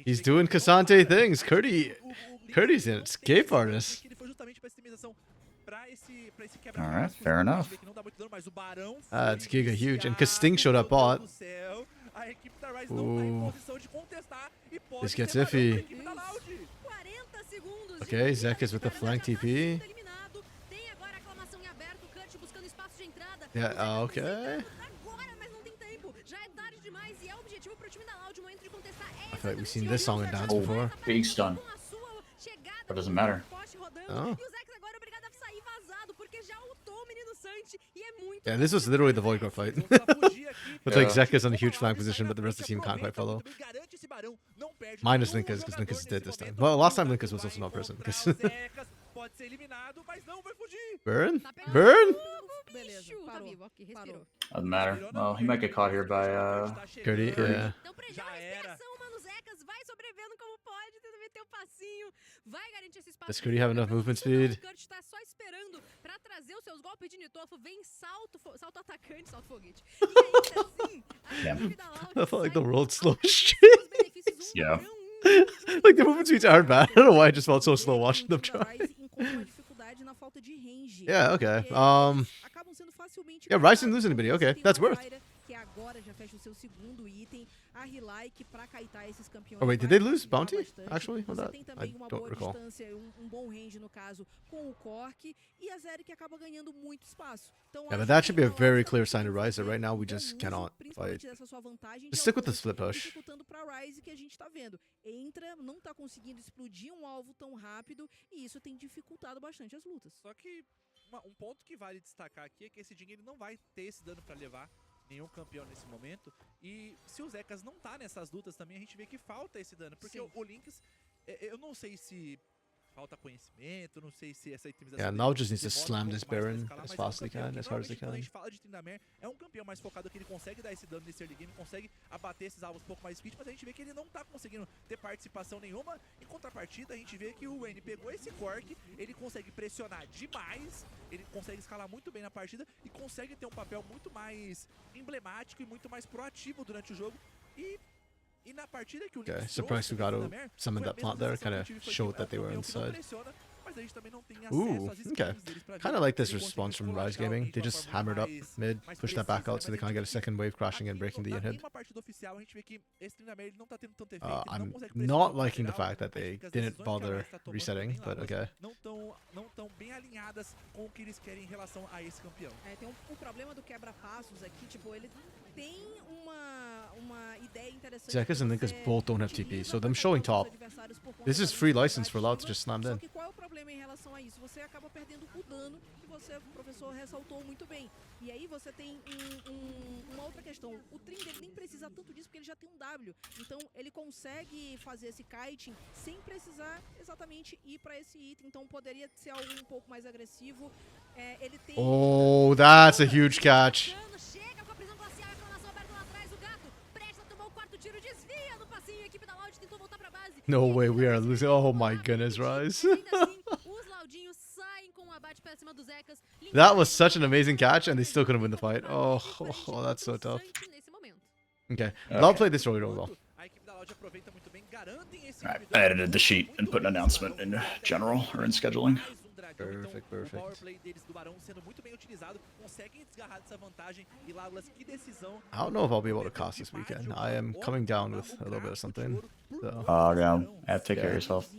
He's doing Cassante things. Curdy's an escape artist. Ele foi justamente pra essa itemização, pra esse Alright, fair enough. que não dá muito dano, mas o Barão It's foi Giga huge. And iniciado, Kasting showed up meu bot. Deus do céu. A equipe da Rise não tá em Ooh. posição de contestar e pode This ser gets Barão pra iffy. equipe da Loud. 40 segundos. Okay, Zekas with the flank TP. Eliminado. Tem agora a aclamação em aberto, o Kurt buscando espaço de entrada. Yeah, okay. Agora, mas não tem tempo. Já é tarde demais e é o objetivo pro time da Loud, o momento de contestar. I feel like we've seen this song and dance Oh, before. big stun. Com a sua chegada That doesn't matter. no poste rodando, Oh. e o Zex agora é obrigado a sair vazado porque já ultou o menino Santi e é muito. Yeah, this was literally the Void Guard fight. Vamos lá fugir aqui. Looks like Yeah. Zekas on a huge flank position, but the rest of the team can't quite follow. Garante esse Barão, não perde Minus nenhum Linkus, because jogador Linkus is dead nesse this time. momento. Well, last time O Linkus was vai also not present. encontrar Because o Zekas, pode ser eliminado, mas não vai fugir. Burn? Tá pegando Burn? fogo, Beleza, bicho. Tá parou, vivo, ok, respirou. parou. Doesn't matter. Well, he might get caught here by Curdy. Yeah. Então prendeu Já a era. respiração, mano. Zekas vai sobrevivendo como pode, tenta meter o passinho, vai garantir esse espaço. Does Curdy have enough movement speed? O Kurt tá só esperando pra trazer os seus golpes de nitofo, vem salto atacante, salto foguete. E ainda assim, a Yeah. equipe da Loud I felt like the sai world slow com shit. os benefícios Yeah. 1-1. Like the movement speeds aren't bad. I don't know why I just felt so slow watching them O time da try. Rise encontra uma dificuldade na falta de range. Yeah, okay. Porque acabam sendo facilmente Yeah, Rise didn't capturados. lose anybody. Por Okay, isso tem that's uma worth. Zyra, que agora já fecha o seu segundo item. A Hilai, que pra kaitar esses campeões. Oh, wait, did vai they lose ajudar Bounty, bastante. actually, on Você that? tem I também uma don't boa recall. distância, um bom range no caso, com o Cork. E a Zeri que acaba ganhando muito espaço. Então, Yeah, acho but that que should be a a Loud very tá clear sign to conseguindo Rise that fazer right now we bom just uso, cannot principalmente fight. dessa sua vantagem de Just stick with the alcance, split push. dificultando pra Rise, que a gente tá vendo. Entra, não tá conseguindo explodir um alvo tão rápido, e isso tem dificultado bastante as lutas. Só que um ponto que vale destacar aqui é que esse Jin ele não vai ter esse dano pra levar nenhum campeão nesse momento. E se o Zekas não tá nessas lutas também, a gente vê que falta esse dano. Porque Sim. o Lynx, eu não sei se falta conhecimento, não sei se essa itemização Yeah, dele now just needs to demora slam pouco this mais pra Baron escalar, as mas fast as um they campeão can, que, as hard as they normalmente, quando a can. gente fala de Tryndamere, é um campeão mais focado que ele consegue dar esse dano nesse early game, consegue abater esses alvos um pouco mais speed, mas a gente vê que ele não tá conseguindo ter participação nenhuma. Em contrapartida, a gente vê que o Wayne pegou esse Cork, ele consegue pressionar demais, ele consegue escalar muito bem na partida e consegue ter um papel muito mais emblemático e muito mais proativo durante o jogo. E na partida que o Okay, Lynx surprised we trouxe got pro to Tryndamere, summon foi a that mesma plant there. sensação que Kind eu of tive, foi showed que that they é um were campeão que não inside. pressiona, mas a gente também não tem Ooh, acesso às okay. skills deles pra ver Kind of like se this ele response conseguiu from Rise explorar Gaming. realmente They de uma just forma hammered up mais mid, pushed that back precisa, out so they mas can't get a second wave crashing and aqui breaking the em unhid. uma partida oficial a gente vê que esse Tryndamere ele não tá tendo tanto efeito, ele não I'm consegue not pressionar liking the lateral, fact that a gente they vê que as didn't decisões que a bother Rise tá tomando resetting, também, but Lágula, okay. não tão bem alinhadas com o que eles querem em relação a esse campeão. Tem um problema do quebra-passos aqui, tipo, ele tem uma ideia interessante. Zekas and Linkas both don't have TP, so them showing top. This is free license for Loud to just slam Só in. que qual é o problema em relação a isso? Você acaba perdendo o dano que você, professor, ressaltou muito bem. E aí você tem uma outra questão. O Trim dele nem precisa tanto disso porque ele já tem um W. Então ele consegue fazer esse kiting sem precisar exatamente ir para esse item. Então poderia ser algo um pouco mais agressivo. Ele tem... Oh, that's a huge catch. Chega com a prisão glacial, a clonação aberta lá atrás, o gato prestes a tomar o quarto tiro, desvia no passinho, a equipe da Loud tentou voltar pra base. No way, we are losing. Oh my goodness, Rise. Ainda assim, os Laudinhos saem com um abate pra cima dos Zekas. That was such an amazing catch, and they still couldn't win the fight. Oh, that's so tough. Okay, Loud played this really, really well. Alright, I edited the sheet and put an announcement in general or in scheduling. Perfect, perfect. I don't know if I'll be able to cast this weekend. I am coming down with a little bit of something. So, Yeah, have to take care of yourself.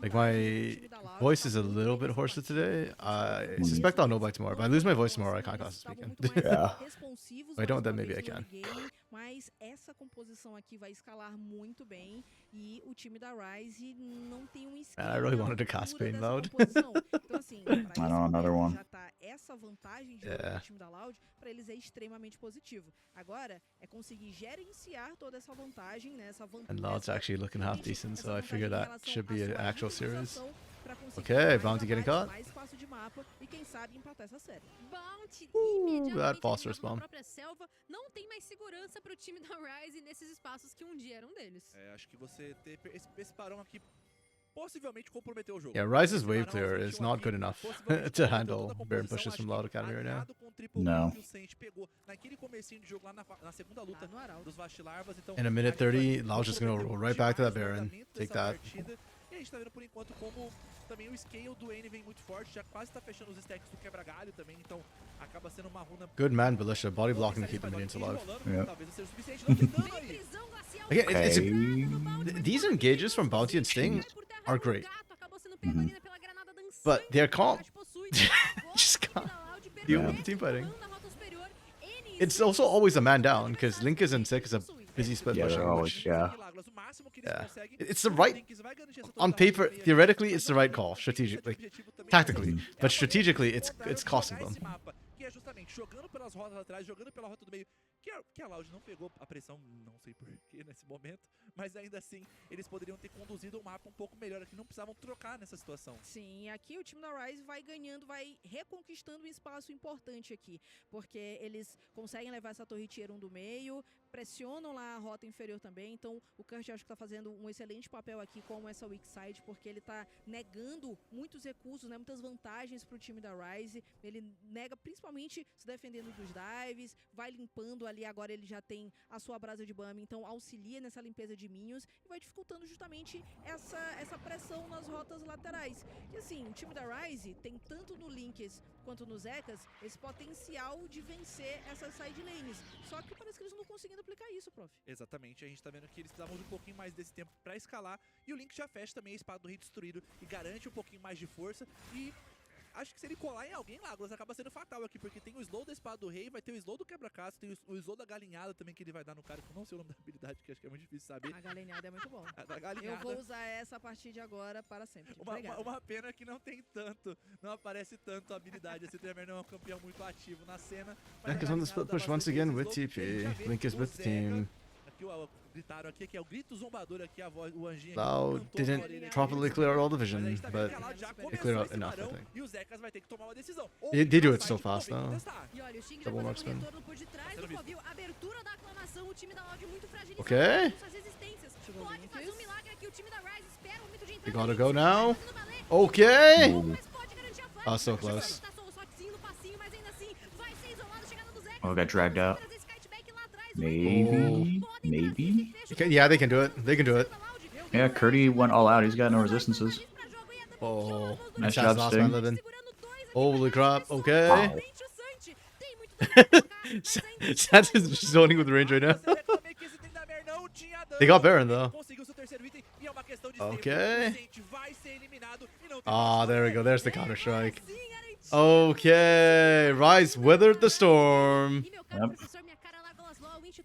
like my voice is a little bit hoarser today. I suspect I'll know by tomorrow. If I lose my voice tomorrow, I can't cast this weekend. Yeah. If I don't, then maybe I can. Mas essa composição aqui vai escalar muito bem e o time da Rise não tem um esquema. Man, I really wanted to cast Pain Loud. Então assim, I know, another one. já tá essa vantagem de jogo do time da Loud, para eles é extremamente positivo. Agora é conseguir gerenciar toda essa vantagem, né, essa vantagem. And Loud's actually looking half decent, so I figure that should be an actual series. Okay, Bounty getting caught. Mais fácil de mapa e quem sabe empatar essa série. Bounty that phosphorus bomb. na própria selva, não tem mais segurança pro time da Rise nesses espaços que um dia eram deles. Acho que você ter esse parão aqui possivelmente comprometeu o jogo. Yeah, Rise's wave clear is not good enough to handle Baron pushes from Loud Academy right now. No. In a minute 30, Loud's just gonna roll right back to that Baron. Take that. E a gente tá vendo por enquanto como também o scale do N vem muito forte, já quase tá fechando os stacks do quebra-galho também, então acaba sendo uma runa... Good man, Belisha. Body blocking to keep the minions alive. Yeah. Talvez não seja o suficiente, não tem dano aí. Again, these engages from Bounty and Sting are great. But they're calm. Just can't deal with the team fighting. It's also always a man down, because Linkas and Sek is a busy split Yeah, pushing. they're always, Which, yeah. yeah. It's the right... On paper, theoretically, it's the right call. Strategically. Tactically. But strategically, it's costing them. Que é justamente jogando pelas rotas laterais, jogando pela rota do meio, que a Loud não pegou a pressão, não sei porquê nesse momento, mas ainda assim eles poderiam ter conduzido o mapa um pouco melhor aqui, não precisavam trocar nessa situação. Sim, aqui o time da Rise vai ganhando, vai reconquistando um espaço importante aqui, porque eles conseguem levar essa torre tier 1 do meio, pressionam lá a rota inferior também, então o Kurt acho que tá fazendo um excelente papel aqui com essa weak side, porque ele tá negando muitos recursos, né, muitas vantagens pro time da Rise, ele nega principalmente se defendendo dos dives, vai limpando ali, agora ele já tem a sua brasa de BAM, então auxilia nessa limpeza de minions e vai dificultando justamente essa pressão nas rotas laterais. E assim, o time da Rise tem tanto no Links quanto no Zekas esse potencial de vencer essas side lanes, só que parece que eles não estão conseguindo aplicar isso, prof. Exatamente, a gente tá vendo que eles precisavam de um pouquinho mais desse tempo pra escalar e o Link já fecha também a espada do rei destruído e garante um pouquinho mais de força e acho que se ele colar em alguém, Lágrimas, acaba sendo fatal aqui, porque tem o slow da espada do rei, vai ter o slow do quebra-caça, tem o slow da galinhada também que ele vai dar no cara, que eu não sei o nome da habilidade, que acho que é muito difícil saber. A galinhada é muito bom. Eu vou usar essa a partir de agora para sempre. Uma pena que não tem tanto, não aparece tanto a habilidade, esse Tremor não é um campeão muito ativo na cena. Yeah, because on the split push once again with TP, Link is with the team. Gritaram aqui que é o grito zombador aqui, a voz, o anjinho Loud didn't properly clear out all the vision, but they cleared out enough, I think. E o Zekas vai ter que tomar uma decisão. They do it so fast now. E olha, o Xing já Double fazendo marksman. retorno por detrás do Covil, abertura da aclamação, o time da Loud muito fragilizado. Okay. Suas resistências. Pode fazer um milagre aqui, o time da Rise espera o momento de We entrada. gotta go now. Okay. Mas pode garantir a fight. Oh, so close. Tá sozinho no passinho, mas ainda assim vai ser isolado, chegada do Zekas. Oh, got dragged out. Trazer esse kiteback lá atrás, Maybe. Maybe. Yeah, they can do it. They can do it. Yeah, Curdy went all out. He's got no resistances. Oh, Nice Chad's job, last Sting. man living. Holy crap. Okay. Wow. Chad's just zoning with range right now. They got Baron though. Okay. Ah, there we go. There's the counter strike. Okay, Rise weathered the storm. Yep.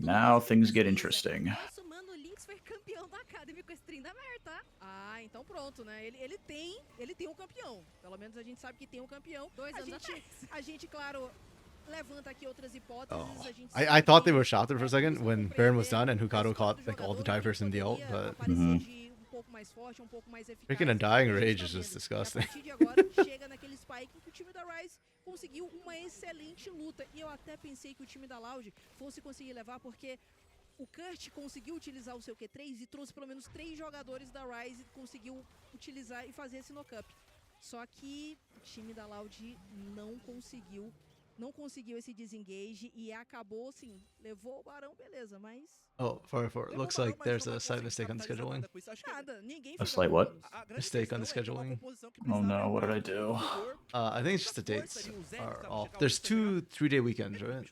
Now things get interesting. Somando, o Lynx foi campeão da Academy com esse trem da Mer, tá? Ah, então pronto, né? Ele tem um campeão. Pelo menos a gente sabe que tem um campeão. 2 anos atrás. A gente, claro, levanta aqui outras hipóteses. Oh. A gente I sabe thought they que were shouted for a second when Baron was done and Hukado a caught história do like all the jogador, divers in the ult, poderia but aparecer de um pouco mais forte, um pouco mais eficaz. freaking Undying A gente Rage tá is just vendo que disgusting. A partir de agora, chega naquele spike que o time da Rise conseguiu uma excelente luta. E eu até pensei que o time da Loud fosse conseguir levar, porque o Kurt conseguiu utilizar o seu Q3 e trouxe pelo menos 3 jogadores da Rise e conseguiu utilizar e fazer esse knock-up. Só que o time da Loud não conseguiu esse desengage e acabou, assim, levou o Barão, beleza, mas... Oh, for looks like there's a slight mistake on the scheduling. Nada, ninguém A fica slight com what? medo. Mistake on the scheduling. Oh no, what did I do? I think it's just the dates are off. There's 2 3-day weekends, right?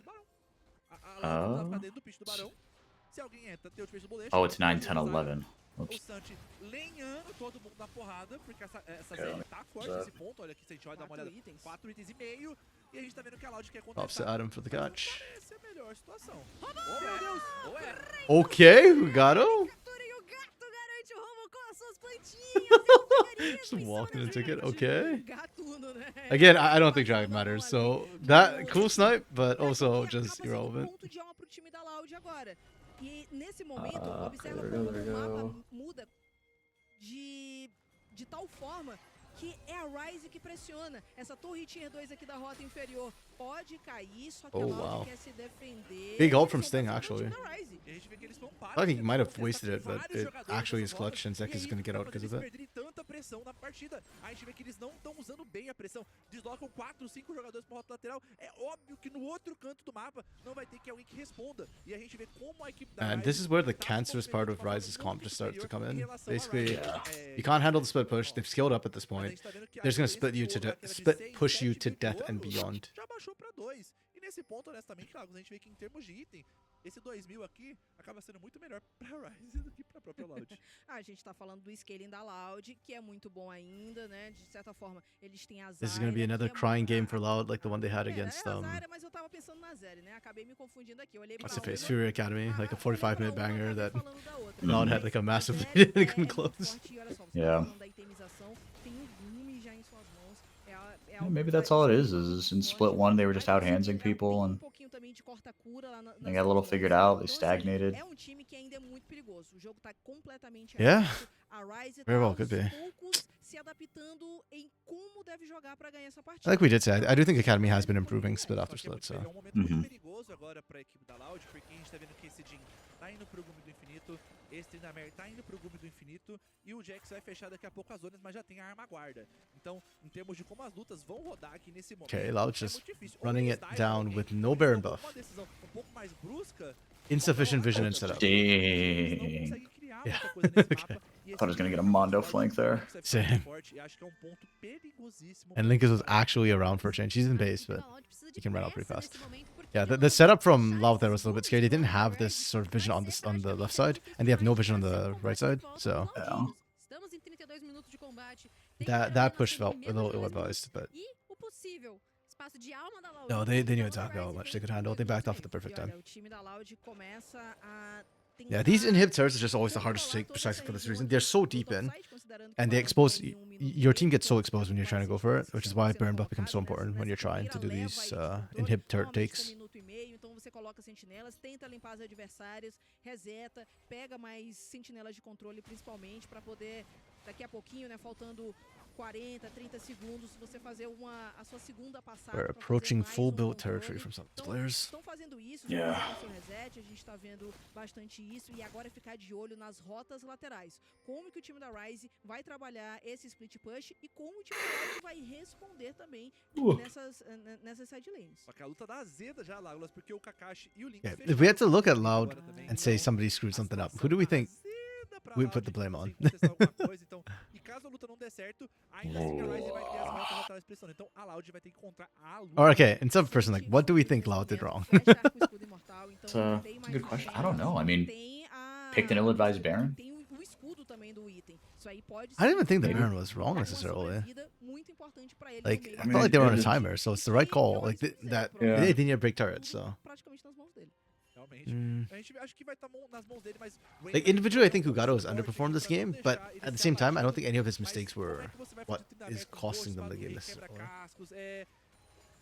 Oh, it's 9, 10, 11. O Oops. Santi lenhando todo mundo na porrada, porque essa Okay, série tá forte that. nesse ponto. Olha aqui, se a gente vai dar uma olhada, 4 itens e meio. E a gente tá vendo que a Loud quer Offset contestar. Adam for the catch. Parece a melhor situação. Ou é. Okay, Hukado. Capturem o gato, garante o roubo com as suas plantinhas. Just walking the ticket. Okay. Gatuno, né? Again, I don't think Dragon matters, so that cool snipe, but also just irrelevant. Ponto de alma pro time da Loud agora. E nesse momento, Okay, observa there como we o mapa go. muda de tal forma que é a Rise que pressiona. Essa torre Tier 2 aqui da rota inferior pode cair, só que a Oh, Loud wow. quer se defender. Big ult from Eles vão Sting, pra cima do actually. time da Rise. E a gente vê que eles não I param. thought he de might have tentar wasted it, but vários it jogadores actually is nessas clutch and rotas. Zek is E gonna aí, get out pra because of eles it. perderem tanta pressão na partida. A gente vê que eles não estão usando bem a pressão. Deslocam 4, 5 jogadores pra rota lateral. É óbvio que no outro canto do mapa não vai ter que alguém que responda. E a gente vê como a equipe da And Rise this is where the tá se cancerous part of movimentando de Rise's uma forma comp just muito starts to superior come em in. relação à Basically, Rise. you can't handle the split push. They've scaled up at this Mas a point. gente tá vendo que a They're just gonna diferença split you de to ouro, death, aquela de split 6, push you 7 to mil de death and ouro, beyond. já baixou pra 2. E nesse ponto, honestamente, Lagos, a gente vê que em termos de item, esse 2000 aqui acaba sendo muito melhor pra Rise do que pra própria Loud. A gente tá falando do scaling da Loud, que é muito bom ainda, né? De certa forma, eles têm a Zarya, This is gonna be another que é crying muito- game for Loud, like the one they had É, against é a Zarya, mas eu tava pensando na Zeri, né? Acabei me confundindo aqui. Eu olhei pra what's the uma, face, Fury Academy, like a olhei pra 45-minute uma, banger acabei that falando da outra. Loud had like a A massive Zeri lead and they é couldn't muito close. forte, e olha só, você Yeah. tá falando da itemização, tem um boom já em suas mãos. É algo Maybe que that's vai all it ser is in muito split forte. one they were just Vai out-handsing conseguir, people tem and um pouquinho também de corta-cura lá they got a little figured out, they stagnated. É um time que ainda é muito perigoso. O jogo tá completamente Yeah. aberto. A Rise Very tá well, could aos be. poucos se adaptando em como deve jogar pra ganhar essa partida. Like we did say, I do think Academy has been improving split after Só que split, é so. um momento muito Uhum. perigoso agora pra equipe da Loud, porque a gente tá vendo que esse Jin tá indo pro gume do infinito, esse Tryndamere tá indo pro gume do infinito, e o Jax vai fechar daqui a pouco as zonas, mas já tem a arma guarda. Então, em termos de como as lutas vão rodar aqui nesse momento, Okay, Loud é just muito difícil. Ou running eles it divam down alguém, with ou no eles Baron tomam buff. uma decisão um pouco mais brusca, Insufficient vision and setup. eles não Dang. conseguem criar Yeah. muita coisa nesse Okay. mapa. E Thought I was esse gonna get a Link Mondo vai flank there. ficar muito Same. forte, e acho que é um ponto perigosíssimo. And Linkus was actually around for a change. He's in base, but he can run out pretty fast. Yeah, the setup from Loud there was a little bit scary. They didn't have this sort of vision on the left side, and they have no vision on the right side. So Yeah. Estamos em 32 minutos de combate. that push felt a little ill-advised, but E o possível espaço de alma da Loud. no, they knew exactly how much they could handle. They backed off at the perfect E olha, time. o time da Loud começa a Yeah, these inhib turrets are just always the hardest to take precisely for this reason. They're so deep in, and they expose your team gets so exposed when you're trying to go for it, which is why burn buff becomes so important when you're trying to do these inhib turret takes. Minuto e meio, então você coloca sentinelas, tenta limpar as adversárias, reseta, pega mais sentinelas de controle principalmente para poder daqui a pouquinho, né, faltando 40, 30 segundos, você fazer a sua segunda passada. We're pra fazer approaching mais full build controle. territory from some Então, players. estão fazendo isso, Yeah. estão fazendo seu reset, a gente tá vendo bastante isso, e agora é ficar de olho nas rotas laterais. Como que o time da Rise vai trabalhar esse split push e como o time da Loud vai responder também nessas side lanes. Só que a luta dá azeda já, Lágolas, porque o Kakashi e o Link Yeah, fecharam if we had to look at agora Loud também. and say Então, somebody screwed a something up, situação who do we tá think azeda pra we Loud, put the blame on? sem contestar alguma coisa, então, e caso a luta não der certo, ainda assim a Rise vai ter as rotas laterais pressionando. Então a Loud vai ter que encontrar a luta. Or okay, in some person, like, what do we think Loud did wrong? It's a good question. I don't know. I mean, picked an ill-advised Baron. Tem o escudo também do item. Isso aí pode I didn't even think the ser Baron was wrong uma necessarily. sobrevida muito importante pra ele Like, no I meio. felt like they were on a it is- timer, so it's the right call. Like that Yeah. they didn't need to break turrets, so Praticamente nas mãos dele. realmente. A gente acho que vai estar nas mãos dele, mas Like individually, I think Hugado has underperformed this game, but at the same time, I don't think any of his mistakes were what is costing them the game necessarily.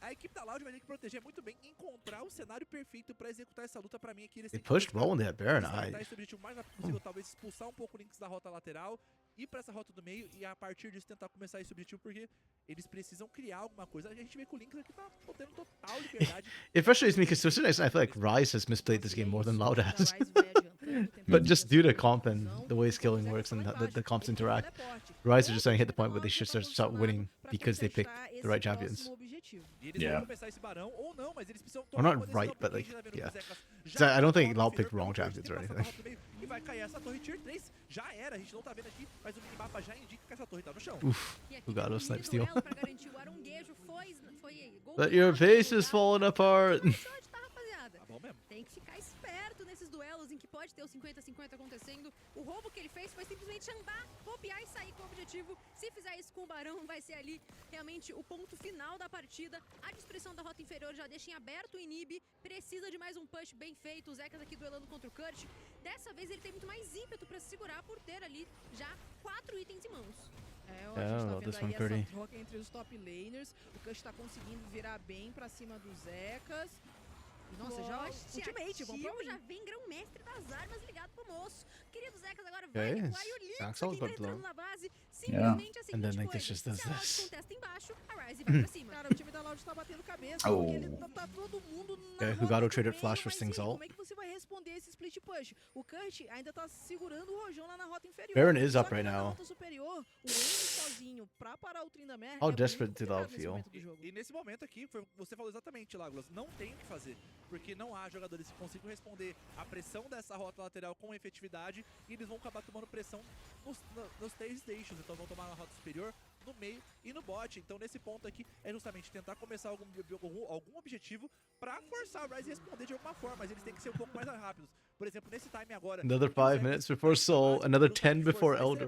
A equipe da Loud vai ter que proteger muito bem e encontrar o cenário perfeito pra executar essa luta. Pra mim aqui eles They têm que pushed buscar well when they had Baron. startar esse objetivo o mais rápido possível, talvez expulsar um pouco o Lynx da rota lateral, ir pra essa rota do meio e a partir disso tentar começar esse objetivo, porque eles precisam criar alguma coisa. A gente vê que o Lynx aqui tá tendo total liberdade. It frustrates me because to a certain extent, I feel like Rise has misplayed this game more than Loud has. But just due to comp and the way skilling works and the comps interact, Rise are just starting to hit the point where they should start winning because they picked the right champions. Yeah. Or not right, but like, yeah. So I don't think Loud picked wrong champions or anything. E vai cair essa torre tier 3. Já era, a gente não tá vendo aqui, mas o minimapa já indica que essa torre tá no chão. Oof, Hugado snipe steal. Pra garantir o Aronguejo foi But your face is falling apart. Tá bom mesmo. Tem que ficar esperto nesses duelos em que pode ter o 50-50 acontecendo. O roubo que ele fez foi simplesmente andar, copiar e sair com o objetivo. Se fizer isso com o Barão, vai ser ali realmente o ponto final da partida. A destruição da rota inferior já deixa em aberto o Inib. Precisa de mais um push bem feito. O Zekas aqui duelando contra o Kurt. Dessa vez ele tem muito mais ímpeto pra se segurar por ter ali já 4 itens em mãos. A gente tá vendo aí essa troca entre os top laners. O Kush tá conseguindo virar bem pra cima do Zekas. Nossa, já ultimate, vamos pra já vem grão-mestre das armas ligado pro moço. Querido Zekas agora vai recuar e o Lynx aqui tá entrando na base. Simplesmente a seguinte coisa, se a Loud contesta embaixo, a Ryze vai pra cima. Cara, o time da Loud tá batendo cabeça, porque ele tá todo mundo na Hugado traded flash for Sting's ult. Como é que você vai responder esse split push? O Kurt ainda tá segurando o rojão lá na rota inferior. Baron is up Só que right na now. rota superior, o Wayne sozinho pra parar o Tryndamere How é desperate muito did Loud complicado nesse feel? momento do jogo. E nesse momento aqui, você falou exatamente, Lágolas, não tem o que fazer, porque não há jogadores que consigam responder à pressão dessa rota lateral com efetividade e eles vão acabar tomando pressão nos 3 stations, então vão tomar na rota superior, no meio e no bot. Então nesse ponto aqui é justamente tentar começar algum objetivo pra forçar o Ryze a responder de alguma forma, mas eles têm que ser um pouco mais rápidos. Por exemplo, nesse time agora... Another 5 minutes before Soul, another 10 before Elder.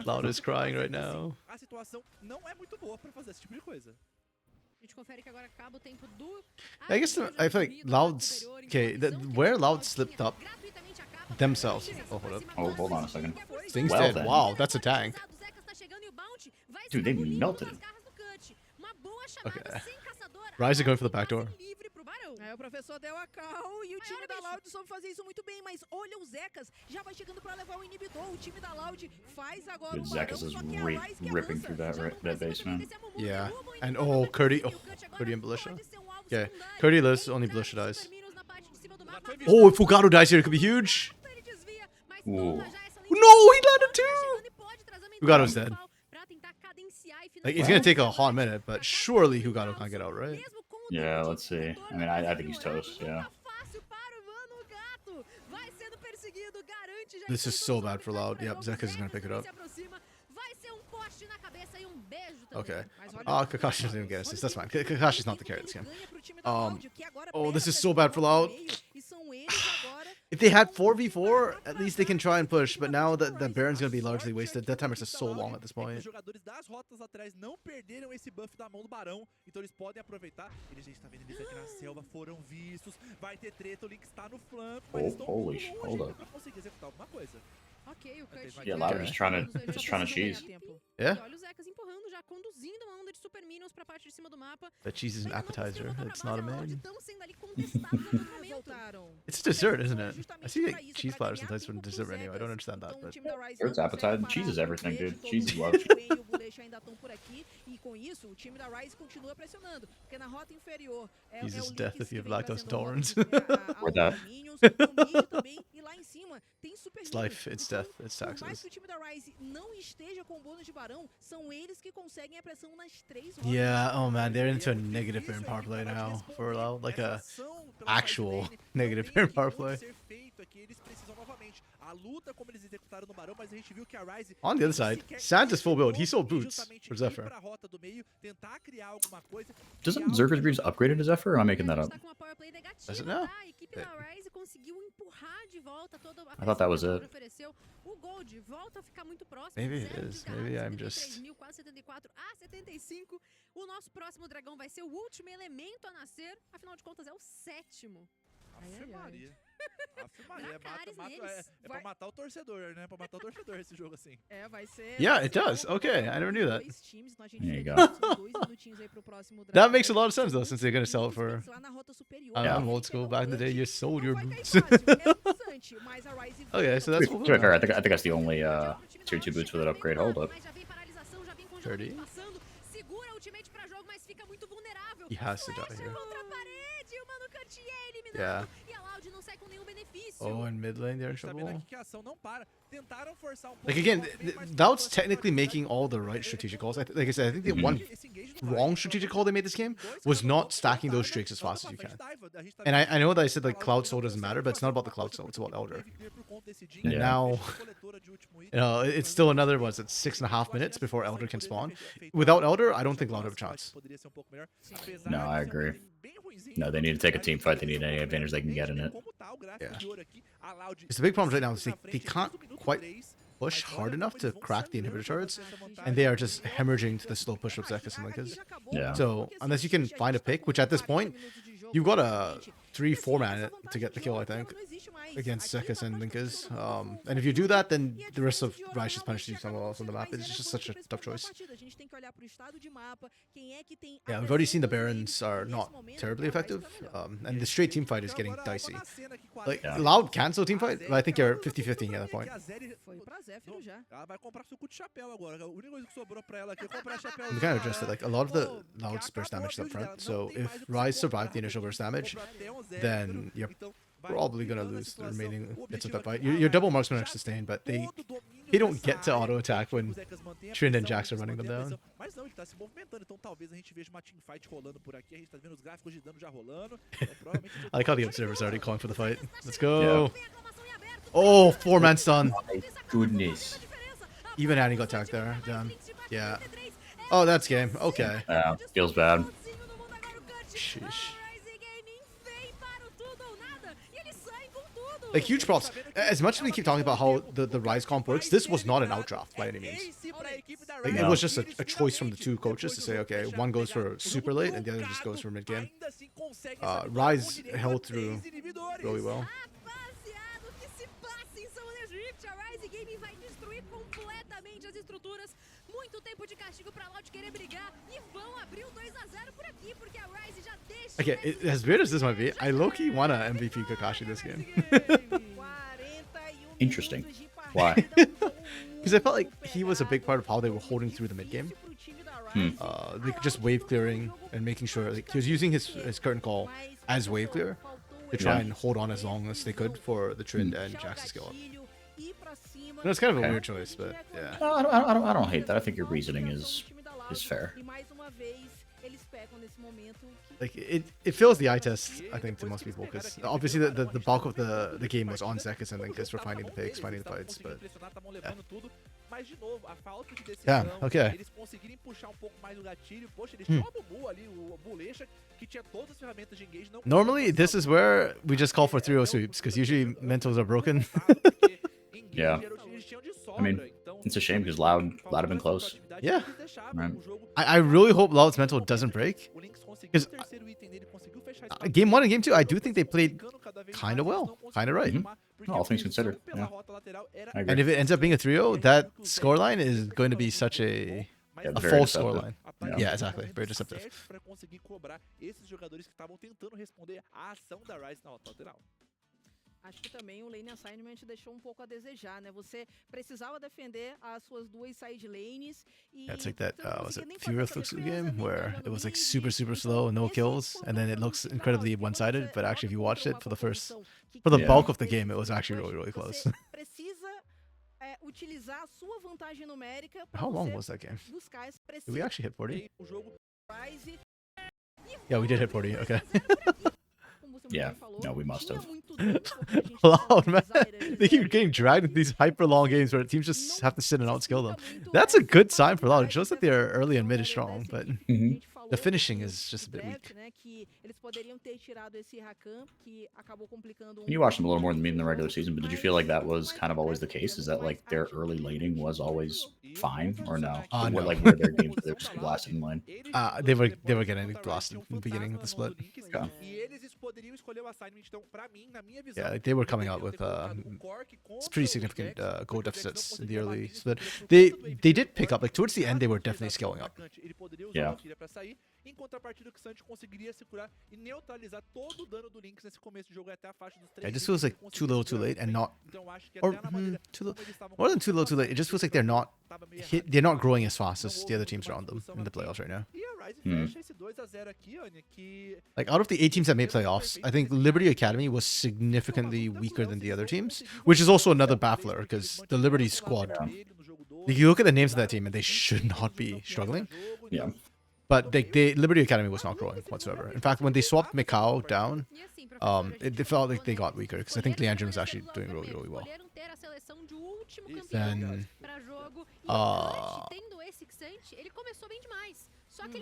Loud is crying right now. A situação não é muito boa pra fazer esse tipo de coisa. A gente confere que agora acaba o tempo do... I guess I feel like Loud's... Okay, where Loud slipped up themselves. Oh, hold up. Oh, hold on a second. Sting's Well dead. then. Wow, that's a tank. Dude, they melted him. Okay. Ryze going for the back door. O professor deu a cal e o time da Loud soube fazer isso muito bem, mas olha o Zekas, já vai chegando pra levar o inibidor. O time da Loud faz agora Dude, o Barão, Zekas is só que a Ryze que ripping avança. through that basement. Yeah, and oh, Curdy and Militia. Yeah, Curdy lives, only Militia dies. Oh, if Hugado dies here, it could be huge. Ooh. No, he landed too! Hugado's dead. Like, it's gonna take a hot minute, but surely Hugado can't get out, right? Yeah, let's see. I mean, I think he's toast, yeah. This is so bad for Loud. Yep, Zekas is gonna pick it up. Okay. Kakashi doesn't even get assist. That's fine. Kakashi's not the carry this game. Oh, this is so bad for Loud. If they had 4v4, at least they can try and push, but now the Baron's gonna be largely wasted. That timers is so long at this point. Os jogadores das rotas laterais não perderam esse buff da mão do Barão, então eles podem aproveitar. Eles já estão vendo eles aqui na selva, foram vistos. Vai ter treta, o Link está no flanco, mas eles estão holy muito hold longe up. pra conseguir executar alguma coisa. Ok, o Kurt... Yeah, Loud is just trying to cheese. Yeah? Olha o Zekas empurrando, já conduzindo uma onda de super minions pra parte de cima do mapa. That cheese is an appetizer. It's not a main. Voltaram. It's dessert, isn't it? I see like cheese platters sometimes for dessert anyway. I don't understand that, but It's appetizer. Cheese is everything, dude. Cheese is love. O Bulecha ainda estão por aqui e com isso o time da Ryze continua pressionando, porque na rota inferior Jesus, death if you have lactose intolerance. Or that. E lá em cima tem super It's life, it's death, it's Por mais taxes. que o time da Ryze não esteja com bônus de Barão, são eles que conseguem a pressão nas 3 rotas. Yeah, oh man, they're into a negative Baron power play now for Loud. Like a actual negative Baron power play. On the other side, Santa's full build. He sold boots for Zephyr. Doesn't Zerker's Greaves upgrade into Zephyr, or am I making that up? Does it now? conseguiu empurrar de volta toda a I thought that was pressão que a it. Loud ofereceu. O Gold volta a ficar muito próximo. Maybe it 0 is. de Maybe desgarrado, I'm just... 73.000, quase 74 a 75. O nosso próximo dragão vai ser o último elemento a nascer. Afinal de contas, é o 7º. Afe Maria. Afe Maria. Dracarys neles. É pra matar o torcedor, né? Pra matar o torcedor esse jogo assim. É, vai ser. Yeah, vai it ser does. bom, Okay, né? I never knew that. Dois times, então a gente There you vê go. esses 2 minutinhos aí pro próximo That dragão. makes a lot of sense, though, São since they're gonna sell it muitos for... picks lá na rota superior. Yeah. I'm old school. Back in the day, you sold your Não vai boots. cair fácil, é um Santi, mas a Ryze Okay, so To that's be, cool. to be fair, I think that's the only tier 2 boots with that upgrade. Hold up. Mas já vem paralisação, já vem 30. congelamento passando. Segura a ultimate pra jogo, mas fica muito vulnerável. He has to die Flecha here. contra a parede, o Mano Cantier eliminado. Yeah. E a Loud não sai com nenhum benefício. Oh, in mid lane, they're in A gente tá vendo trouble. aqui que a ação não para. Tentaram forçar pouco. Like again, o off-lane, mas Loud's não technically conseguiram making all the right strategic calls. Like I said, I think the Mhm. one esse engage não vai. wrong strategic call they made this game was not stacking those streaks as fast as you can. And I know that I said like Cloud Soul doesn't matter, but it's not about the Cloud Soul, it's about Elder. And Yeah. now, it's still another, what is it, 6.5 minutes before Elder can spawn. Without Elder, I don't think Loud have a chance. No, I agree. No, they need to take a team fight. They need any advantage they can get in it. Yeah. Because the big problem right now is they can't quite push hard enough to crack the inhibitor turrets, and they are just hemorrhaging to the slow push of Zekis and Linkas. Yeah. So, unless you can find a pick, which at this point, you've got a 3-4 man to get the kill, I think, against Zekis and Linkas. And if you do that, then the rest of Ryze just punishes you somewhere else on the map. It's just such a tough choice. Yeah, we've already seen the Barons are not terribly effective, and the straight team fight is getting dicey. Like, Yeah. Loud cancel team fight, but I think you're 50-50 at that point. Foi pra Zephyr já. Ela vai comprar suco de chapéu agora. A única coisa que sobrou pra ela aqui é comprar chapéu. We kind of addressed it. Like, a lot of the Loud's burst damage is up front, so if Ryze survive the initial burst damage, then you're probably gonna lose the remaining bits of that fight. Your double marksman are sustained, but they don't get to auto attack when Trin and Jax are running them down. Mas não, ele tá se movimentando, então talvez a gente veja uma teamfight rolando por aqui. A gente tá vendo os gráficos de dano já rolando. Então, provavelmente I like how the observer's already calling for the fight. Let's go. Oh, 4-man stun. My goodness. Even Annie got tagged there. Damn. Yeah. Oh, that's game. Okay. Feels bad. Sheesh. Like, huge props. As much as we keep talking about how the Ryze comp works, this was not an outdraft by any means. Like, it was just a choice from the two coaches to say, okay, one goes for super late and the other just goes for mid game. Ryze held through really well. Rapaziada, o que se passa em Summoner's Rift? A Ryze Gaming vai destruir completamente as estruturas. Muito tempo de castigo pra Loud querer brigar e vão abrir o 2-0 por aqui, porque a Ryze já deixa... Okay, as weird as this might be, I low-key want a MVP Kakashi this game. Interesting. Why? Because I felt like he was a big part of how they were holding through the mid game. Like just wave clearing and making sure, like, he was using his curtain call as wave clear to try Yeah. and hold on as long as they could for the Trin and Jax to scale up. No, No, it's kind of a Okay. weird choice, but yeah. No, I don't hate that. I think your reasoning is fair. Like, it fails the eye test, I think, to most people, because obviously the bulk of the game was on Zekis and Linkus for finding the picks, finding the fights, but Mas de novo, a falta de decisão, Yeah, okay. eles conseguirem puxar um pouco mais o gatilho. Poxa, eles tinham o Bubu ali, o Bolecha, que tinha todas as ferramentas de engage. Não normally this is where we just call for 3-0 sweeps, because usually mentals are broken. Yeah. I mean, it's a shame because Loud have been close. Yeah. Right. I really hope Loud's mental doesn't break. Because game 1 and game 2, I do think they played kind of well, kind of right. Mhm. All things considered, yeah. I agree. And if it ends up being a 3-0, that scoreline is going to be such a Yeah, a very false deceptive. scoreline. Yeah, exactly. Very deceptive. Para conseguir cobrar esses jogadores que estavam tentando responder à ação da Ryze na rota lateral. Acho que também o lane assignment deixou um pouco a desejar, né? Você precisava defender as suas duas side lanes e Yeah, it's like that, você não was it conseguia nem Fury fazer of essa Fuxu defesa, game nem where pegando it was like mid, super e slow, no esse kills, and then it quando looks você incredibly quando one-sided, você but actually if you roda watched contra it for uma the first, composição que for the Yeah. bulk of the game, it was actually really, really close. você precisa utilizar a sua vantagem numérica para How long você was that game? buscar esse Did we actually hit 40? O jogo Ryze. Yeah, we did hit 40, okay. Como você Yeah, muito bem falou, no, we must tinha have. muito tempo, porque a gente Loud, precisava man. utilizar ele They keep reserva. getting dragged into these hyper long games where teams just have to sit and outskill them. That's a good sign for Loud. It shows that their early and mid is strong, but Mhm. The finishing is just a bit weak. Né, que eles poderiam ter tirado esse Rakan, que acabou complicando You watched them a little more than me in the regular season, but did you feel like that was kind of always the case? Is that like their early laning was always fine, or no? What No. like were their games where they were just blasted in lane? They were getting blasted in the beginning of the split. Okay. Yeah, like they were coming out with pretty significant goal deficits in the early split. They did pick up, like towards the end they were definitely scaling up. Yeah. Em contrapartida, que o Santi conseguiria se curar e neutralizar todo o dano do Lynx nesse começo de jogo até a faixa dos 3. It just feels like too little too late and not, or more than too little too late. It just feels like they're not growing as fast as the other teams around them in the playoffs right now. Like out of the 8 teams that made playoffs, I think Liberty Academy was significantly weaker than the other teams, which is also another baffler because the Liberty squad, if you look at the names of that team and they should not be struggling. Yeah. But Liberty Academy was not growing whatsoever. In fact, when they swapped Mikao down, it felt like they got weaker because I think Leandrin was actually doing really, really well. Then,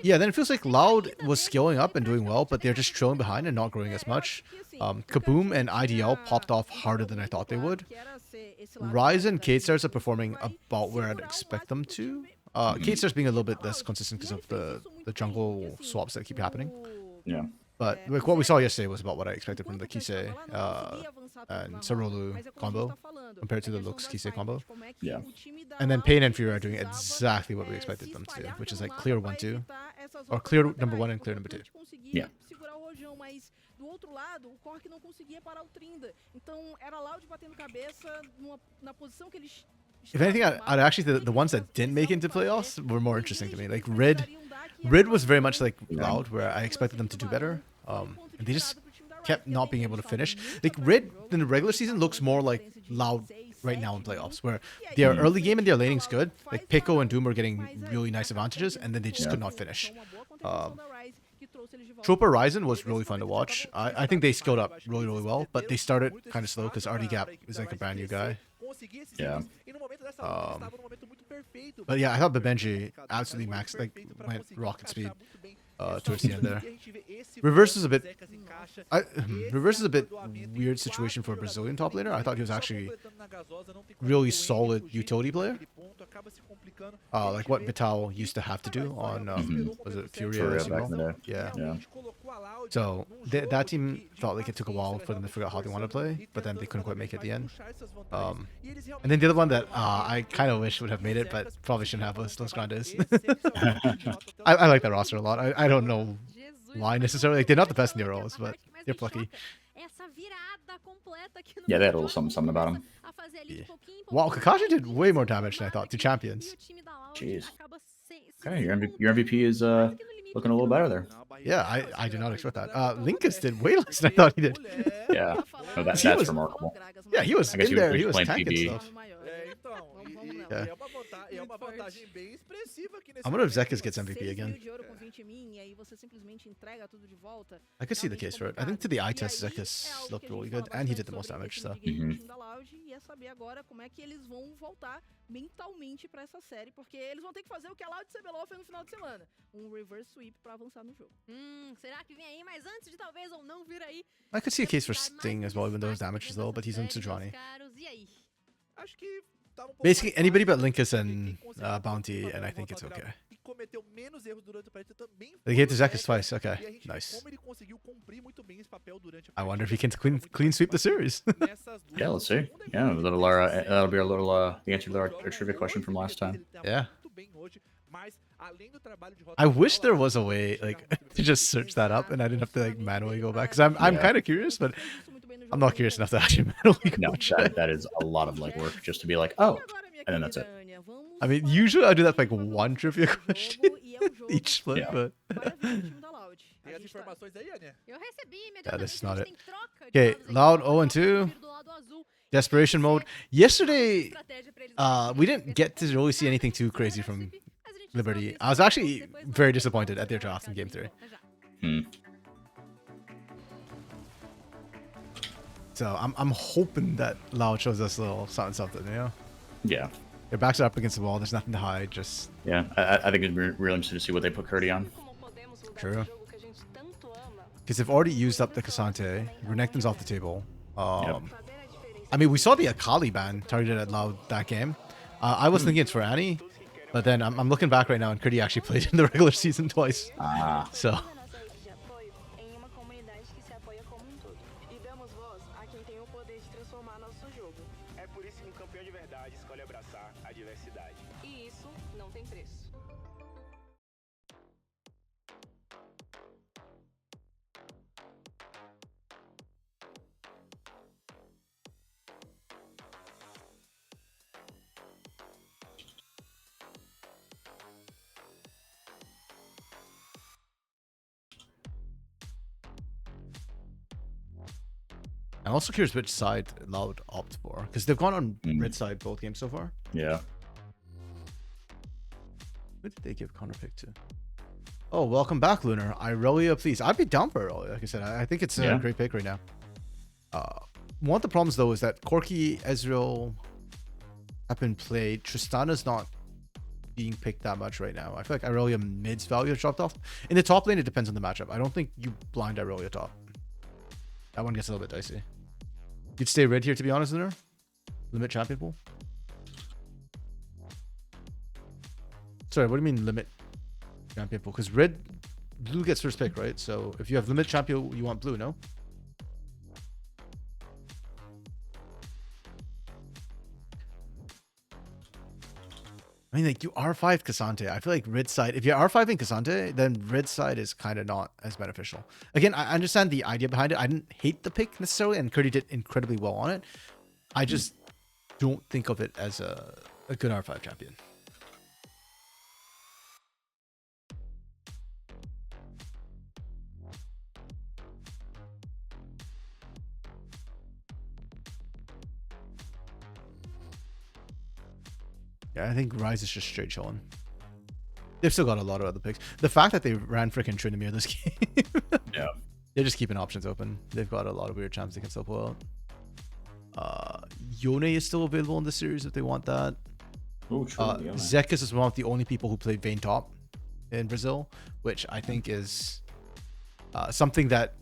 yeah, then it feels like Loud was scaling up and doing well, but they're just trailing behind and not growing as much. Kaboom and IDL popped off harder than I thought they would. Rise and K-Stars are performing about where I'd expect them to. K-Stars being a little bit less consistent because of the jungle swaps that keep happening. Yeah. But like what we saw yesterday was about what I expected from the Kisei and Sarolu combo compared to the Lux Kisei combo. Yeah. And then Pain and Fury are doing exactly what we expected them to do, which is like clear 1-2. Or clear number 1 and clear number 2. Yeah. Do outro lado, o Cork não conseguia parar o Trinda. Então era Loud batendo cabeça na posição que eles. If anything, I'd actually the ones that didn't make it into playoffs were more interesting to me. Like Red was very much like Loud, where I expected them to do better. And they just kept not being able to finish. Like Red in the regular season looks more like Loud right now in playoffs, where their early game and their laning's good. Like Pico and Doom were getting really nice advantages, and then they just could not finish. Trooper Ryzen was really fun to watch. I think they scaled up really, really well, but they started kind of slow because RD Gap is like a brand new guy. Yeah. But yeah, I thought Babenji absolutely maxed, like went rocket speed towards the end there. Reverse is a bit weird situation for a Brazilian top laner. I thought he was actually really solid utility player. Like what Vital used to have to do on was it Furia back in the day. Yeah. So that team felt like it took a while for them to figure out how they want to play, but then they couldn't quite make it at the end. And then the other one that I kind of wish would have made it, but probably shouldn't have, was Los Grandes. I like that roster a lot. I don't know why necessarily. Like, they're not the best in their roles, but they're plucky. Yeah, they had a little something about them. Yeah. Wow, Kakashi did way more damage than I thought to champions. Jeez. Okay, your MVP is looking a little better there. Yeah, I did not expect that. Linkus did way less than I thought he did. Yeah, no, that's remarkable. Yeah, he was in there. He was tanking PB. stuff. Yeah. I'm wonder if Zekas gets MVP again. I could see the case for it. I think to the eye test, Zekas looked really good, and he did the most damage. So. Mentalmente para essa série, porque eles vão ter que fazer o que a Loud CBLOL fez no final de semana, reverse sweep para avançar no jogo. Será que vem aí, mas antes de talvez ou não vir aí? I could see a case for Sting as well, even though his damage is low, but he's on Sejuani. Basically, anybody but Linkus and Bounty, and I think it's okay. They gave to Zekas twice. Okay, nice. I wonder if he can clean sweep the series. Yeah, let's see. Yeah, that'll be our little the answer to our trivia question from last time. Yeah. I wish there was a way like to just search that up and I didn't have to like manually go back because I'm kind of curious, but I'm not curious enough to actually manually go check. That is a lot of like work just to be like, oh, and then that's it. I mean, usually I do that for like one trivia question each split, but yeah, this is not it. Okay, Loud 0-2. Desperation mode. Yesterday, we didn't get to really see anything too crazy from Liberty. I was actually very disappointed at their draft in Game 3. So I'm hoping that Loud shows us a little something, you know? Yeah. Their backs are up against the wall. There's nothing to hide. Just yeah. I think it'd be real interesting to see what they put Curdy on. True. Because they've already used up the Cassante. Renekton's off the table. I mean, we saw the Akali ban targeted at Loud that game. I was thinking it's for Annie, but then I'm looking back right now, and Critty actually played in the regular season twice. So. I'm also curious which side Loud opt for, because they've gone on red side both games so far. Yeah. Who did they give counter pick to? Oh, welcome back, Lunar. Irelia, please. I'd be down for Irelia. Like I said, I think it's a great pick right now. One of the problems, though, is that Corki, Ezreal have been played. Tristana's not being picked that much right now. I feel like Irelia mid's value has dropped off. In the top lane, it depends on the matchup. I don't think you blind Irelia top. That one gets a little bit dicey. You'd stay red here, to be honest, Lunar. Limit champion pool. Sorry, what do you mean limit champion pool? Because blue gets first pick, right? So if you have limit champion, you want blue, no? I mean, like, you R5 Cassante. I feel like red side, if you're R5ing Cassante, then red side is kind of not as beneficial. Again, I understand the idea behind it. I didn't hate the pick necessarily, and Critty did incredibly well on it. I just don't think of it as a good R5 champion. Yeah, I think Rise is just straight chilling. They've still got a lot of other picks. The fact that they ran freaking Tryndamere this game. Yeah. They're just keeping options open. They've got a lot of weird champs they can still pull out. Yone is still available in this series if they want that. Oh, true. Zekas is one of the only people who played Vayne top in Brazil, which I think is something that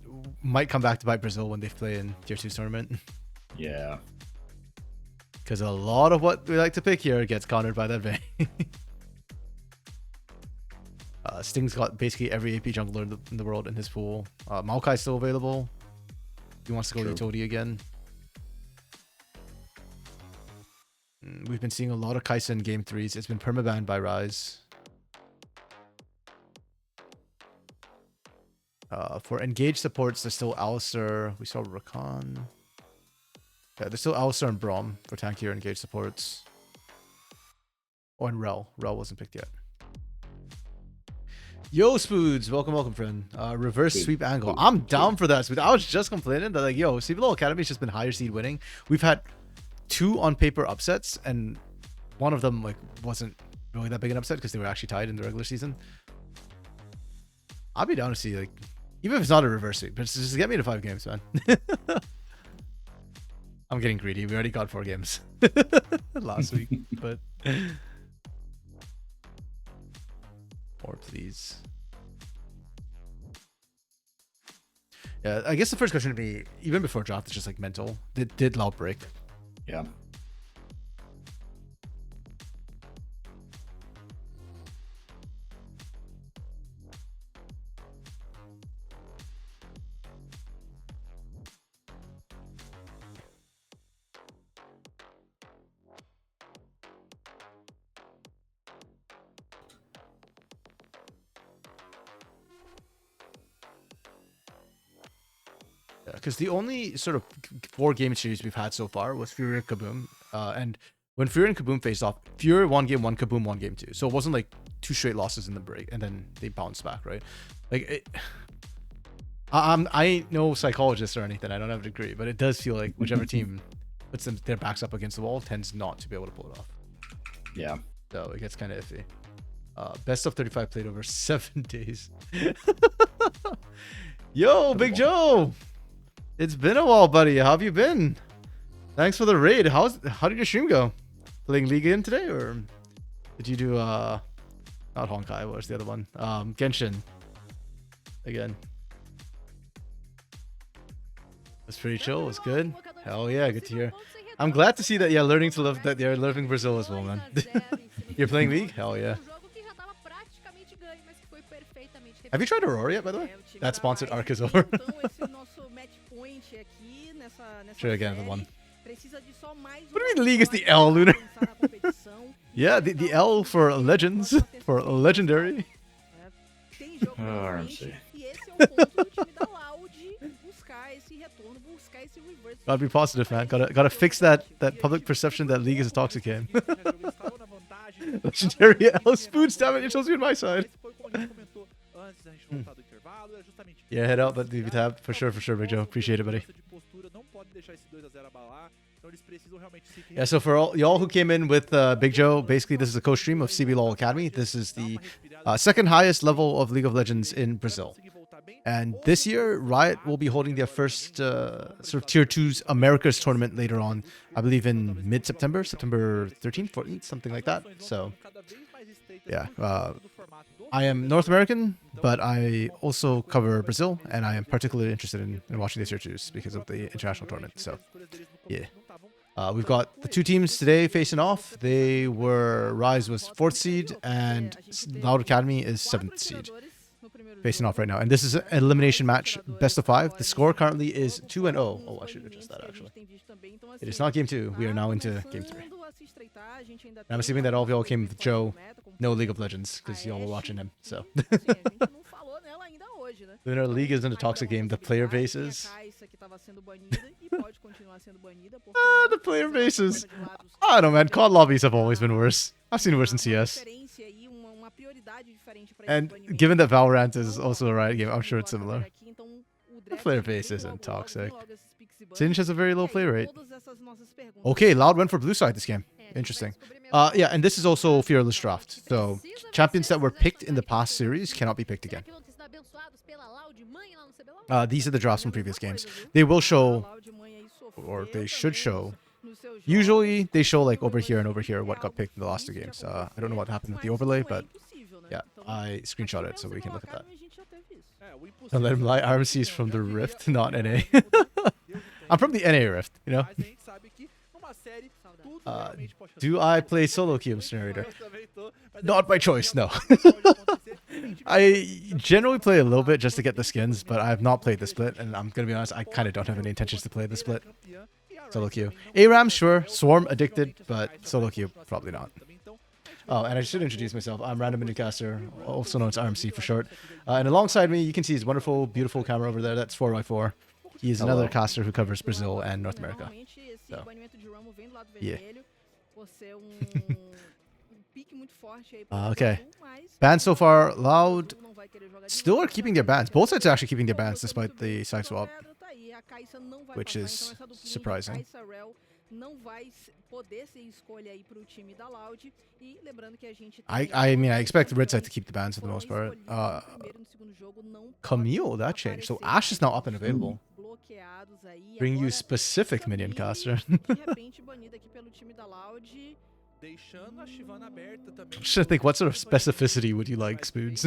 might come back to bite Brazil when they play in Tier 2 tournament. Yeah. Because a lot of what we like to pick here gets countered by that Vayne. Sting's got basically every AP jungler in the world in his pool. Maokai's still available. He wants to go utility again. We've been seeing a lot of Kai'Sa in game 3s. It's been permabanned by Rise. For engaged supports, there's still Alistar. We saw Rakan. Yeah, there's still Alistar and Braum for tankier engaged supports. Oh, and Rel. Rel wasn't picked yet. Yo, Spoods. Welcome, friend. Reverse sweep angle. I'm down for that, Spood. I was just complaining that, like, yo, CBLOL Academy's just been higher seed winning. We've had 2 on paper upsets, and one of them, like, wasn't really that big an upset because they were actually tied in the regular season. I'll be down to see, like, even if it's not a reverse sweep, but just get me to 5 games, man. I'm getting greedy. We already got 4 games last week, but 4, please. Yeah, I guess the first question would be, even before draft, it's just like mental. Did Loud break? Yeah. Because the only sort of 4 game series we've had so far was Fury and Kaboom. And when Fury and Kaboom faced off, Fury won game 1, Kaboom won game 2. So it wasn't like 2 straight losses in the break and then they bounced back, right? Like, I ain't no psychologist or anything. I don't have a degree, but it does feel like whichever team puts their backs up against the wall tends not to be able to pull it off. Yeah. So it gets kind of iffy. Best of 35 played over 7 days. Yo, Big Joe! It's been a while, buddy. How have you been? Thanks for the raid. How did your stream go? Playing League in today, or did you do not Honkai? What was the other one? Genshin. again. It's pretty chill. It was good. Hell yeah, good to hear. I'm glad to see that you're learning to love that you're loving Brazil as well, man. You're playing League? Hell yeah. Have you tried Aurora yet, by the way? That sponsored arc is over. Try again, the one. What do you mean League is the L, Lunar? Yeah, the L for Legends, for Legendary. RMC. Gotta be positive, man. Gotta fix that public perception that League is a toxic game. Legendary L spoons, damn it, you're supposed to be on my side. Yeah, head out, but leave tab for sure, Big Joe. Appreciate it, buddy. Yeah, so for all y'all who came in with Big Joe, basically this is a co-stream of CBLOL Academy. This is the second highest level of League of Legends in Brazil. And this year, Riot will be holding their first sort of Tier 2's Americas tournament later on, I believe in mid-September, September 13th, 14th, something like that. So, yeah. I am North American, but I also cover Brazil, and I am particularly interested in watching the Tier 2s because of the international tournament. So, yeah. We've got the two teams today facing off. They were, Rise was 4th seed, and Loud Academy is 7th seed. Facing off right now, and this is an elimination match, best of 5. The score currently is 2-0. Oh, I should adjust that actually. It is not game 2. We are now into game 3. And I'm assuming that all of y'all came with Joe, no League of Legends, because y'all were watching him. So, Lunar League isn't a toxic game. The player base is. The player bases. I don't know, man. COD lobbies have always been worse. I've seen worse in CS. And given that Valorant is also a Riot game, I'm sure it's similar. The player base isn't toxic. Singe has a very low play rate. Okay, Loud went for blue side this game. Interesting. Yeah, and this is also Fearless Draft. So, champions that were picked in the past series cannot be picked again. These are the drafts from previous games. They will show, or they should show. Usually, they show like over here and over here what got picked in the last 2 games. I don't know what happened with the overlay, but yeah, I screenshot it so we can look at that. Don't let him lie. RMC is from the Rift, not NA. I'm from the NA Rift, you know? Do I play solo queue Narrator? Not by choice, no. I generally play a little bit just to get the skins, but I have not played the split, and I'm gonna be honest, I kind of don't have any intentions to play the split. Solo queue. ARAM, sure. Swarm, addicted, but solo queue, probably not. Oh, and I should introduce myself. I'm Random Newcaster, also known as RMC for short. And alongside me, you can see his wonderful, beautiful camera over there. That's 4x4. He is another caster who covers Brazil and North America. So, yeah. Okay. Bans so far, Loud still are keeping their bans. Both sides are actually keeping their bans despite the side swap, which is surprising. I mean, I expect the red side to keep the bans for the most part. Camille, that changed. So Ashe is now up and available. Bring you specific minion caster. I'm just trying to think, what sort of specificity would you like, Spoons?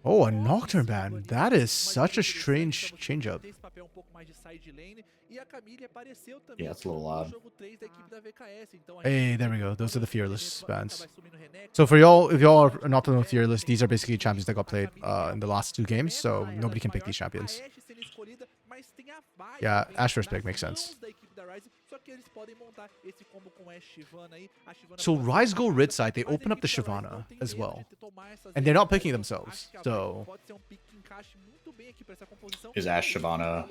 Oh, a Nocturne ban. That is such a strange change-up. Yeah, it's a little odd. Hey, there we go. Those are the Fearless bans. So for y'all, if y'all are not playing with Fearless, these are basically champions that got played in the last 2 games, so nobody can pick these champions. Yeah, Ashe vs Big makes sense. So Rise go red side, they open up the Shyvana as well. And they're not picking themselves, so... Is Ashe Shyvana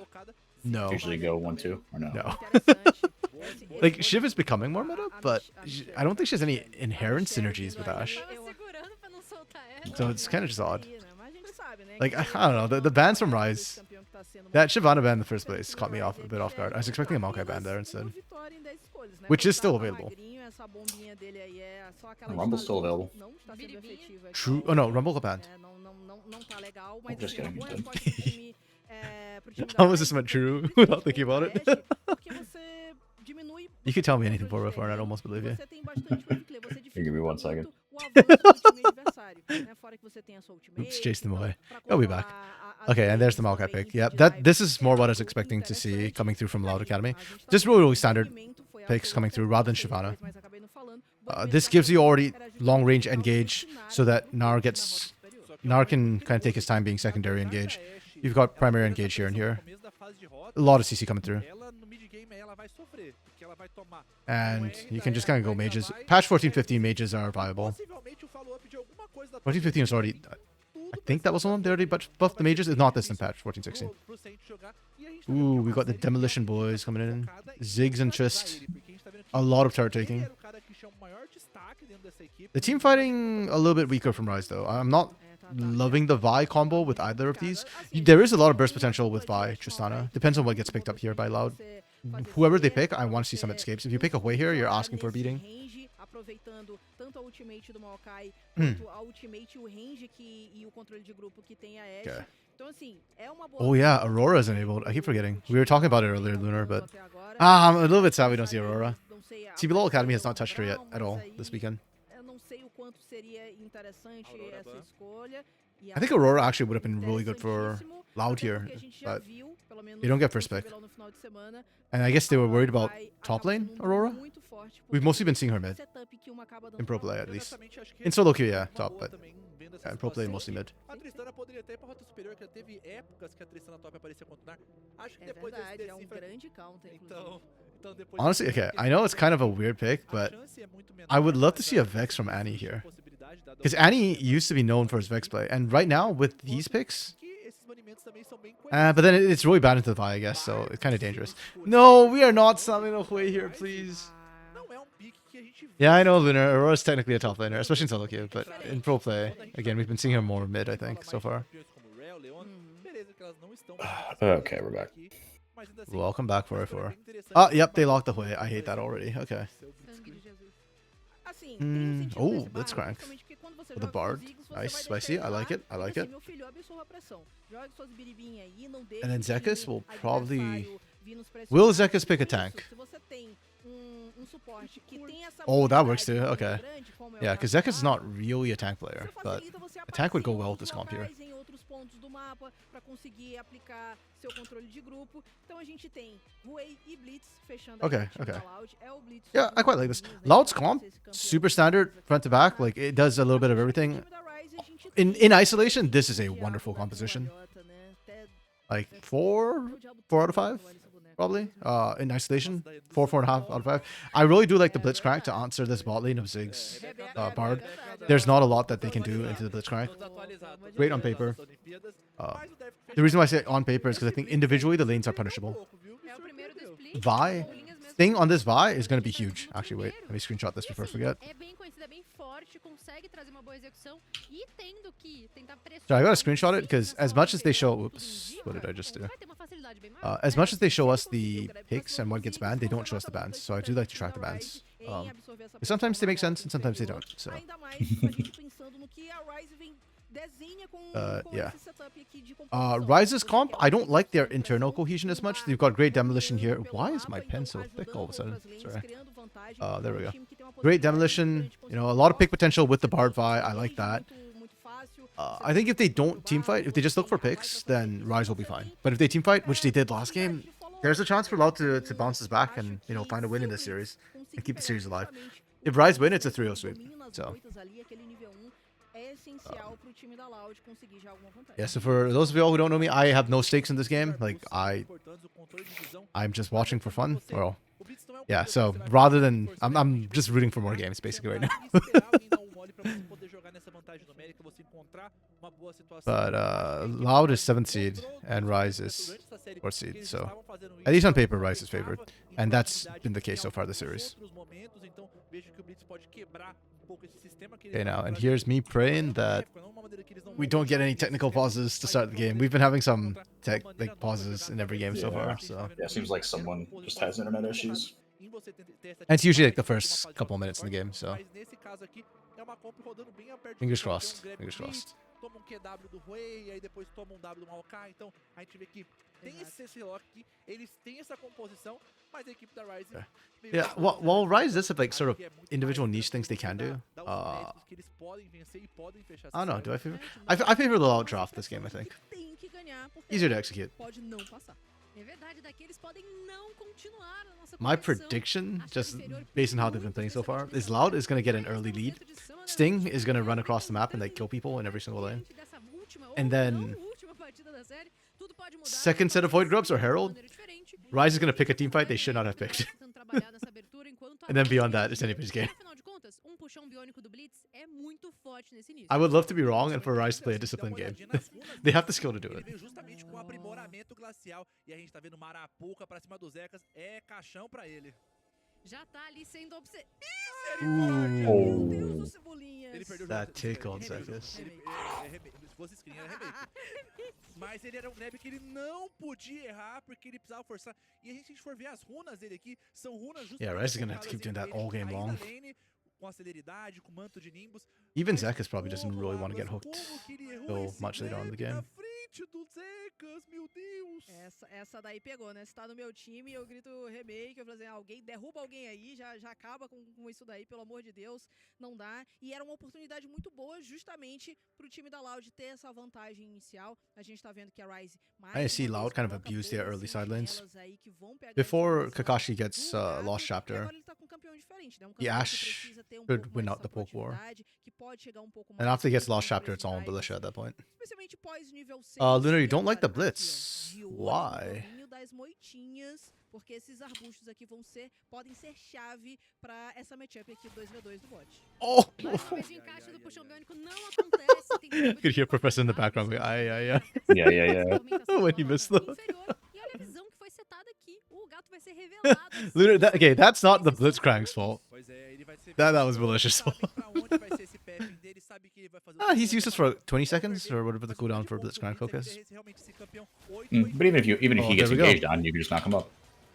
No. usually go 1-2 or no? No. Like, Shiv is becoming more meta, but I don't think she has any inherent synergies with Ashe. So it's kind of just odd. Like, I don't know, the bans from Rise, that Shyvana ban in the first place caught me a bit off guard. I was expecting a Maokai ban there instead, which is still available. Rumble's still available. True. Oh no, Rumble got banned. I'm just kidding. How was this meant true without thinking about it? You could tell me anything 4x4 and I'd almost believe you. Give me 1 second. o avanço do time adversário, né? Fora que você tem a sua ultimate. Oops, chased them então, away. pra He'll be back. controlar as Okay, and there's the lanes Maokai também pick. Yeah, de that this dive, is more what I was algo expecting to see interessante. coming through from E Loud aí, Academy. a gente tá Just vendo really que o standard movimento foi picks coming through absolutamente rather than perfeito, Shyvana. mas acabei não falando. O movimento This da gives you Raven already era justamente long range tentar engage alucinar so that contra o Nar time da gets rota superior. Só que é Nar algo can muito kind of take his perigoso, time being apesar secondary da engage. Ashe, You've got ela primary ter essa engage here and pressão no here. começo da fase de rota, A lot of CC coming through. ela no mid game ela vai sofrer, porque ela vai tomar And R you da can just kind of go ainda mages. vai, Patch vai 1415 fazer mages are viable. possivelmente o follow-up de alguma coisa da 1415 is already... I think that was the one. They already buffed the mages. If not, this in patch 1416. Ooh, we got the Demolition Boys coming in. Ziggs and Chist. A lot of turret taking. The team fighting a little bit weaker from Rise though. I'm not loving the Vi combo with either of these. There is a lot of burst potential with Vi, Tristana. Depends on what gets picked up here by Loud. Whoever they pick, I want to see some escapes. If you pick away here, you're asking for a beating. Aproveitando tanto a ultimate do Maokai quanto a ultimate e o range e o controle de grupo que tem a Ashe. Okay. Então assim, é uma boa. Oh yeah, Aurora is enabled. I keep forgetting. We were talking about it earlier, Lunar, but I'm a little bit sad we don't see Aurora. CBLOL Academy has not touched her yet at all this weekend. Eu não sei o quanto seria interessante essa escolha. I think Aurora actually would have been really good for Loud here, but they don't get first pick. And I guess they were worried about top lane Aurora. We've mostly been seeing her mid. In pro play, at least. In solo queue, yeah, top, but yeah, in pro play, mostly mid. A Tristana poderia ter ir pra rota superior, que teve épocas que a Tristana top aparecia contra o Nar. Acho que É depois desse verdade, é um decifra... grande counter, Então, então depois Honestly, okay, I know it's kind of a weird pick, but I would love to see a Vex from Annie here. Because Annie used to be known for his Vex play, and right now, with these picks... but then it's really bad into the Vi, I guess, so it's kind of dangerous. No, we are not summoning Hui here, please. Yeah, I know Lunar. Aurora's technically a top laner, especially in solo queue, but in pro play, again, we've been seeing her more mid, I think, so far. Okay, we're back. Welcome back, 404. Oh, yep, they locked the Hui. I hate that already. Okay. Oh, Blitzcrank. With a Bard. Nice, spicy. I like it. I like it. And then Zekus will probably... Will Zekus pick a tank? Oh, that works too. Okay. Yeah, because Zekus is not really a tank player, but a tank would go well with this comp here. Okay, okay. Yeah, I quite like this. Loud's comp, super standard, front to back. Like, it does a little bit of everything. In isolation, this is a wonderful composition. Like, 4 out of 5? Probably. In isolation, 4.5 out of 5. I really do like the Blitzcrank to answer this bot lane of Ziggs Bard. There's not a lot that they can do into the Blitzcrank. Great on paper. The reason why I say on paper is because I think individually the lanes are punishable. Vi, thing on this Vi is going to be huge. Actually, wait, let me screenshot this before I forget. So I gotta screenshot it because as much as they show, oops, what did I just do? As much as they show us the picks and what gets banned, they don't show us the bans. So I do like to track the bans. Sometimes they make sense and sometimes they don't. So. Yeah. Rise's comp, I don't like their internal cohesion as much. They've got great demolition here. Why is my pen so thick all of a sudden? Sorry. There we go. Great demolition. You know, a lot of pick potential with the Bard Vi. I like that. I think if they don't team fight, if they just look for picks, then Rise will be fine. But if they team fight, which they did last game, there's a chance for Loud to bounce us back and, you know, find a win in this series and keep the series alive. If Rise win, it's a 3-0 sweep. So. Yeah, so for those of y'all who don't know me, I have no stakes in this game. Like, I'm just watching for fun. Well, yeah, so rather than... I'm just rooting for more games, basically, right now. But Loud is 7th seed, and Rise is 4th seed, so... At least on paper, Rise is favored. And that's been the case so far this series. Okay, now, and here's me praying that we don't get any technical pauses to start the game. We've been having some tech pauses in every game so far, so... Yeah, seems like someone just has internet issues. And it's usually like the first couple of minutes in the game, so... Fingers crossed. Fingers crossed. toma um QW do Huey, aí depois toma um W do Maokai. Então a gente vê que tem esse lock aqui, eles têm essa composição, mas a equipe da Ryze... Yeah, while Rise does have like sort of individual niche things they can do. I don't know. Do I favor? I favor the loud draft this game. I think Tem que ganhar, porque easier to execute. pode não passar. É verdade, daqui eles podem não continuar a nossa My competição. prediction, Acho just que o inferior based on how they've been playing so far, is Loud is gonna get an early lead. Sting is gonna run across the map and like kill people in every single lane. And then second set of Void Grubs or Herald, Rise is gonna pick a team fight they should not have picked. And then beyond that, it's anybody's game. I would love to be wrong and for Rise to play a disciplined game. They have the skill to do it. Ele veio justamente com o aprimoramento glacial. E a gente tá vendo Marapuca pra cima dos Zekas. É caixão pra ele. Já tá ali sendo observado. Meu Deus do Cebolinhas. Ele perdeu o That jogo. tickled Zekas. Se fosse screen, era remake. Mas ele era um grab que ele não podia errar, porque ele precisava forçar. E a gente for ver as runas dele aqui, são runas justamente Yeah, Rise is gonna have to keep doing that all game aí long. na lane, com a celeridade, com o manto de Nimbus. Even Mas Zekas probably doesn't como really want to get Atlas, hooked como que ele errou so esse much later on in the grab game. na frente do Zekas, meu Deus. Essa daí pegou, né? Se tá no meu time, eu grito remake, eu falo assim, alguém derruba alguém aí, já acaba com isso daí, pelo amor de Deus, não dá. E era uma oportunidade muito boa justamente pro time da Loud ter essa vantagem inicial. A gente tá vendo que a Ryze I see Loud kind of abuse their early side lanes. Before Before Kakashi gets Lost Chapter, agora ele tá com um campeão diferente, né? Um the campeão que Ashe precisa ter um could pouco win mais out the dessa poke war. proatividade, que pode chegar um pouco And mais after he gets com Lost Chapter, it's all on agressividade, Militia at that point. especialmente pós nível 6. Lunar, you don't like the Aqui, ó, Blitz. de olho no Why? caminho das moitinhas, porque esses arbustos aqui podem ser chave pra essa matchup aqui do 2v2 do bot. Oh! Mais uma vez o encaixe do puxão biônico não acontece. Tem tempo Could hear de Professor in the movimentação, background going, isso "Ai, ai, ai." acontece Yeah, yeah, yeah. com essa movimentação When da he bola missed inferior. E olha a visão que foi setada aqui. O gato vai ser revelado. Lunar, okay, that's not the Blitzcrank's fault. Pois é, ele vai ser That was malicious. sabe pra onde vai ser esse pathing dele, sabe que ele vai fazer o He's seu used this for 20 seconds or whatever the cooldown for Blitzcrank focus. realmente esse campeão 8, But even if Oh, he gets there we go. engaged on, you can just knock him up.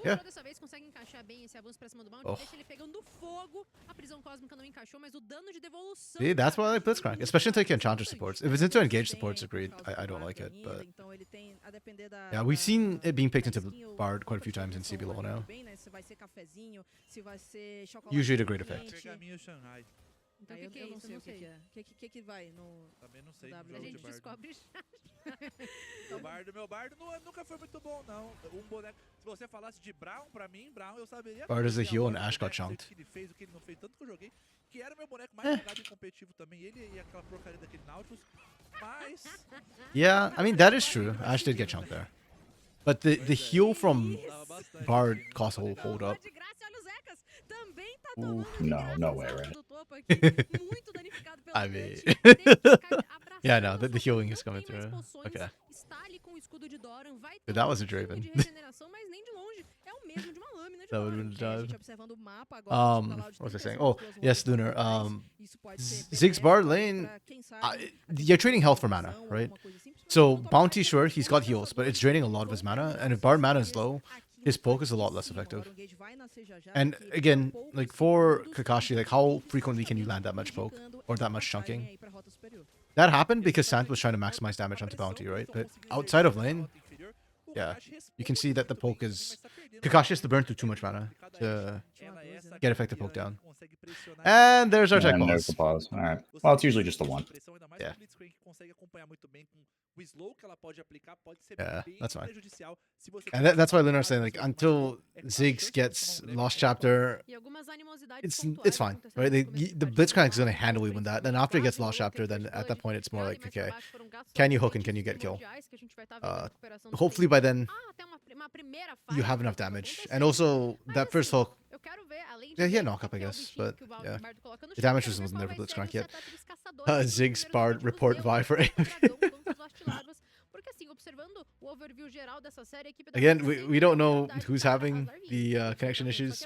Yeah. Dessa vez consegue encaixar bem esse avanço pra cima do Bounty. Oh. Deixa ele pegando fogo. A prisão cósmica não encaixou, mas o dano de devolução. See, that's why I like Blitzcrank, especially into Enchanter supports. If it's into engage supports, agreed. I don't like it, but Então ele tem, a depender da, yeah, we've seen it being picked da into skin, o Bard quite a few próprio times in skin CBLOL pode now. muito bem, né? Se vai ser cafezinho, se vai ser chocolate. Usually to great quente. effect. Pergaminho Shanghai. Então Aí o que, eu é não isso? sei Eu o que é. O que vai no... Também não sei. A no A jogo de gente bardo. descobre já. Meu bardo nunca foi muito bom, não. Um boneco. Se você falasse de Brown, pra mim, Brown, eu saberia. Bard is a tudo. E heal agora and Ashe got o que chunked. ele fez, o que ele não fez, tanto que eu joguei, que era o meu boneco mais jogado e competitivo também. Ele e aquela porcaria daquele Nautilus. Mas. Yeah, I mean, that is true. Ash did get chunked there. But the heal from Dava bastante. Bard cost a whole hold up. De graça, olha o Zekas. Também tá Ooh, tomando de no, graça no esse way, alto right? do topo aqui. Muito danificado pelo I mean- Dante. Teve que ficar abraçando Yeah, no, a the sua healing não is coming tem mais through. poções, Okay. Está ali com o escudo de Doran, vai But ter that was a um pouquinho Draven. de regeneração, mas nem de longe. É o mesmo de uma lâmina de That would Doran. have been A dive. gente observando o mapa agora. o time da Loud What was I tem saying? essas Oh, duas yes, rondas Lunar. atrás. Isso pode ser Ziggs Bard benéfico lane, pra, quem sabe, you're trading health for mana, alguma right? coisa assim, principalmente So no top Bounty, side, sure, he's got todos os heals, but it's draining a lot of his mana. And if Bard mana is low, his poke is a lot less effective. And again, like for Kakashi, like how frequently can you land that much poke or that much chunking? That happened because Sant was trying to maximize damage onto Bounty, right? But outside of lane, yeah, you can see that the poke is... Kakashi has to burn through too much mana to get effective poke down. And there's our tech And there's pause. the pause. All right. Well, it's usually just the one. Yeah. Yeah, that's fine. And that's why Lunar's saying, like, until Ziggs gets Lost Chapter, E algumas animosidades it's pontuais fine, aconteceram right? no começo do The patch. Blitzcrank is Então, going to handily win that. Then after he gets Lost Chapter, then at that point it's more like, okay, can you hook and can you get kill? Hopefully by then you have enough damage. And also that first hook, yeah, he had knock-up, I guess, but yeah. The damage wasn't there for Blitzcrank yet. Ziggs Bard report Vi for Again, we don't know who's having the connection issues,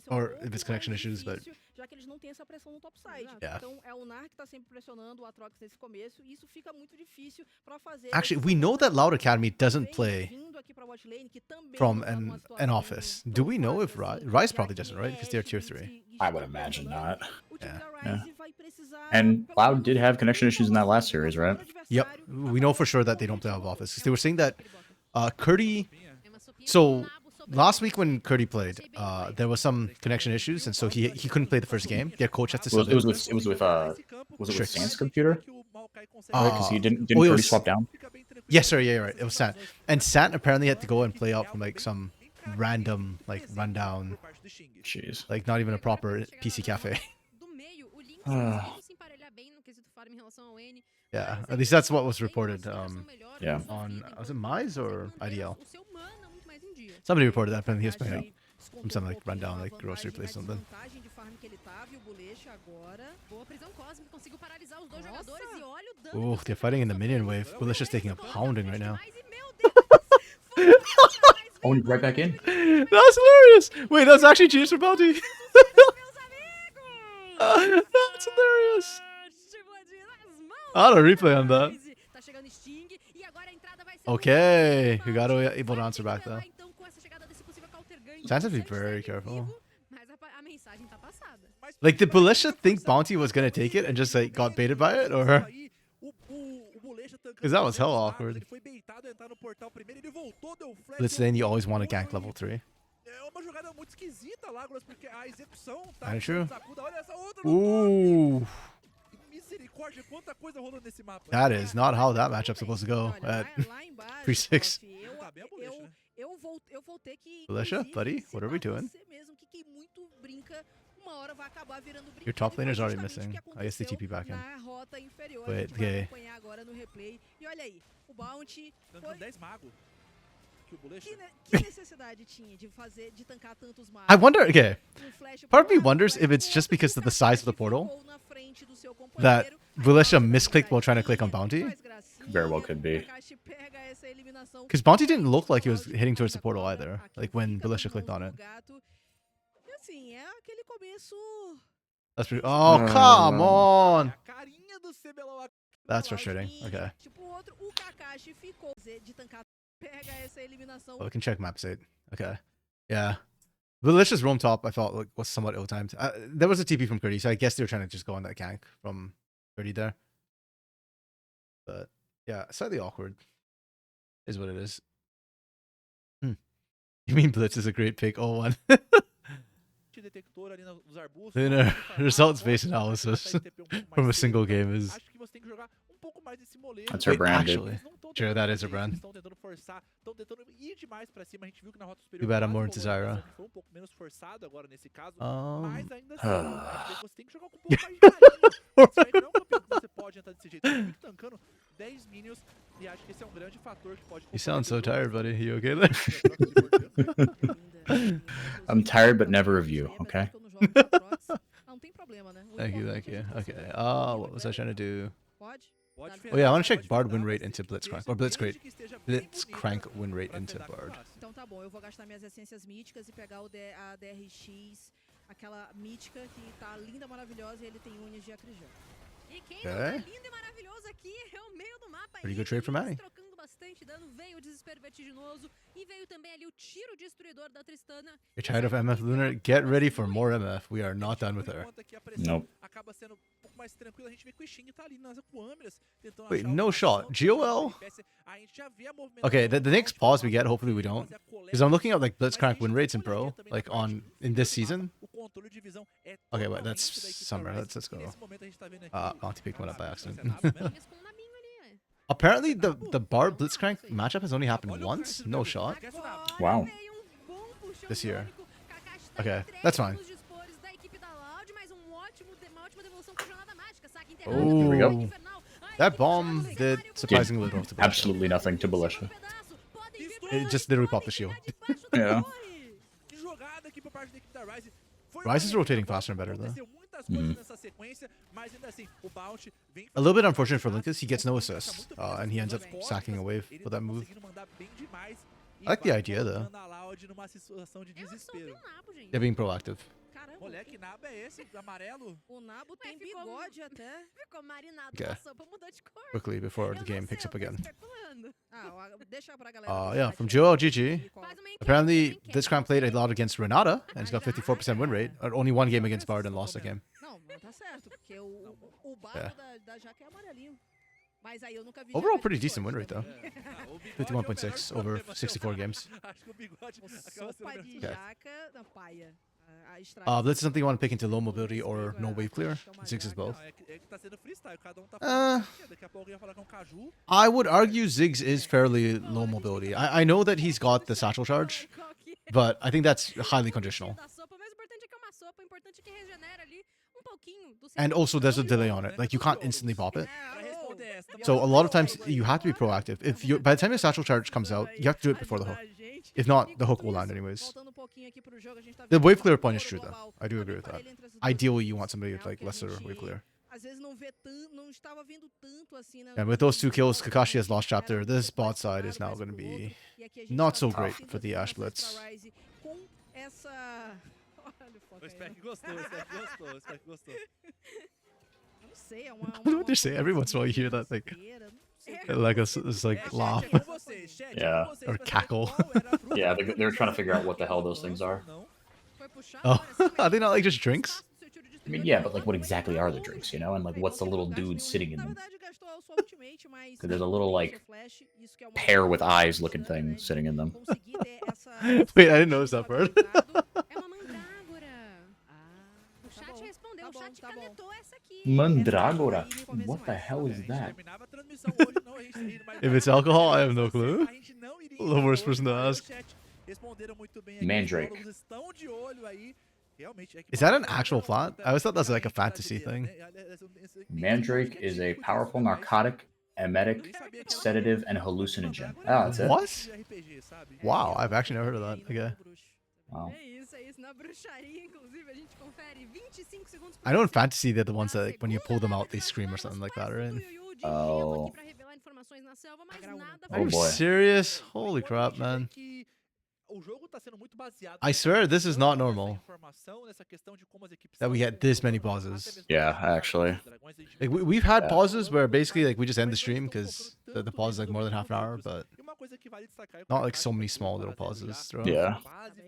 or if it's connection issues, but já que eles não têm essa pressão no top side. Yeah. Então é o Nar que tá sempre pressionando o Atrox nesse começo, e isso fica muito difícil para fazer. actually we know that Loud Academy doesn't play from an office. Do we know if Rise probably doesn't, right? Because they're tier 3. I would imagine not. Yeah. And Cloud did have connection issues in that last series, right? Yep. We know for sure that they don't play out of office. They were saying that Curdy. So last week when Curdy played, there was some connection issues, and so he couldn't play the first game. Their coach had to sub It was with Sans computer? Right, because he didn't Oh, it Curdy was- swap down? Yes, sir. Yeah, right. It was Sant, and Sant apparently had to go and play out from like some random like rundown, Jeez. like not even a proper PC cafe. Yeah, at least that's what was reported. Yeah. On was it Mize or IDL? Somebody reported that apparently he was playing from some like rundown like grocery place or something. Ooh, they're fighting in the minion wave. Bullish is taking a pounding right now. Oh, and right back in? That's hilarious! Wait, that's actually cheers for Bounty. That's hilarious. I'll replay on that. Okay, we got to able to answer back though. Chance to be very careful. Like, did Belisha think Bounty was gonna take it and just like got baited by it, or? Because that was hell awkward. Let's then you always want to gank level 3. Ain't true. Ooh. That is not how that matchup's supposed to go at 3-6. Belisha, buddy, what are we doing? Your top laner's already missing. I guess they TP back in. Wait, okay. I wonder, okay. Part of me wonders if it's just because of the size of the portal that Belisha misclicked while trying to click on Bounty. Very well could be. Because Bounty didn't look like he was hitting towards the portal either, like when Belisha clicked on it. That's pretty. Oh, come on! That's frustrating. Okay. Oh, we can check map state. Okay. Yeah. Belisha's roam top, I felt like was somewhat ill-timed. There was a TP from Curdy, so I guess they were trying to just go on that gank from Curdy there. But yeah, slightly awkward. Is what it is. You mean Blitz is a great pick? Oh, one. Lunar results-based analysis from a single game is. That's her brand, dude. Actually. Sure, that is her brand. Too bad I'm more into Zyra. You sound so tired, buddy. You okay there? I'm tired, but never of you, okay? Thank you, thank you. Okay. What was I trying to do? Oh yeah, I want to check Bard win rate into Blitzcrank. Or Blitzcrank win rate into Bard. Então tá bom, eu vou gastar minhas essências míticas e pegar a DRX, aquela mítica que tá linda, maravilhosa e ele tem unhas de acrijão. E quem não tá lindo e maravilhoso aqui é o meio do mapa. Pretty good trade for Manny. Trocando bastante dano, veio o desespero vertiginoso e veio também ali o tiro destruidor da Tristana. You're tired of MF Lunar? Get ready for more MF. We are not done with her. Nope. Wait, no shot. GOL? Okay, the next pause we get, hopefully we don't. Because I'm looking at like Blitzcrank win rates in Pro, like in this season. Okay, wait, that's summer. Let's go. Bounty picked one up by accident. Apparently the Bard Blitzcrank matchup has only happened once. No shot. Wow. This year. Okay, that's fine. Oh, here we go. That bomb did surprisingly little to Belisha. Absolutely nothing to Belisha. It just literally popped the shield. Yeah. Rise is rotating faster and better though. Mhm. A little bit unfortunate for Linkus, he gets no assist, and he ends up sacking a wave with that move. I like the idea though. They're being proactive. Moleque, nabo é esse? Amarelo? O nabo tem bigode até. Ficou marinado Okay. na sopa, mudou de cor. Quickly before the game picks up again. Yeah, from Joel GG. Apparently, this Blitzcrank played a lot against Renata, and he's got 54% win rate. Only one game against Bard and lost that game. Não, mas tá certo, porque o Yeah. barco da Jaque é amarelinho. Mas aí eu nunca vi Overall, Jaque pretty de decent win bigode rate, though. também. 51.6 over 64 games. Acho que o bigode acaba Sopa sendo de Okay. jaca na paia. A estrada. Blitz is something you want to pick into low mobility or no wave clear. Ziggs is both. Não, é que tá sendo freestyle, cada um tá Ah. falando. Daqui a pouco alguém vai falar que é um caju. I would argue Ziggs is fairly low mobility. I know that he's got the satchel charge, but I think that's highly conditional. Da sopa, mas o importante é que é uma sopa, o importante é que regenera ali pouquinho do And also, there's a delay on it. Like, you can't instantly pop it. Pra responder essa, tá So bom? a lot of times you have to be proactive. If you, by the time your satchel charge comes out, you have to do it before the hook. If not, the hook will land anyways. The wave clear point is true though. I do agree with that. Ideally, you want somebody with like lesser wave clear. And with those 2 kills, Kakashi has lost chapter. This bot side is now going to be not so great for the Ash Blitz. O Spec gostou, o Spec gostou, o Spec gostou. I don't know what they're saying. Every once in a while you hear that like it's like laugh. É com vocês, chat, Yeah. é com vocês Or pra saber cackle. qual era a fruta Yeah, que they're trying to figure out what the hell those things are. não. Oh, are they not like just drinks? I mean, yeah, but like, what exactly are the drinks, you know? And like, what's the little dude sitting in them? Because there's a little like pear with eyes looking thing sitting in them. Wait, I didn't notice that part. É uma mandrágora. O chat respondeu, o chat canetou essa aqui. Mandragora? What the hell is that? Terminava a transmissão hoje, não, a gente iria, mas If it's alcohol, I have no clue. a gente não iria The worst hoje, person to mas ask. o chat responderam muito bem aqui, Mandrake. os biólogos estão de olho aí. Realmente, é que Is that an actual plant? I always thought that's like a fantasy thing. Mandrake is a powerful narcotic, emetic, sedative, and hallucinogen. Oh, that's it. What? Wow, I've actually never heard of that. Okay. Wow. É isso. Na bruxaria, inclusive, a gente confere 25 segundos. I know in fantasy they're the ones that like when you pull them out they scream or something like that, right? Oh. Are you boy. serious? Holy crap, man. I swear this is not normal. That we get this many pauses. Yeah, actually. Like we've had Yeah. pauses where basically like we just end the stream because the pause is like more than half an hour, but not like so many small little pauses throughout. Yeah.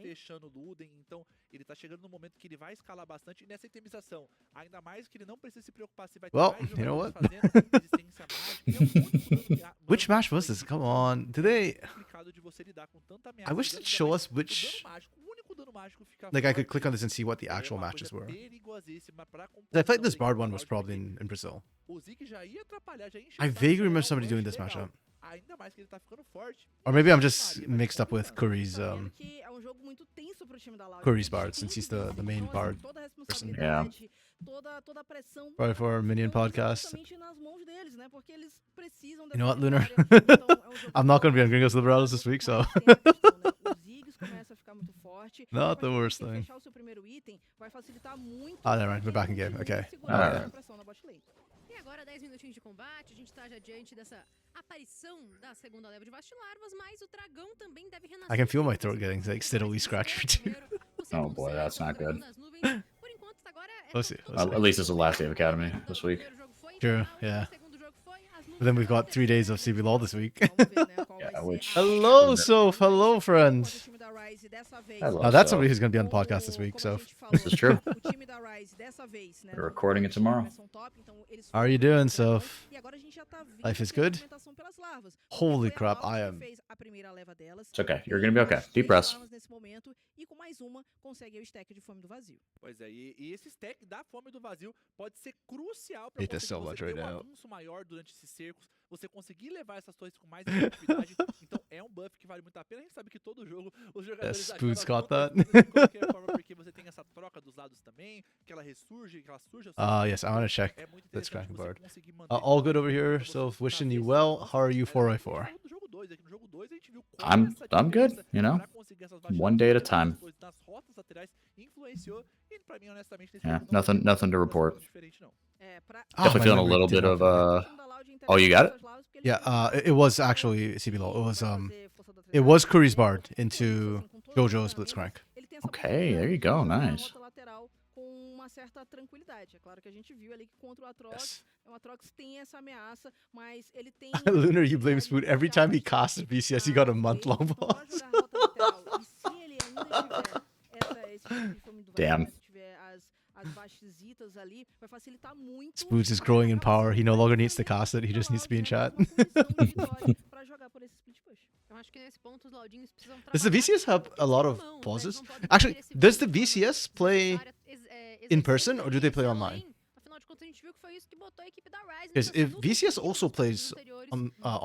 Fechando o Ludem, então ele tá chegando no momento que ele vai escalar bastante e nessa itemização, ainda mais que ele não precisa se preocupar se vai ter Well, mais you know jogadores what? fazendo resistência mágica, ele é um único dano Which match was this? Come on. Did they? complicado de você lidar com tanta I ameaça wish de they'd dano, show mas us o which. dano mágico, o único dano mágico fica Like I could forte. click on this and see what the É actual uma matches coisa were. perigosíssima pra I feel like composição this da Bard equipe one was Loud, probably porque in Brazil. o Zig já ia atrapalhar, já ia encher I o saco, vaguely já remember era um somebody doing push this legal. matchup. Ainda mais que ele tá ficando forte. Or maybe I'm just mixed up with Curry's Curry's Bard since he's the main Bard person. Yeah. Probably for our Minion podcast. You know what, Lunar? I'm not going to be on Gringos Liberados this week, so not the worst thing. Ah, never mind. We're back in game. Okay. Alright. E agora 10 minutinhos de combate, a gente tá já diante dessa aparição da segunda leva de vastilarvas, mas o dragão também deve renascer. I can feel my throat getting like steadily scratched too. Oh boy, that's not good. Por enquanto agora é Let's see. At least it's the last day of Academy this week. True, yeah. But then we've got 3 days of CBLOL this week. Yeah, which. Hello, Soph. Hello, friend. I love Now that's Soph. somebody who's going to be on the podcast this week, Soph. This is true. We're recording it tomorrow. How are you doing, Soph? Life is good? Holy crap, I am. It's okay. You're gonna be okay. Deep breaths. Pois é, e esse stack da fome do vazio pode ser crucial para Hate this so much você ter right um now. avanço maior durante esses cercos, você conseguir levar essas torres com mais efetividade. Então é um buff que vale muito a pena. A gente sabe que todo jogo os jogadores Spoons acabam got that. conseguindo de qualquer forma, porque você tem essa troca dos lados também, que ela ressurge, que ela surge. Yes, I want to check. É muito That's interessante Kraken você Bard. conseguir manter All good over here, Soph. Wishing you well. How are you 4x4? No jogo 2, aqui no jogo 2 a gente viu I'm good, you know. One day at a time. nas rotas laterais influenciou e pra mim honestamente nesse Yeah, jogo não nothing to foi report. diferente não. Ah, Definitely my feeling a memory little did bit not of forget. Oh, you got it? Yeah, it was actually CBLOL. It was Curry's Bard into JoJo's Blitzcrank. Okay, there you go, nice. certa tranquilidade. É claro que a gente viu ali que contra o Atrox, o Atrox tem essa ameaça, mas ele tem... Lunar, you blame Spoon. Every time he casts VCS, he got a month-long então, bora pause. jogar a rota lateral. E se ele ainda tiver esse tipo de fome do Damn. se tiver as baixesitas ali, vai facilitar muito. Spoons is growing in power. He no longer needs to cast it. He just needs to be in chat. Pra jogar por esse split push. Eu acho que nesse ponto os Laudinhos precisam Does the trabalhar VCS have a lot of pauses? Actually, does the VCS play in person or do they play online? Afinal de contas, a gente viu que foi isso que botou a equipe da Ryze Because nessas if duas VCS partidas also nos plays anos anteriores.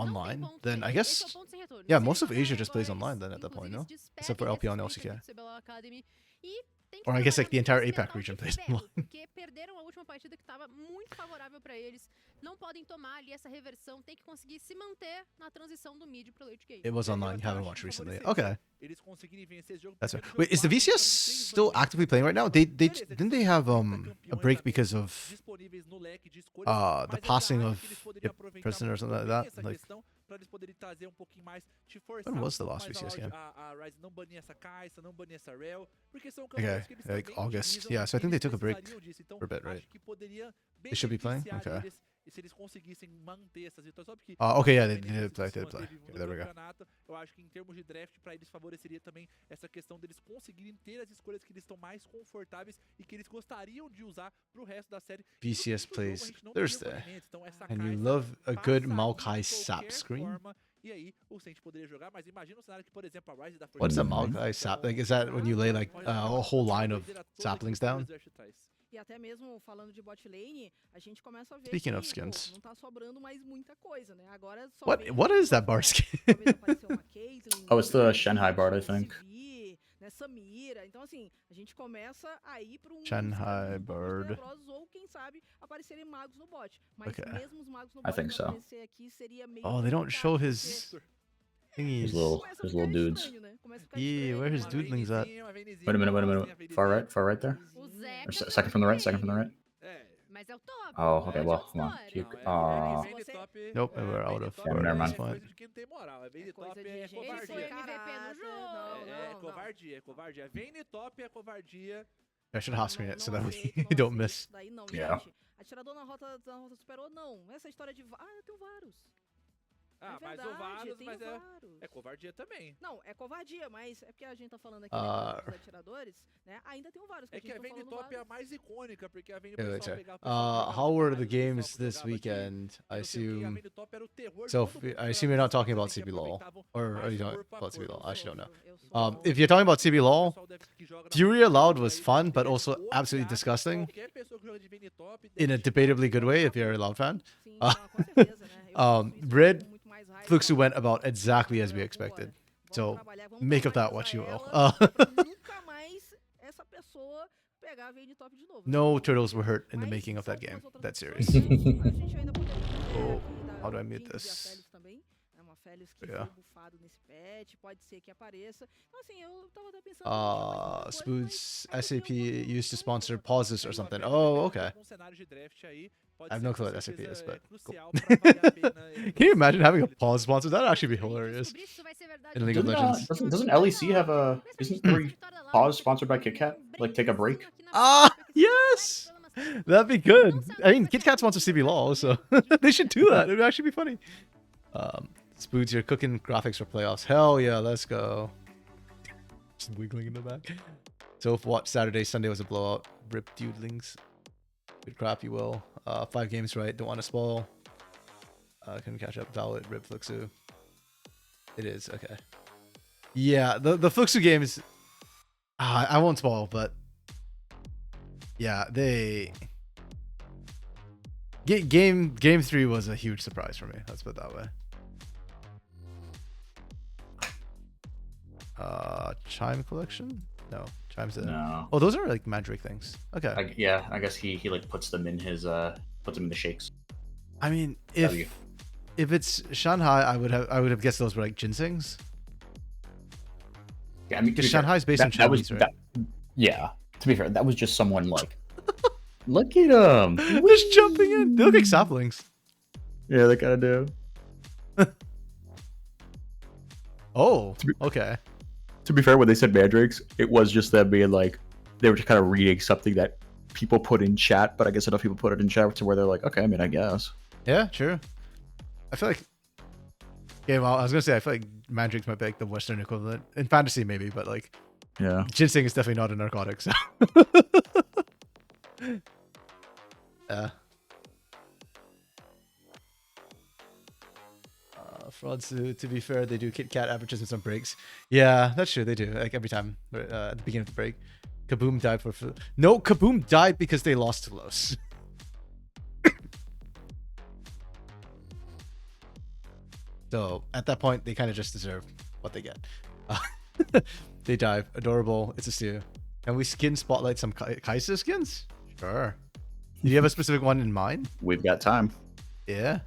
online, Não tem ponto then sem I retorno. guess, Esse é o ponto sem retorno. yeah, Se most eles of Asia fazerem just plays agora, online then at that point, no? inclusive, Except for despertem LPL and esse LCK. espírito do CBLOL Academy e tem que Or I guess like the trabalhar entire pra APAC region esse plays ferro, online. porque perderam a última partida que estava muito favorável pra eles. Não podem tomar ali essa reversão, tem que conseguir se manter na transição do mid pro late game. It was online. You haven't watched recently. Okay. Eles conseguirem vencer esse jogo. That's right. porque no Wait, is the jogo VCS 4 foram 3 still banimentos. actively playing right now? They Beleza, didn't they have a campeões break agora because of disponíveis no leque de escolhas, the mas eu passing ainda of acho que eles poderiam Yep, aproveitar Person or muito something like bem that? essa Like, questão pra eles poderem trazer um pouquinho mais, te forçar when was the um pouco last mais VCS game? a Ryze não banir essa caixa, não banir essa Rel, porque são Okay, campeões que eles like também August. utilizam, Yeah, so I think they eles took a break precisariam disso. Então, for a bit, right? acho que poderia They should be playing? beneficiar Okay. eles, e se eles conseguissem manter essas vitórias, só porque Okay, yeah, they independente did play, se they did manter play. vivo Okay, no there we go. campeonato, eu acho que em termos de draft para eles favoreceria também essa questão deles conseguirem ter as escolhas que eles estão mais confortáveis e que eles gostariam de usar pro resto da série. VCS plays Thursday. Então, essa And you caixa love a good passaria Maokai de sap qualquer screen? forma, e aí o Saint poderia jogar, mas imagina um cenário que, por exemplo, a Ryze da What's a Fortuna. Maokai sap? Like, is that when you lay like a whole line of saplings down? E até mesmo falando de bot lane, a gente começa a ver Speaking que, of skins. não tá sobrando mais muita coisa, né? Agora só What is that bar skin? Talvez apareceu uma Caitlyn, Oh, it's the Shanghai Bard, I think. CV, né, Samira. Então, assim, a gente começa a ir para Shanghai Bard. ou, quem sabe, aparecerem magos no bot. Mas Okay. mesmo os magos no I bot think pra so. aparecer aqui seria meio Oh, they don't show complicado, his porque thingies. His little, começa a his ficar little dudes. estranho, né? Começa a ficar Yeah, estranho, where his uma dudelings at? Wait a minute. Far right there? O Or Zeca second from the right, second from the right. mas é o top. Oh, okay, É well, outra come on. história. You, uh, Nope, we're out of Yeah, never mind. Coisa de quem não tem moral. Vayne coisa top de é gente Ele foi covardia. MVP no jogo. É covardia, é covardia. Vayne top é covardia. I should half screen it so that we aceito, don't aceito miss. isso daí não, Yeah. gente. Atirador na rota superou, não. Essa história de... eu tenho Varus. Ah, é mas verdade, o Varus, tem mas o é Varus. covardia também. Não, é covardia, mas é porque a gente tá falando aqui né, dos atiradores, né? Ainda tem o Varus. É que a gente tá Vayne falando top é a Varus. mais icônica, porque a Vayne Yeah, pessoal that's pegava... right. How were the games this weekend? I assume. So I assume you're not talking about CBLOL, or are you talking about CBLOL? I actually don't know. If you're talking about CBLOL, Fury Allowed was fun, but also absolutely disgusting in a debatably good way. If you're a Loud fan, Sim, não, com certeza, né? Eu faço isso Red com muito mais raiva, Fluxu tá? went about exactly as we Agora, expected. vamos So trabalhar, vamos make of that trabalhar what you ela, will. pra nunca mais essa pessoa pegar a Vayne top de novo. No turtles were hurt in the Mas making of são that game. algumas outras That opções, series. né? A gente ainda poderia fazer Oh, aqui da how do I mute Jinx e a this? Felius também. É uma Felius que Yeah. foi bufado nesse patch, pode ser que apareça. Então assim, eu tava até pensando em deixar mais alguma coisa, Spoons mas SAP aí eu used to tenho sponsor outra pauses or something. Oh, okay. I have no clue what SAP is, but cool. Can you imagine having a pause sponsor? That'd actually be hilarious. In League of Legends. Doesn't LEC have a... Isn't every pause sponsored by Kit Kat? Like, take a break? Ah, yes! That'd be good. I mean, Kit Kat sponsors CBLOL, so they should do that. It would actually be funny. Spoons, you're cooking graphics for playoffs. Hell yeah, let's go. Just wiggling in the back. So what? Saturday, Sunday was a blowout. Rip dudelings. Good crap, you will. 5 games right. Don't want to spoil. Couldn't catch up. Valid. Rip Fluxu. It is okay. Yeah, the Fluxu games. I won't spoil, but yeah, they. Game 3 was a huge surprise for me. Let's put it that way. Chime collection? No, chimes in. No. Oh, those are like magic things. Okay. I guess he like puts them in his puts them in the shakes. I mean, W. if it's Shanghai, I would have guessed those were like ginsengs. Yeah, I mean, Because Shanghai's based in Chinese, right? Yeah. To be fair, that was just someone like, look at him, Just jumping in. They look like saplings. Yeah, they kind of do. Oh, okay. To be fair, when they said mandrakes, it was just them being like, they were just kind of reading something that people put in chat, but I guess enough people put it in chat to where they're like, okay, I mean, I guess. Yeah, true. I feel like. Okay, well, I was gonna say I feel like Mandrake's might be like the Western equivalent in fantasy, maybe, but like Yeah. ginseng is definitely not a narcotic. So. Yeah. Frauds, to be fair, they do Kit Kat advertisements on breaks. Yeah, that's true. They do, like every time at the beginning of the break. Kaboom died for... No, Kaboom died because they lost to Los. So at that point, they kind of just deserve what they get. They dive. Adorable. It's a stew. Can we spotlight some Kaisa skins? Sure. Do you have a specific one in mind? We've got time. Yeah.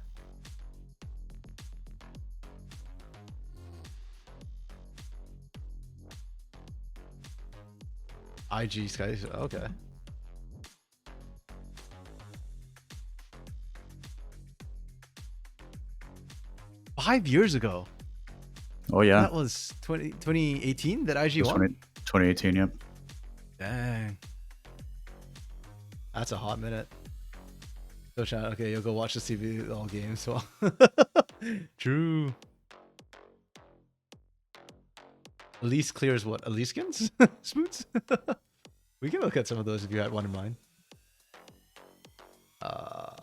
IG Skies. Okay. Five years ago. Oh, yeah. That was 2018 that IG won? 2018, yep. Dang. That's a hot minute. So chat, okay, you'll go watch the CBLOL games. Well, true. Elise clears what? Elise skins? Smoots? We can look at some of those if you had one in mind.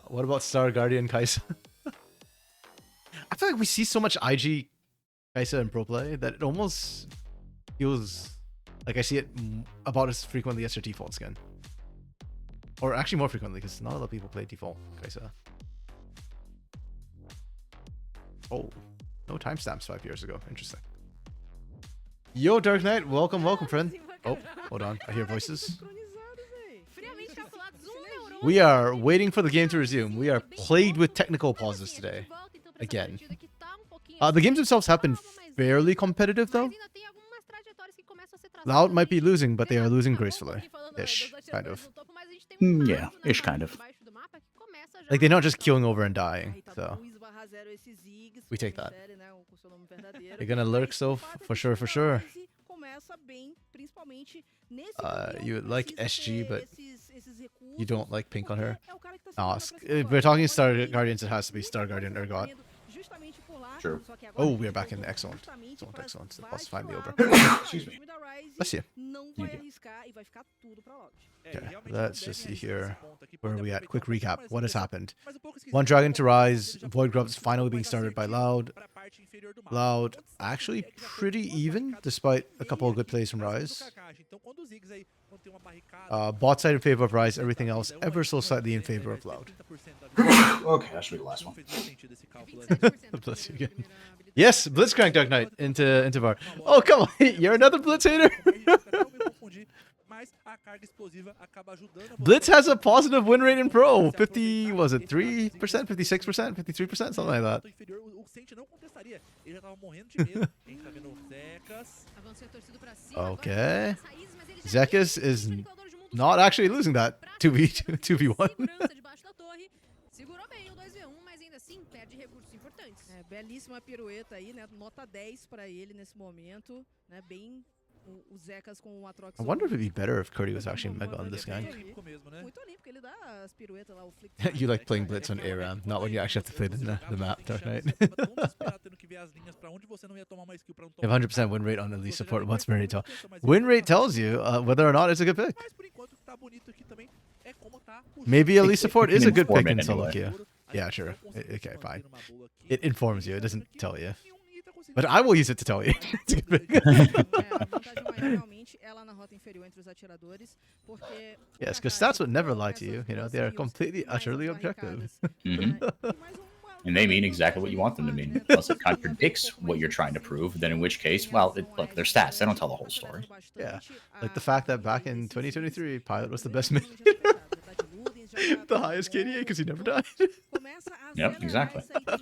What about Star Guardian Kaisa? I feel like we see so much IG Kaisa in pro play that it almost feels like I see it about as frequently as their default skin. Or actually more frequently, because not a lot of people play default Kaisa. Oh, no timestamps 5 years ago. Interesting. Yo, Dark Knight, welcome, friend. Oh, hold on, I hear voices. We are waiting for the game to resume. We are plagued with technical pauses today. Again. The games themselves have been fairly competitive, though. Loud might be losing, but they are losing gracefully. Ish, kind of. Yeah, ish, kind of. Like, they're not just queuing over and dying, so we take that. They're gonna lurk, so for sure. You like SG, but you don't like pink on her. If we're talking Star Guardians, it has to be Star Guardian Urgot. True. Oh, we are back in excellent. Excellent. The boss is finally over. Excuse me. Bless you. Okay, let's just see here. Where are we at? Quick recap. What has happened? One Dragon to Rise. Void Grubs finally being started by Loud. Loud actually pretty even, despite a couple of good plays from Rise. Bot side in favor of Rise. Everything else ever so slightly in favor of Loud. Okay, that should be the last one. Bless you again. Yes, Blitzcrank Dark Knight into VAR. Oh, come on. You're another Blitz hater. Blitz has a positive win rate in Pro. 50, was it 3%, 56%, 53%, something like that. Okay. Zekas is not actually losing that 2v1. Belíssima pirueta aí, né? Nota 10 para ele nesse momento, né? Bem o Zekas com o Atrox. I wonder if it'd be better if Curdy was actually mega on this guy. Muito olímpico, ele dá as piruetas lá, o flick. You like playing Blitz on ARAM, not when you actually have to play the map, Dark Knight. You have 100% win rate on Elite support. What's win rate tell? Win rate tells you whether or not it's a good pick. Maybe Elite support is a good pick in solo queue. Yeah, sure. Okay, fine. It informs you. It doesn't tell you. But I will use it to tell you. It's a good pick. Yes, because stats would never lie to you. You know, they are completely, utterly objective. And they mean exactly what you want them to mean. Unless it contradicts what you're trying to prove, then in which case, well, look, they're stats. They don't tell the whole story. Yeah. Like the fact that back in 2023, Pilot was the best mid the highest KDA because he never died. Yep, exactly. I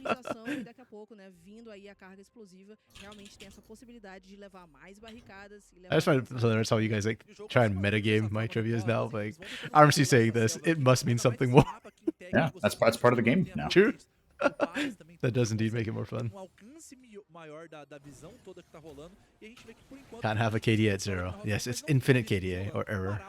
just find it hilarious how you guys like try and metagame my trivias now. Like, RMC saying this, it must mean something more. Yeah, that's part of the game now. True. O Paris também That does consegue indeed make it more ter fun. alcance maior da visão toda que tá rolando. E a gente vê que por enquanto Can't have a KDA at 0. Yes, it's infinite KDA or error.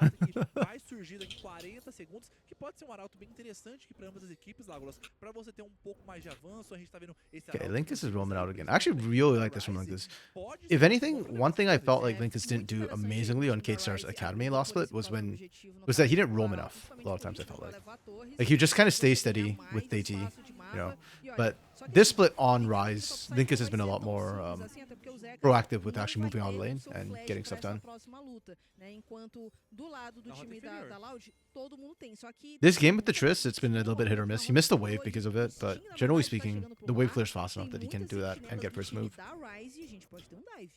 vai surgir daqui 40 segundos, que pode ser um arauto bem interessante aqui para ambas as equipes, Lágolas, para você ter um pouco mais de avanço. A gente tá vendo esse Okay, arauto Linkus is conseguindo roaming out sair again. do I actually jogo. really like this from Rise Linkus. pode If ser anything, uma one thing I das felt like vezes. Linkus didn't do Muito interessante amazingly on do time da K-Star's Rise Academy abrir last todo split esse was plano when objetivo no was that he caso didn't do roam Arauto, enough. A justamente lot of por times I isso felt vai like. levar torres Like he would just kind of stay ganhar steady mais with DT, espaço de you know. mapa. E olha, But só que this assim, split on nem sempre o Rise, topside Linkus não has been vai a ser lot tão more simples assim, até porque o Zeca proactive with não actually vai moving out ter o lane seu and flash getting pra stuff essa done. próxima luta, né? Enquanto do lado do Na rota time inferior. da Loud, todo mundo tem. Só que This game with the Triss, it's been a little bit hit or miss. He missed the wave because of it, but generally speaking, the wave clears fast enough that he can do that and get first move. Da Rise, a gente pode ter um dive.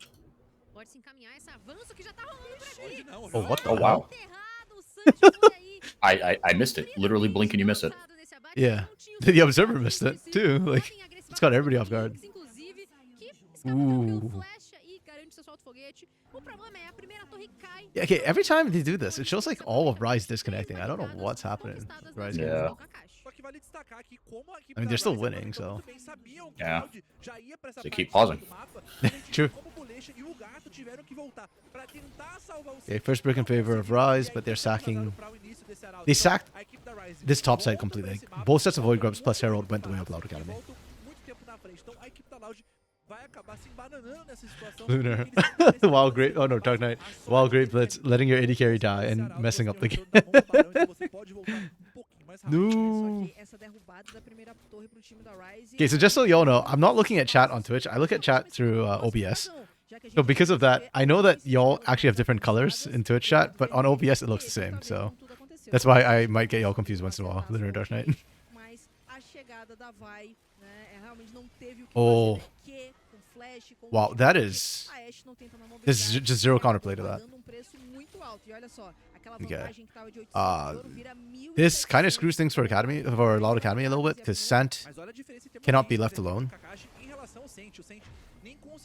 Pode se encaminhar esse avanço que já tá rolando por aqui. Hoje não, Oh, what the Oh, wow. Errado, o Sancho foi aí. I missed it. Literally blink and you miss it. Nesse abate, Yeah. não tinha o The suficiente observer missed it too. Like, podem agressivar it's got everybody o off guard. Lynx, inclusive, que escapa pelo Ooh. flash e garante seu salto foguete. O problema é a primeira torre cai. Yeah, okay, every time they do this, it shows like all of Rise disconnecting. I don't know what's happening. Rise game. Yeah. Só que vale destacar que como a equipe I mean, da they're still Rise winning, aproveitou so. muito bem, sabiam que Yeah. o Loud já ia pra essa They parte keep pausing. do mapa, a gente True. viu como o Bolecha e o Gato tiveram que voltar pra tentar salvar o Okay, first break in favor of Rise, but they're sacking. They They sacked this top side completely. Like, both sets of Void Grubs plus Herald went the way of Loud Academy. Então a equipe da Loud vai acabar se embananando nessa situação. Lunar. porque eles têm que Wild decidir Great. Oh no, Dark Knight. Wild Great Blitz, letting your AD carry die and messing up the game. No. Essa derrubada da primeira torre pro time da Rise. Okay, so just so y'all know, I'm not looking at chat on Twitch. I look at chat through OBS. So because of that, I know that y'all actually have different colors in Twitch chat, but on OBS it looks the same. So that's why I might get y'all confused once in a while. Lunar and Dark Knight. Mas a chegada da Vai, né, realmente não teve o que Oh. fazer, né, com flash, com Wow, ulti, that is. a Ashe não tenta na This is mobilidade, just zero acabou counterplay to that. pagando um preço muito alto. E olha só, aquela Okay. vantagem que tava de 800 de ouro vira This kind of 1.700. screws things for Academy, for Loud Academy a little bit, because Sant cannot be left alone.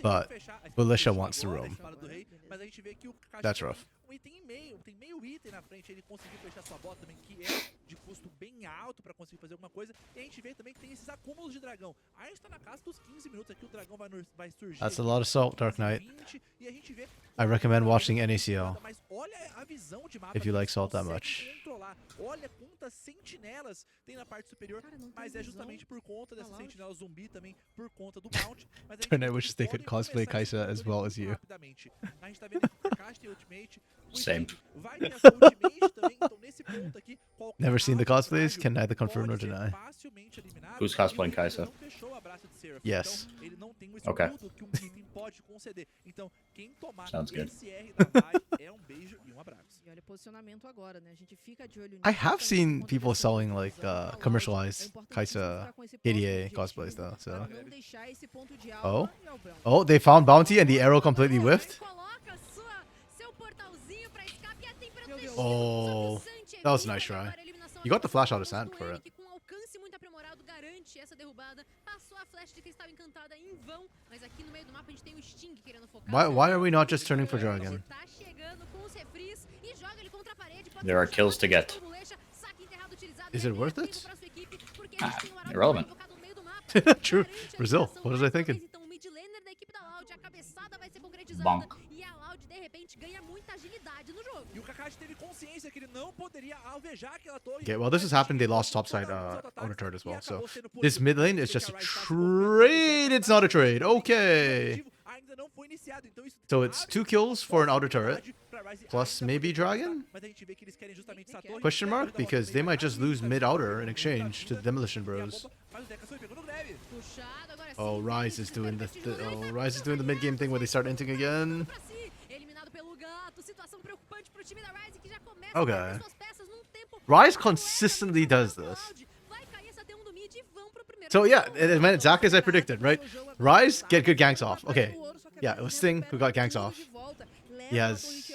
But Militia wants to roam. That's rough. Item e meio, tem meio item na frente, ele conseguiu fechar sua bota também, que é de custo bem alto pra conseguir fazer alguma coisa. E a gente vê também que tem esses acúmulos de dragão. A gente tá na casa dos 15 minutos aqui, o dragão vai surgir. That's a lot of salt, Dark Knight. 20, e a gente vê I recommend watching NACL mas olha a visão de mapa if you que like salt that consegue much. controlar. Olha quantas sentinelas tem na parte superior, Cara, não tem mas é visão justamente por conta dessa da Loud. sentinela zumbi também, por conta do mount. Mas a gente Dark Knight vê wishes que they could podem cosplay começar esse Kai'Sa as controle well as muito you. rapidamente. A gente tá vendo que o Kakashi tem ultimate, o Same. Sting vai ter essa ultimate também, então nesse ponto aqui, qualquer Never seen the alvo cosplays, frágil can neither confirm nor pode ser deny. facilmente eliminado. Who's E o cosplaying Lucian Kai'Sa? não fechou o abraço de Seraph, Yes. então ele não tem o Okay. escudo que um item pode conceder. Então, quem tomar Sounds good. esse R da Vai é um beijo e um abraço. E olha, posicionamento agora, né? A gente fica de olho I nisso, have também seen por conta people dessa selling visão like da Loud. commercialized É importante Kai'Sa ficar com esse próximo KDA objetivo cosplays though. pra So não deixar esse ponto de Oh. alma e ao branco. oh, they found bounty and the arrow completely whiffed. Coloca seu portalzinho pra escape e a temperatura Meu Deus. Oh, that was a nice try. You got the flash out of sand for it. Que com alcance muito aprimorado garante essa derrubada. Passou a flash de quem estava encantada em vão, mas aqui no meio do mapa a gente tem o Sting querendo focar. Why are we not just turning for Dragon? Tá chegando com os refris e joga ele contra a parede. Pode There are ser kills to get. saque enterrado utilizado Is e it é worth negativo it? pra sua equipe, porque Ah, eles têm um arauto irrelevant. focado no meio do mapa. True. Garante a Brazil, eliminação what was I mais uma thinking? vez. Então, o mid laner da equipe da Loud, a cabeçada vai ser concretizada Bonk. e a Loud de repente ganha muita agilidade no jogo. E o Kakashi teve consciência que ele não poderia alvejar aquela torre. Okay, well, this has happened. They lost topside on a turret as well. So this mid lane is just a trade. It's not a trade. Okay. So it's 2 kills for an outer turret plus maybe Dragon? Question mark? Because they might just lose mid outer in exchange to the Demolition Bros. Puxado, agora sim. Oh, Rise is doing Rise is doing the mid game thing where they start inting again. Pra si, eliminado pelo gato, situação preocupante pro time da Rise que já começa Okay. a perder suas peças num tempo. Rise consistently does this. Vai cair essa T1 do mid e vão pro primeiro So yeah, jogo. it went exactly as I predicted, right? Rise get good ganks off. Okay. Yeah, it was Sting who got ganks off. He has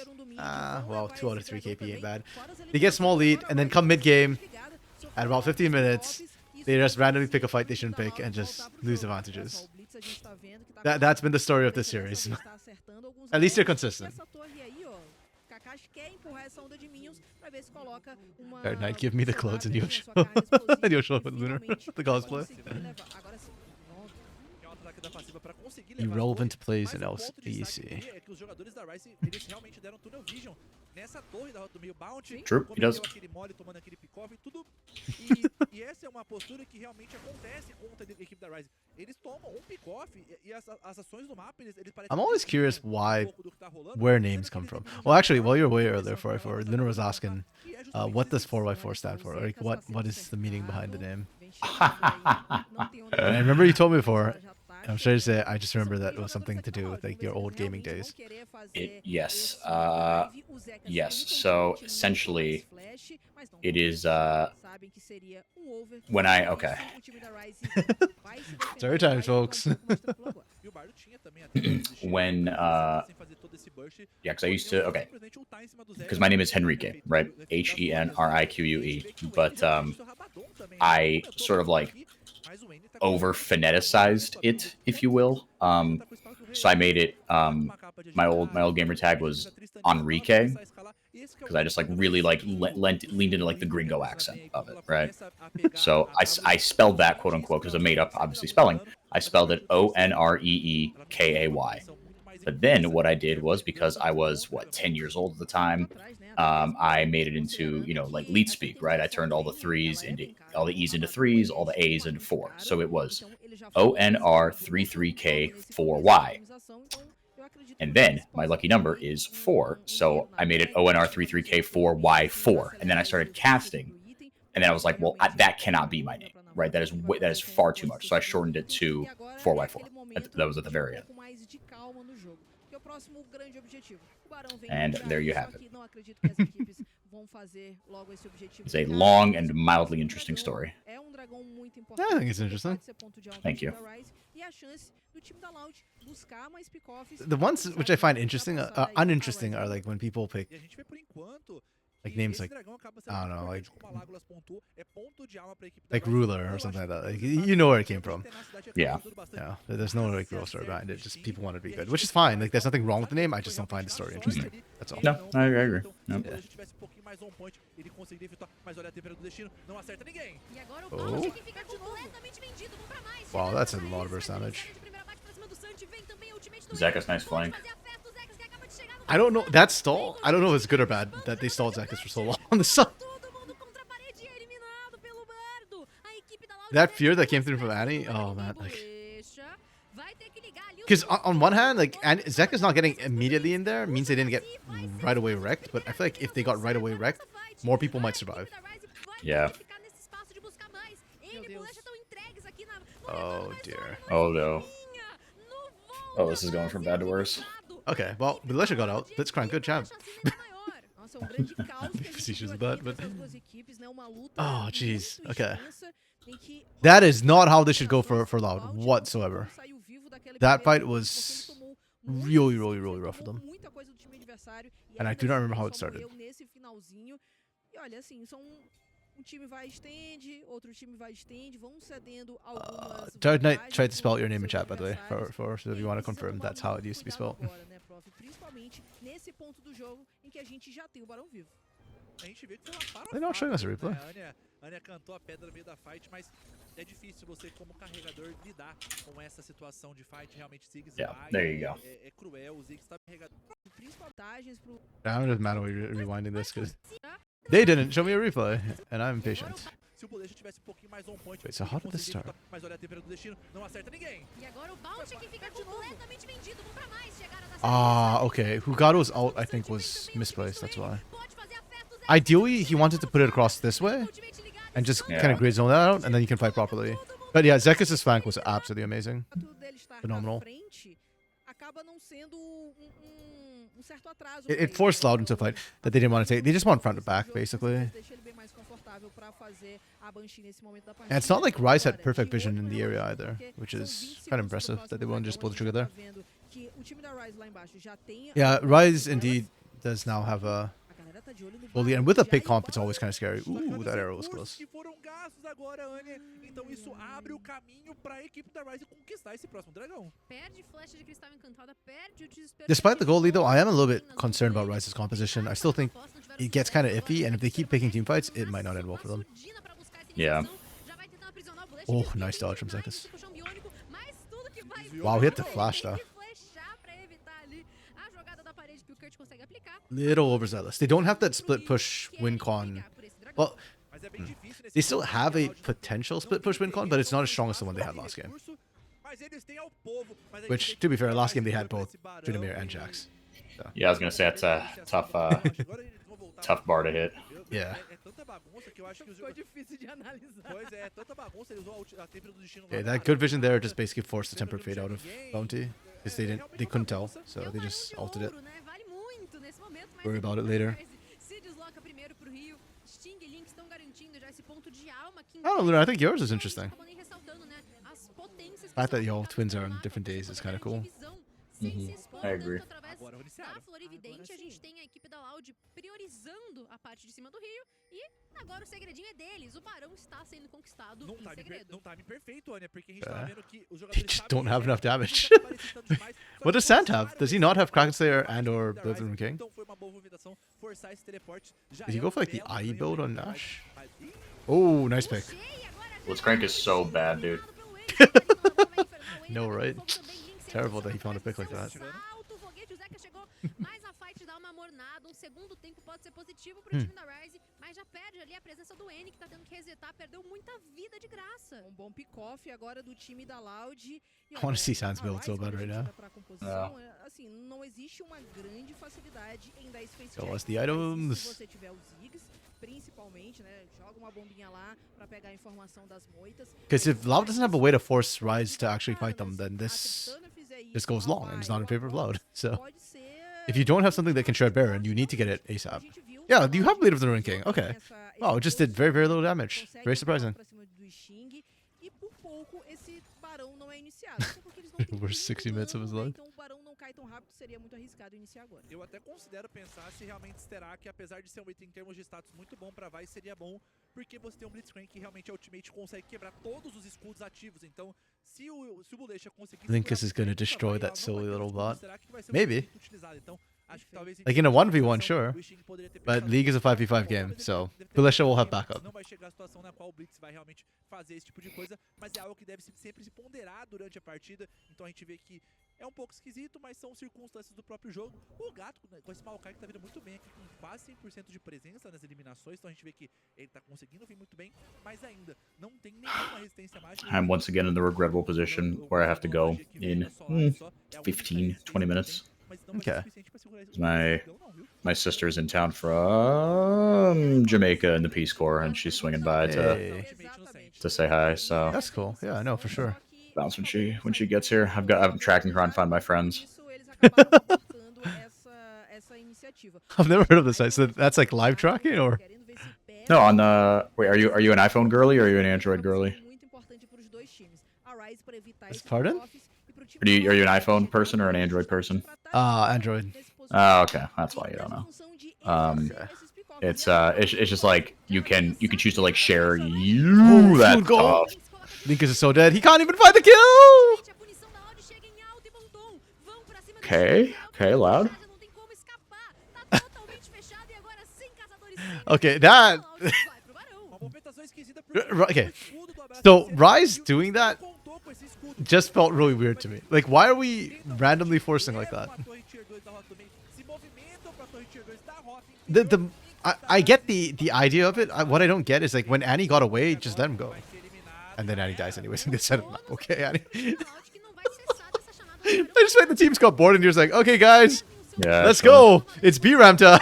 well, 2 out of 3 KP ain't bad. They get small lead and then come mid game at about 15 minutes. They just randomly pick a fight they shouldn't pick and just lose advantages. That's been the story of this series. At least they're consistent. Dark Knight, give me the clothes and you'll show, you'll show Lunar the cosplay. Irrelevant plays in LEC. É que os jogadores da Rise, eles realmente deram tunnel vision nessa torre da rota do meio. Bounty, True, he does. aquele mole tomando aquele pick-off e tudo. E essa é uma postura que realmente acontece contra a equipe da Rise. Eles tomam um pick-off e as ações do mapa, eles parecem... I'm always curious where names come from. Well, actually, while you were away earlier, 4x4, Lunar was asking, what does 4x4 stand for? Like, what is the meaning behind the name? I remember you told me before. I'm sure to say I just remember that it was something to do with like your old gaming days. Yes. Yes. So essentially, it is when I Story time, folks. When yeah, because I used to because my name is Henrique, right? Henrique, but I sort of like over phoneticized it, if you will. So I made it my old gamer tag was Enrique, because I just like really like leaned into like the gringo accent of it, right? So I spelled that, quote unquote, because I made up obviously spelling. I spelled it Onreekay. But then what I did was, because I was 10 years old at the time, I made it into, you know, like leet speak, right? I turned all the threes into all the E's into threes, all the A's into four. So it was ONR33K4Y. And then my lucky number is 4. So I made it ONR33K4Y4. And then I started casting. And then I was like, well, that cannot be my name, right? That is far too much. So I shortened it to 4Y4. That was at the very end. And there you have it. It's a long and mildly interesting story. Yeah, I think it's interesting. Thank you. The ones which I find interesting, uninteresting, are like when people pick like names like, I don't know, like Ruler or something like that. Like, you know where it came from. Yeah. Yeah, there's no like real story behind it. Just people want to be good, which is fine. Like, there's nothing wrong with the name. I just don't find the story interesting. That's all. No, I agree. No. Yeah. Oh. Wow, that's a lot of burst damage. Zekka's nice flank. I don't know. That stall, I don't know if it's good or bad that they stalled Zekka's for so long on the side. That fear that came through from Annie, oh man, like, because on one hand, like, Zekka's not getting immediately in there means they didn't get right away wrecked, but I feel like if they got right away wrecked, more people might survive. Yeah. Oh dear. Oh no. Oh, this is going from bad to worse. Okay, well, Militia got out. Blitzcrank, good job. Facetious about, but oh jeez. Okay. That is not how this should go for Loud whatsoever. That fight was really rough for them. And I do not remember how it started. Dark Knight tried to spell your name in chat, by the way, for so if you want to confirm that's how it used to be spelled. They're not showing us a replay. Anya cantou a pedra no meio da fight, mas é difícil você, como carregador, lidar com essa situação de fight. Realmente, Ziggs there you go. É cruel, o Ziggs está carregador. I'm just manually rewinding this because they didn't show me a replay, and I'm impatient. Wait, so how did this start? Ah, okay. Hugado's ult, I think, was misplaced, that's why. Ideally, he wanted to put it across this way, and just kind of grid zone that out, and then you can fight properly. But yeah, Zekka's flank was absolutely amazing. Phenomenal. It forced Loud into a fight that they didn't want to take. They just want front to back, basically. And it's not like Rise had perfect vision in the area either, which is kind of impressive that they won't just pull the trigger there. Yeah, Rise indeed does now have a Well, yeah, and with a pick comp, it's always kind of scary. Ooh, that arrow was close. Que foram gastos agora, Anya. Então isso abre o caminho para a equipe da Rise conquistar esse próximo dragão. Perde flecha de cristal encantada, perde o desespero. Despite the goal lead, though, I am a little bit concerned about Rise's composition. I still think it gets kind of iffy, and if they keep picking team fights, it might not end well for them. Yeah. Oh, nice dodge from Zekas. Wow, he hit the flash though. Little overzealous. They don't have that split push win con. Well, they still have a potential split push win con, but it's not as strong as the one they had last game. Which, to be fair, last game they had both Tryndamere and Jax. So. Yeah, I was gonna say it's a tough, tough bar to hit. Yeah. Okay, that good vision there just basically forced the tempered fade out of Bounty because they couldn't tell, so they just ulted it. Worry about it later. I don't know, Luna, I think yours is interesting. The fact that y'all twins are on different days is kind of cool. I agree. Na Florividente, a gente tem a equipe da Loud priorizando a parte de cima do rio e agora o segredinho é deles. O Barão está sendo conquistado em segredo. Num time perfeito, Anya, porque a gente tá vendo que os They jogadores just don't have enough damage. demais. What does Sant have? Does he not have Kraken Slayer and or Blizzard King? Então foi uma boa movimentação forçar esse teleporte. Did he go for like the IE build on Nash? Oh, nice pick. Blitzcrank is so bad, dude. No, right? Terrible that he found a pick like that. Mas a fight dá uma mornada, segundo tempo pode ser positivo pro time da Rise, mas já perde ali a presença do N, que tá tendo que resetar, perdeu muita vida de graça. Bom pick-off agora do time da Loud. I want to see Sans build so bad right now. Assim, não existe uma grande facilidade em dar esse face Show check. us the items. Se você tiver os Ziggs, principalmente, né, joga uma bombinha lá pra pegar a informação das moitas. Because if Loud doesn't have a way to force Rise to actually fight them, then this goes long and it's not in favor of Loud. So if you don't have something that can shred Baron, you need to get it ASAP. Yeah, you have Blade of the Ruin King. Okay. Wow, it just did very, very little damage. Very surprising. We're 60 minutes of his life. Eu até considero pensar se realmente será que, apesar de ser um item em termos de status muito bom pra Vice, seria bom, porque você tem um Blitzcrank que realmente é ultimate, consegue quebrar todos os escudos ativos. Então, se o Bulecha conseguir... Linkus is going to destroy that silly little bot. Será que vai ser Maybe. utilizado? Então, acho que talvez Like in a 1v1, sure. But League is a 5v5 game, so Bulecha will have backup. Não vai chegar a situação na qual o Blitz vai realmente fazer esse tipo de coisa, mas é algo que deve sempre se ponderar durante a partida. Então a gente vê que é um pouco esquisito, mas são circunstâncias do próprio jogo. O Gato, com esse Maokai, que tá vindo muito bem aqui, com quase 100% de presença nas eliminações. Então a gente vê que ele tá conseguindo vir muito bem, mas ainda não tem nenhuma resistência mágica. I'm once again in the regrettable position where I have to go in 15, 20 minutes. Okay. My sister's in town from Jamaica in the Peace Corps, and she's swinging by Hey. to say hi. So That's cool. Yeah, I know for sure. bounce when she gets here. I'm tracking her on Find My Friends. I've never heard of this site. So that's like live tracking or? No, on wait, are you an iPhone girly or are you an Android girly? Pardon? Are you an iPhone person or an Android person? Android. Oh, okay, that's why you don't know. Okay. It's just like you can choose to like share you that good goal. stuff. Linkus is so dead. He can't even find the kill. Okay, loud. Okay, that. Okay, so Rise doing that just felt really weird to me. Like, why are we randomly forcing like that? I get the idea of it. What I don't get is like when Annie got away, just let him go, and then Annie dies anyways. And they set him up. Okay, Annie. I just like the teams got bored and you're just like, okay, guys, Yeah. let's go. It's BRAM time.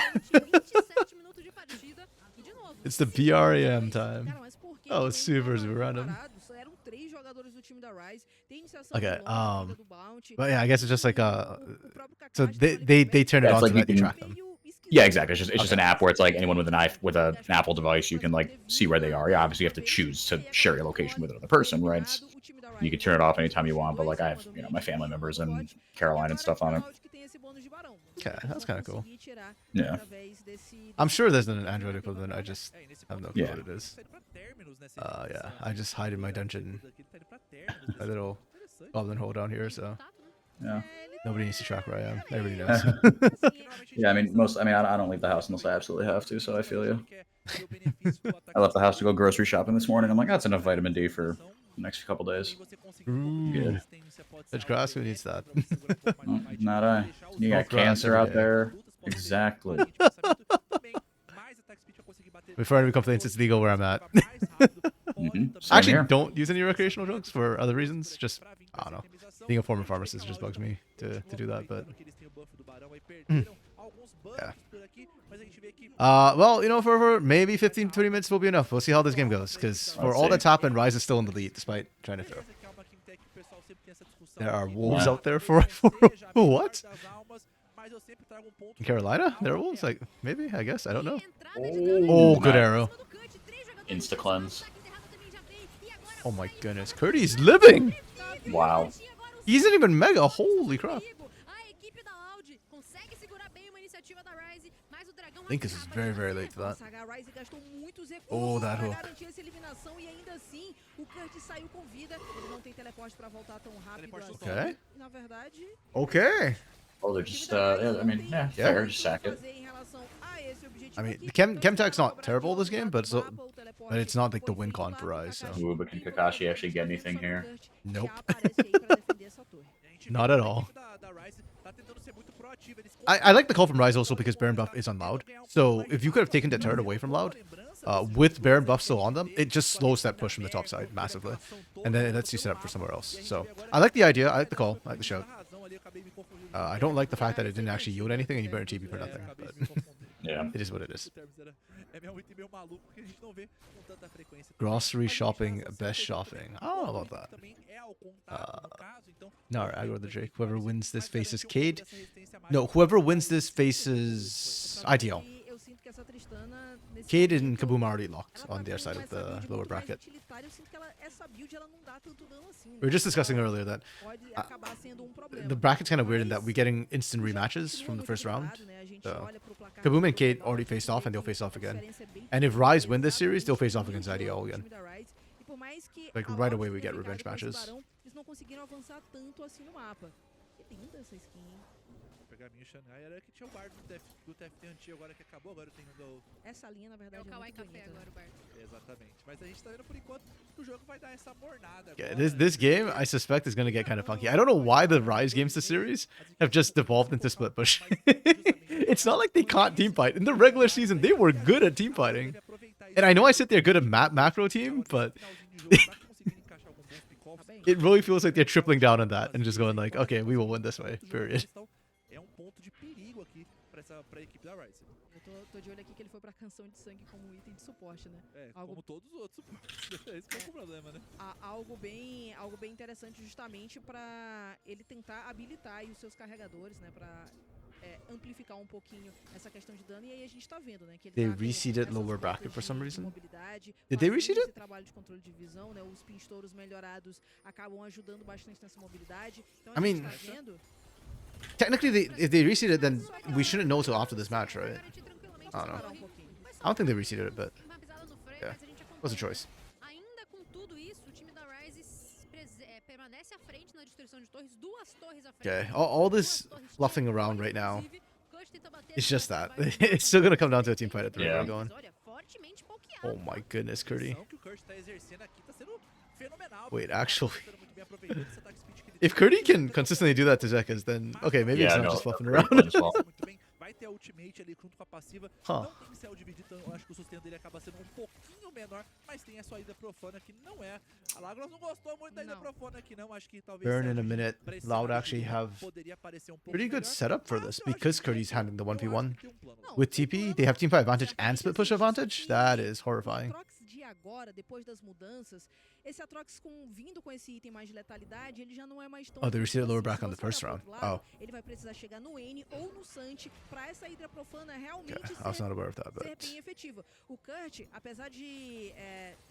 It's the BRAM time. Oh, it's super random. Okay, but yeah, I guess it's just like so they turn it Yeah, on it's so like that you they can- track them. Yeah, exactly. It's just an app where it's like anyone with an Apple device, you can like see where they are. Yeah, obviously you have to choose to share your location with another person, right? You can turn it off anytime you want, but like I have, my family members in Carolina and stuff on it. Okay, that's kind of cool. Yeah. I'm sure there's an Android equivalent. I just have no clue Yeah. what it is. Yeah, I just hide in my dungeon. A little goblin hole down here, so Yeah. nobody needs to track where I am. Everybody knows. Yeah, I don't leave the house unless I absolutely have to, so I feel you. I left the house to go grocery shopping this morning. I'm like, that's enough vitamin D for the next couple days. Ooh. Edge grass, who needs that? Not I. You got Smoke grass cancer every out day. there. Exactly. Before anyone complains, it's legal where I'm at. Mhm. I actually here. don't use any recreational drugs for other reasons. Just, I don't know. Being a former pharmacist just bugs me to do that, but... Yeah. Well, for maybe 15, 20 minutes will be enough. We'll see how this game goes, because for Let's all see. that's happened, Rise is still in the lead, despite trying to throw. There are wolves Wow. out there for what? In Carolina? There are wolves? Like, maybe, I guess. I don't know. Oh, good arrow. Insta cleanse. Oh my goodness. Curdy's living! Wow. He isn't even mega. Holy crap. Linkus is very, very late for that. Oh, that hook. Okay. Okay. Oh, they're just, fair, just sack it. I mean, Chemtech's not terrible this game, but it's not like the win con for Rise, so. Ooh, but can Kakashi actually get anything here? Nope. Not at all. I like the call from Rise also because Baron buff is on Loud. So if you could have taken that turret away from Loud, with Baron buff still on them, it just slows that push from the top side massively. And then it lets you set up for somewhere else. So I like the idea, I like the call, I like the shout. I don't like the fact that it didn't actually yield anything and you burn TP for nothing, but Yeah. it is what it is. Grocery shopping, best shopping. I don't know about that. No, aggro the Drake. Whoever wins this faces Cade. No, whoever wins this faces ITL. Cade and Kaboom are already locked on their side of the lower bracket. We were just discussing earlier that the bracket's kind of weird in that we're getting instant rematches from the first round. So Kaboom and Cade already faced off and they'll face off again. And if Rise win this series, they'll face off against IDL again. Like right away we get revenge matches. Pegar minha Shanghai era que tinha o bardo do TFT antigo, agora que acabou, agora tem o do... Essa linha, na verdade, É o Kawaii muito Café bonita. agora, o bardo. Exatamente. Mas a gente tá vendo por enquanto que o jogo vai dar essa mornada Yeah, agora. this game I suspect is going to get kind of funky. I don't know why the Rise games this series have just devolved into split push. It's not like they can't team fight. In the regular season, they were good at team fighting. And I know I sit there good at macro team, but it really feels like they're tripling down on that and just going like, okay, we will win this way, period. É ponto de perigo aqui pra equipe da Rise. Eu tô de olho aqui que ele foi pra canção de sangue como item de suporte, né? É, como todos os outros suportes. Esse que é o problema, né? Algo bem interessante justamente pra ele tentar habilitar aí os seus carregadores, né? Pra amplificar um pouquinho essa questão de dano. E aí a gente tá vendo, né? Que ele They tá com reseeded essas lower roupas bracket for de some reason. mobilidade, Did they fazendo reseed it? esse trabalho de controle de visão, né? Os pinstouros melhorados acabam ajudando bastante nessa mobilidade. Então a I gente mean, tá vendo... Technically, if they reseeded, then we shouldn't know till after this match, right? I don't know. I don't think they reseeded it, but yeah, it was a choice. Ainda com tudo isso, o time da Rise permanece à frente na destruição de torres, duas torres à frente. Okay, all this fluffing around right now, it's just that. It's still gonna come down to a team fight at the Yeah. river going. Oh my goodness, Curdy. Wait, actually, if Curdy can consistently do that to Zekas, then okay, maybe it's not just fluffing around. Vai ter a ultimate ali junto com a passiva. Huh. Não tem céu dividido, então eu acho que o sustento dele acaba sendo um pouquinho menor, mas tem a sua ida profana que não é. A Lagros não gostou muito da ida profana aqui não, acho que talvez Burn in a minute. Loud actually have pretty good setup for this because Curdy's handling the 1v1. With TP, they have team fight advantage and split push advantage. That is horrifying. que agora, depois das mudanças, esse Atrox vindo com esse item mais de letalidade, ele já não é mais tão... Oh, they received a lower assim. back Se on the você olhar first pro round. outro lado, Oh, ele vai precisar chegar no N ou no Sant pra essa Hydra Profana realmente okay. I was not aware of that, ser but bem efetiva. O Kurt, apesar de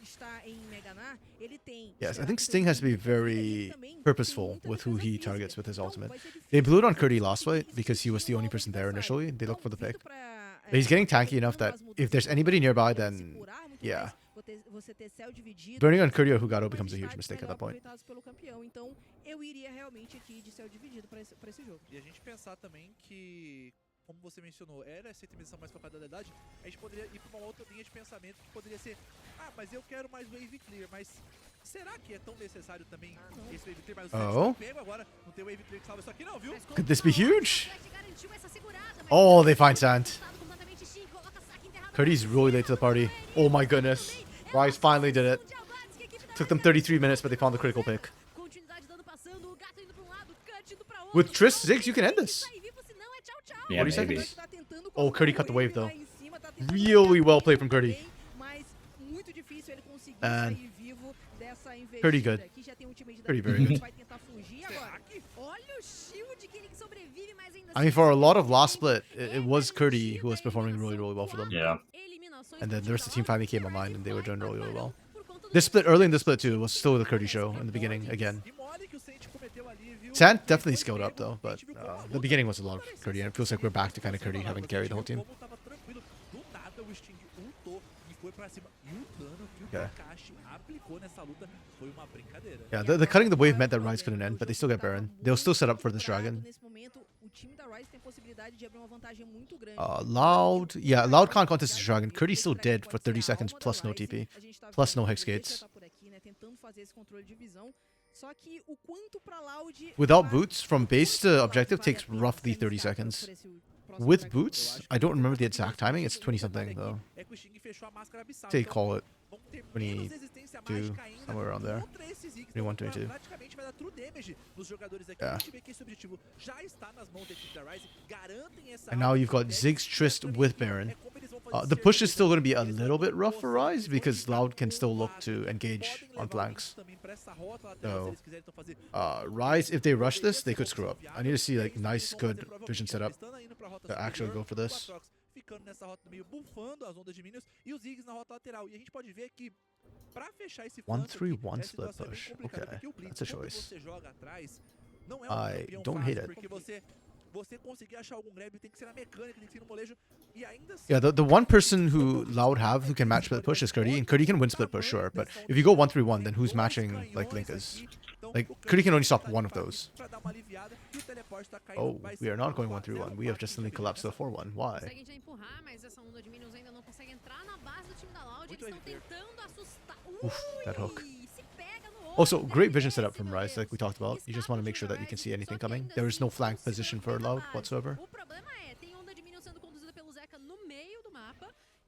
estar em Meganar, ele tem... yes, I esperar think com seu Sting has to be inimigo, e ele very também tem purposeful muita with who defesa he física. targets with his Então, ultimate. vai ser They difícil blew it on você Curdy conseguir last fight because he was the existir only no person alvo there adversário. initially. They looked for the Então, pick. vindo pra, But he's getting tanky aproveitando enough that as if mudanças there's do anybody jogo, nearby, ele se then curar muito yeah. mais, você ter céu dividido, Burning on são Kuryo muito Hugado mais becomes a huge estáticos, mistake at melhor that point. aproveitados pelo campeão. Então, eu iria realmente aqui de céu dividido pra esse jogo. E a gente pensar também que, como você mencionou, era essa missão mais focada na idade, a gente poderia ir pra uma outra linha de pensamento que poderia ser, mas eu quero mais wave clear, mas será que é tão necessário também esse wave clear? Mas o Seth tá pego agora, não tem wave clear que salva isso aqui não, viu? Could this be huge? Oh, they find Sand. Kurdy's really late to the party. Oh my goodness. Rise finally did it. Took them 33 minutes, but they found the critical pick. With Triss Ziggs, you can end this. Yeah, 40 maybe. seconds? Oh, Curdy cut the wave, though. Really well played from Curdy. And Curdy good. Curdy very good. I mean, for a lot of last split, it was Curdy who was performing really, really well for them. Yeah. And then the rest of the team finally came online, and they were doing really, really well. This split, early in the split too, was still the Curdy show in the beginning again. Sant definitely scaled up though, but the beginning was a lot of Curdy, and it feels like we're back to kind of Curdy having carried the whole team. Okay. Yeah, the cutting the wave meant that Rise couldn't end, but they still get Baron. They'll still set up for this dragon. Loud. Yeah, Loud can't contest the dragon. Curdy's still dead for 30 seconds plus no TP. Plus no Hex Gates. Without boots, from base to objective takes roughly 30 seconds. With boots, I don't remember the exact timing. It's 20 something though. Say call it 22, somewhere around there. 21, 22. Yeah. And now you've got Ziggs Trist with Baron. The push is still going to be a little bit rough for Rise because Loud can still look to engage on flanks. So, Rise, if they rush this, they could screw up. I need to see like nice, good vision setup to actually go for this. Ficando nessa rota do meio, bufando as ondas de minions e os Ziggs na rota lateral. E a gente pode ver que pra fechar esse flanco aqui, 1-3-1 a split situação é bem push. complicada, Okay, porque o Blitz, that's a quando choice. você joga atrás, não é I campeão don't fácil, hate it. porque você conseguir achar algum grab tem que ser na mecânica, tem que ser no molejo, e ainda assim... Yeah, the one person who Loud have who can match split push is Curdy, and Curdy can win split push, sure, but if you go 1-3-1, then who's matching like Linkas? Like, Curdy can only stop one of those. Oh, we are not going 1-3-1. We have just suddenly collapsed to the 4-1. Why? Oof, that hook. Also, great vision setup from Rise, like we talked about. You just want to make sure that you can see anything coming. There is no flank position for Loud whatsoever.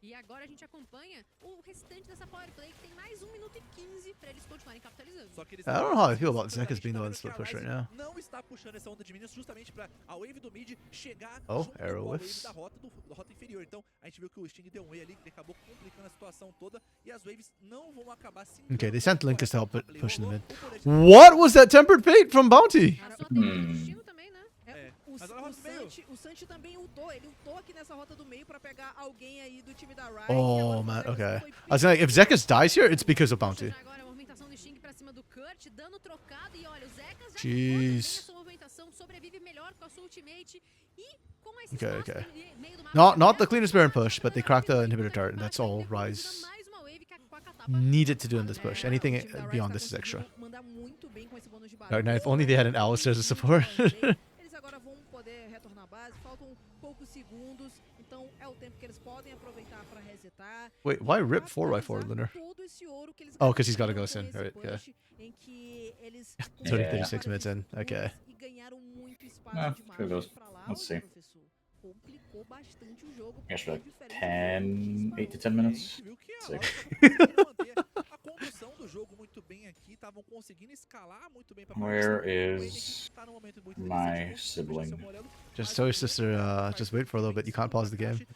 E agora a gente acompanha o restante dessa power play que tem mais 1 minuto e 15 para eles continuarem capitalizando. I don't know how I feel about Zekas being the one split push right now. Não está puxando essa onda de minions justamente para a wave do mid chegar arrow wave whiffs. da rota inferior. Então, a gente viu que o Sting deu um way ali, que acabou complicando a situação toda e as waves não vão acabar se... Okay, they sent Linkus to help push in the mid. What was that tempered fate from Bounty? O Sant também ultou, ele ultou aqui nessa rota do meio pra pegar alguém aí do time da Riot. Oh man, okay. I was saying, if Zekas dies here, it's because of Bounty. Jeez. Okay, okay. Not the cleanest Baron push, but they cracked the inhibitor turret, and that's all Rise needed to do in this push. Anything beyond this is extra. Right, now, if only they had an Alistair as a support. Wait, why rip 4x4, Lunar? Oh, because he's got to go in, right? Yeah. 36 minutes in. Okay. Here goes. Let's see. I guess like 8 to 10 minutes. Where is my sibling? Just tell your sister, just wait for a little bit. You can't pause the game.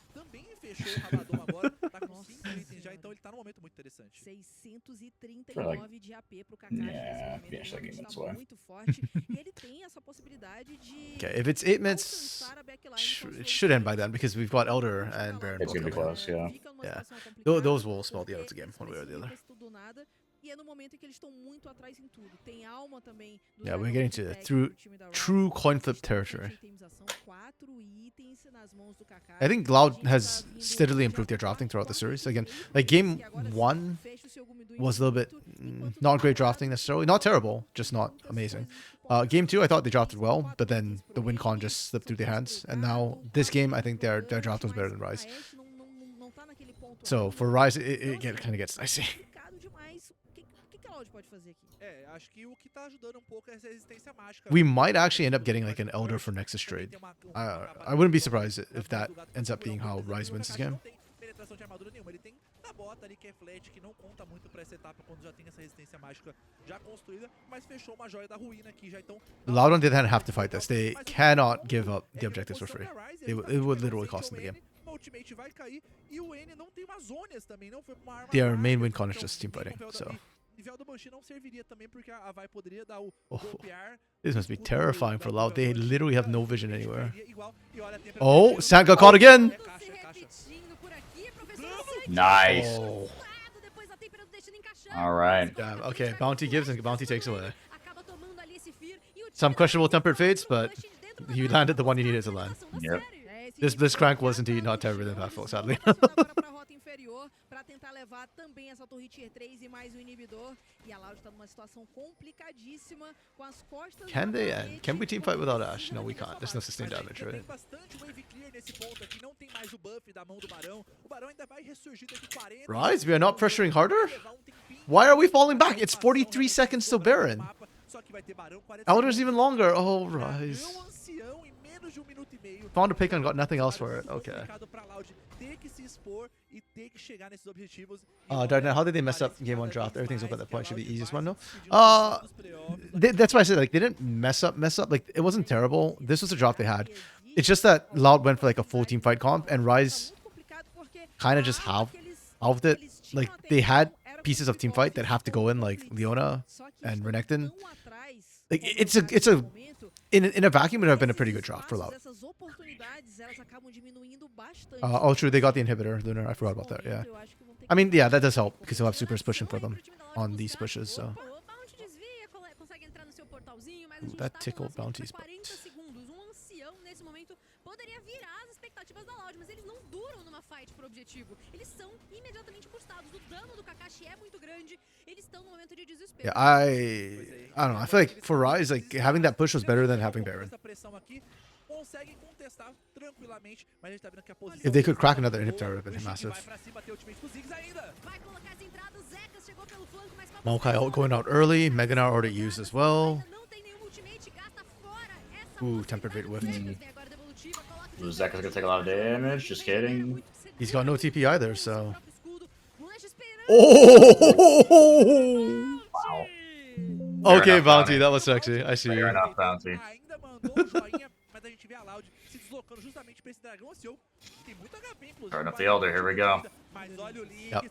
Nossa. 5 itens já, então ele tá num momento muito interessante. 639 de AP pro Kakashi nesse Yeah, momento. yeah, Ele that game, realmente that's tá why. muito forte. E ele tem essa possibilidade de Okay, if it's 8 minutes, alcançar a backline it should end by then because we've got Elder and Baron It's both gonna be coming up. close, yeah. Fica numa Yeah. situação complicada, Those will spoil the porque other game, eles one way or the precisam ir other. pra esse tudo ou nada. E é no momento em que eles estão muito atrás em tudo. Tem alma também do Yeah, we're Dragon getting Ball to Tech through do time da Riot. true coin flip Estão territory. bastante itemização, 4 itens nas mãos do Kakashi. I think A Loud gente has tá vindo steadily de improved their atuar drafting throughout the 4 series. itens Again, meio like que game agora sim, 1 fecha o Seu Gumi do was a little bit infinito, enquanto not na great temporada drafting necessarily. Not terrible, just not amazing. Game 2, I thought they drafted well, but then the win con just slipped through their hands. And now this game, I think their draft was better than Rise. So for Rise, it kind of gets dicey. O que a Loud pode fazer aqui? É, acho que o que tá ajudando um pouco é essa resistência mágica. We might actually end up getting like an Elder for Nexus trade. I wouldn't be surprised if that ends up being how Rise wins this game. Não tem penetração de armadura nenhuma, ele tem na bota ali que é flat, que não conta muito pra essa etapa quando já tem essa resistência mágica já construída, mas fechou uma joia da ruína aqui já, então Loud on the other hand have to fight this. They cannot give up the objectives for free. It would literally cost them the game. O ultimate vai cair e o N não tem umas zonas também, não foi pra uma arma. Their main larga, win con is então just team nem fighting, com o so. Nível do Banshee não serviria também porque a Vai poderia dar o Oh, golpear. this must be terrifying for Loud. They literally have no vision anywhere. Igual, e olha a temperatura Oh, que Sam got caught again! É caixa, é caixa. Nice. Oh, All right. damn. Okay, Bounty gives and Bounty takes away. Some questionable tempered fates, but he landed the one he needed to land. Yep. This crank was indeed not terribly impactful, sadly. Pra tentar levar também essa torre tier 3 e mais um inibidor. E a Loud tá numa situação complicadíssima com as costas. Can they end? Can we team fight without Ash? No, we can't. There's no sustained damage, Tem right? bastante wave clear nesse ponto aqui, não tem mais o buff da mão do Barão. O Barão ainda vai ressurgir daqui 40. Rise, we are not pressuring harder? Why are we falling back? It's 43 seconds till Baron. Elder's even longer. Oh, Rise. Found a pick and got nothing else for it. Okay. Darnell, how did they mess up game 1 draft? Everything's up at that point. Should be the easiest one, no? That's why I said, like, they didn't mess up. Like, it wasn't terrible. This was the draft they had. It's just that Loud went for, like, a full team fight comp, and Rise kind of just halved it. Like, they had pieces of team fight that have to go in, like Leona and Renekton. Like, in a vacuum, it would have been a pretty good draft for Loud. Oh, true. They got the inhibitor, Lunar. I forgot about that. Yeah. I mean, yeah, that does help because they'll have supers pushing for them on these pushes. So. Ooh, that tickled Bounty's butt. Poderia virar as expectativas da Loud, mas eles não duram numa fight por objetivo. Eles são imediatamente bustados. O dano do Kakashi é muito grande. Eles estão no momento de desespero. Yeah, I don't know. I feel like for Rise, like having that push was better than having Baron. If they could crack another inhibitor, it would have been massive. Maokai going out early. Meganar already used as well. Ooh, tempered fate whiffed. Zek is gonna take a lot of damage. Just kidding. He's got no TP either, so. Oh! Wow. Okay, enough, Bounty, that was sexy. I see Fair you. enough, Bounty. Fair enough, the Elder. Here we go. Yep.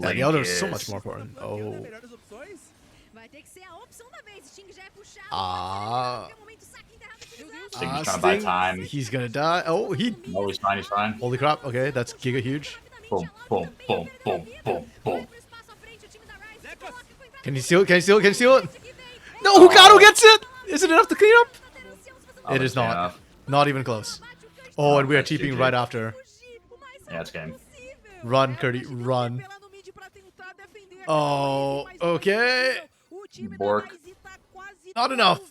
Yeah, the Elder is so much more important. Oh. Sting's trying to buy time. He's gonna die. Oh, No, he's fine. He's fine. Holy crap. Okay, that's giga huge. Boom, boom, boom, boom, boom, boom. Can you steal it? Can you steal it? Can you steal it? No, Hukado gets it! Is it enough to clean up? Oh, It is that's not. enough. Not even close. Oh, and we are That's TPing GG. right after. Yeah, it's game. Run, Curdy, run. Oh, okay. Bork. Not enough.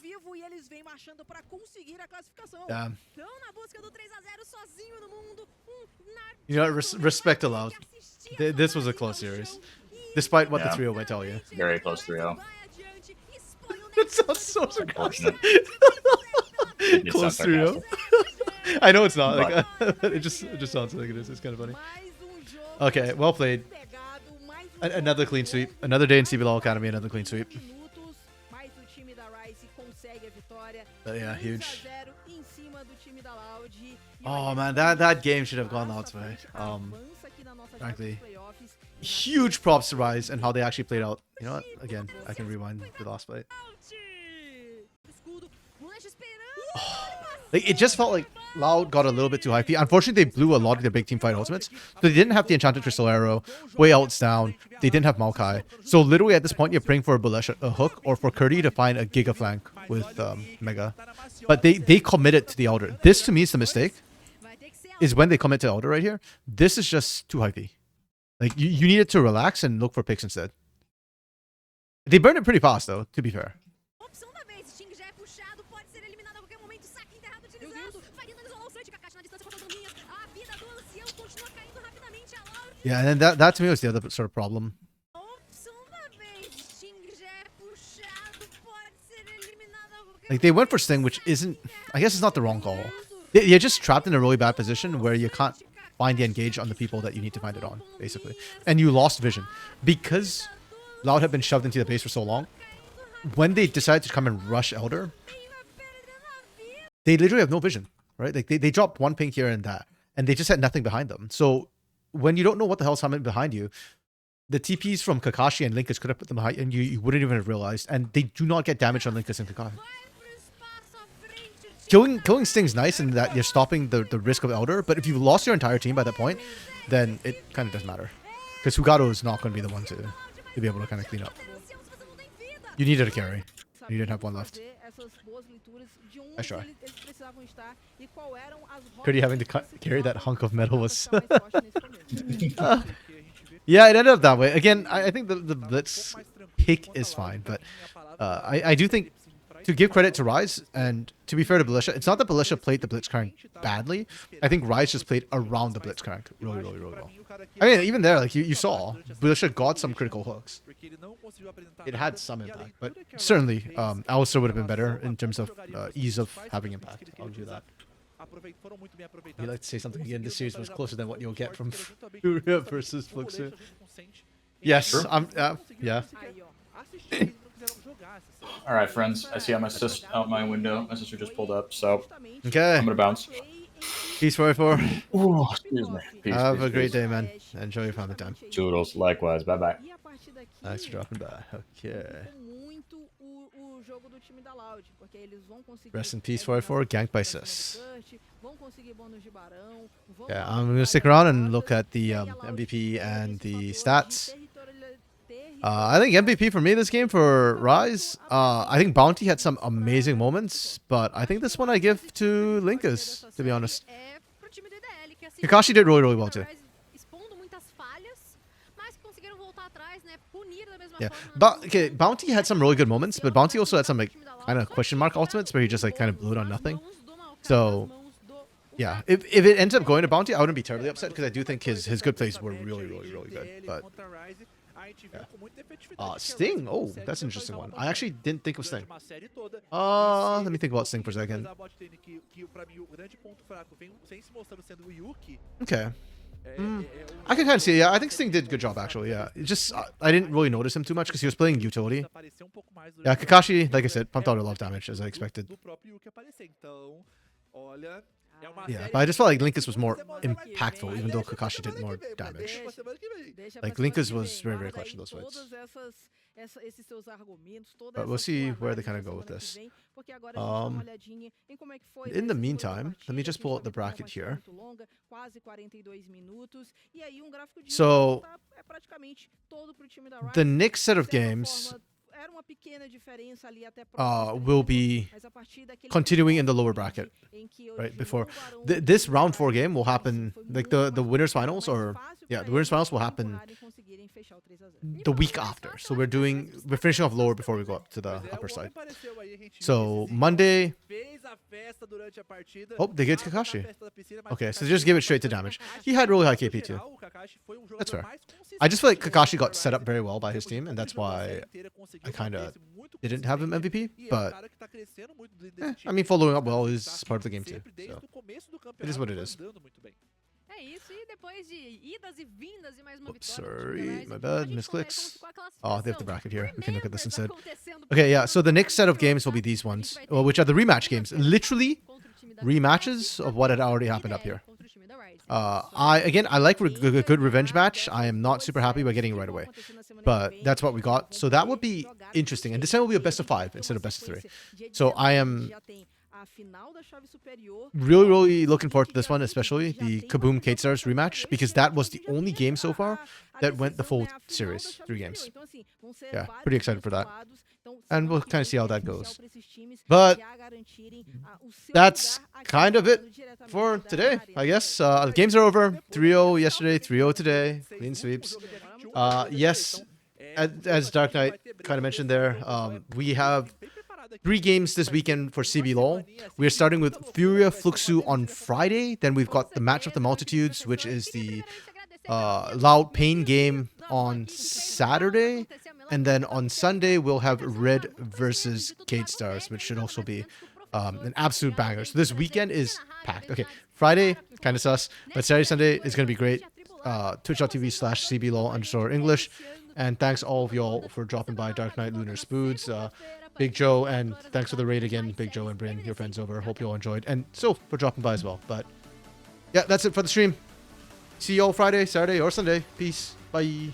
Damn. You know what? Respect allowed. This was a close series. Despite what the Yeah. 3-0 might tell you. Very close 3-0. It sounds so sarcastic. It Close sounds 3-0. I know it's not. Like, it just sounds like it is. It's kind of funny. Okay, well played. Another clean sweep. Another day in CBLOL Academy. Another clean sweep. Yeah, huge. Oh man, that game should have gone Loud's way. Frankly, huge props to Rise and how they actually played out. You know what? Again, I can rewind the last fight. Like, it just felt like Loud got a little bit too hypey. Unfortunately, they blew a lot of their big team fight ultimates. So they didn't have the Enchanted Crystal Arrow, Way Out's down. They didn't have Maokai. So literally at this point, you're praying for a Balesh, a hook, or for Curdy to find a Giga flank with Mega. But they committed to the Elder. This to me is the mistake. Is when they commit to Elder right here. This is just too hypey. Like, you needed to relax and look for picks instead. They burned it pretty fast though, to be fair. Yeah, and then that to me was the other sort of problem. Like, they went for Sting, which isn't... I guess it's not the wrong call. You're just trapped in a really bad position where you can't find the engage on the people that you need to find it on, basically. And you lost vision. Because Loud had been shoved into the base for so long, when they decide to come and rush Elder, they literally have no vision, right? Like, they dropped one ping here and that, and they just had nothing behind them. So when you don't know what the hell's coming behind you, the TPs from Kakashi and Linkus could have put them behind, and you wouldn't even have realized. And they do not get damage on Linkus and Kakashi. Killing Sting's nice in that you're stopping the risk of Elder, but if you've lost your entire team by that point, then it kind of doesn't matter. Because Hugado is not going to be the one to be able to kind of clean up. You needed a carry. You didn't have one left. Nice try. Curdy having to carry that hunk of metal was... yeah, it ended up that way. Again, I think the Blitz pick is fine, but I do think, to give credit to Rise, and to be fair to Belisha, it's not that Belisha played the Blitzcrank badly. I think Rise just played around the Blitzcrank really, really, really well. I mean, even there, like you saw, Belisha got some critical hooks. It had some impact, but certainly Alistar would have been better in terms of ease of having impact. I'll do that. You like to say something again? This series was closer than what you'll get from Furia versus Fluxu. Yes, Sure. Yeah. All right, friends. I see out my window. My sister just pulled up, so Okay. I'm gonna bounce. Peace 44. Ooh, excuse me. Peace, Have peace, a great peace. day, man. Enjoy your family time. Toodles. Likewise. Bye bye. Thanks for dropping by. Okay. Rest in peace, 44. Ganked by Sis. Yeah, I'm gonna stick around and look at the MVP and the stats. I think MVP for me this game for Rise. I think Bounty had some amazing moments, but I think this one I give to Linkus, to be honest. Kakashi did really, really well too. Yeah, but okay, Bounty had some really good moments, but Bounty also had some like kind of question mark ultimates where he just like kind of blew it on nothing. So yeah, if it ends up going to Bounty, I wouldn't be terribly upset because I do think his good plays were really, really, really good. But yeah. Sting. Oh, that's an interesting one. I actually didn't think of Sting. Let me think about Sting for a second. Okay. I can kind of see it. Yeah, I think Sting did a good job actually. Yeah, it just I didn't really notice him too much because he was playing utility. Yeah, Kakashi, like I said, pumped out a lot of damage as I expected. Yeah, but I just felt like Linkus was more impactful, even though Kakashi did more damage. Like, Linkus was very, very clutch in those fights. But we'll see where they kind of go with this. In the meantime, let me just pull out the bracket here. So, the next set of games will be continuing in the lower bracket, right? Before this round 4 game will happen, like the winners finals, or yeah, the winners finals will happen the week after. So we're finishing off lower before we go up to the upper side. So Monday. Oh, they get Kakashi. Okay, so they just give it straight to damage. He had really high KP too. That's fair. I just feel like Kakashi got set up very well by his team, and that's why I kind of didn't have him MVP. But I mean, following up well is part of the game too. So it is what it is. Oops, sorry, my bad, misclicks. Oh, they have the bracket here. We can look at this instead. Okay, yeah, so the next set of games will be these ones, which are the rematch games. Literally rematches of what had already happened up here. I like a good revenge match. I am not super happy by getting it right away, but that's what we got. So that would be interesting. And this time will be a best of 5 instead of best of 3. So I am really looking forward to this one, especially the Kaboom Kate Stars rematch, because that was the only game so far that went the full series, 3 games. Yeah, pretty excited for that. And we'll kind of see how that goes. But that's kind of it for today, I guess. The games are over. 3-0 yesterday, 3-0 today. Clean sweeps. Yes, as Dark Knight kind of mentioned there, we have 3 games this weekend for CBLOL. We are starting with Furia Fluxu on Friday. Then we've got the Match of the Multitudes, which is the Loud Pain game on Saturday. And then on Sunday, we'll have Red versus Kate Stars, which should also be an absolute banger. So this weekend is packed. Okay, Friday, kind of sus, but Saturday, Sunday is going to be great. Twitch.tv/CBLOL_English. And thanks all of y'all for dropping by. Dark Knight, Lunar Spoods, Big Joe, and thanks for the raid again, Big Joe, and bring your friends over. Hope you all enjoyed. And so for dropping by as well. But yeah, that's it for the stream. See you all Friday, Saturday, or Sunday. Peace. Bye.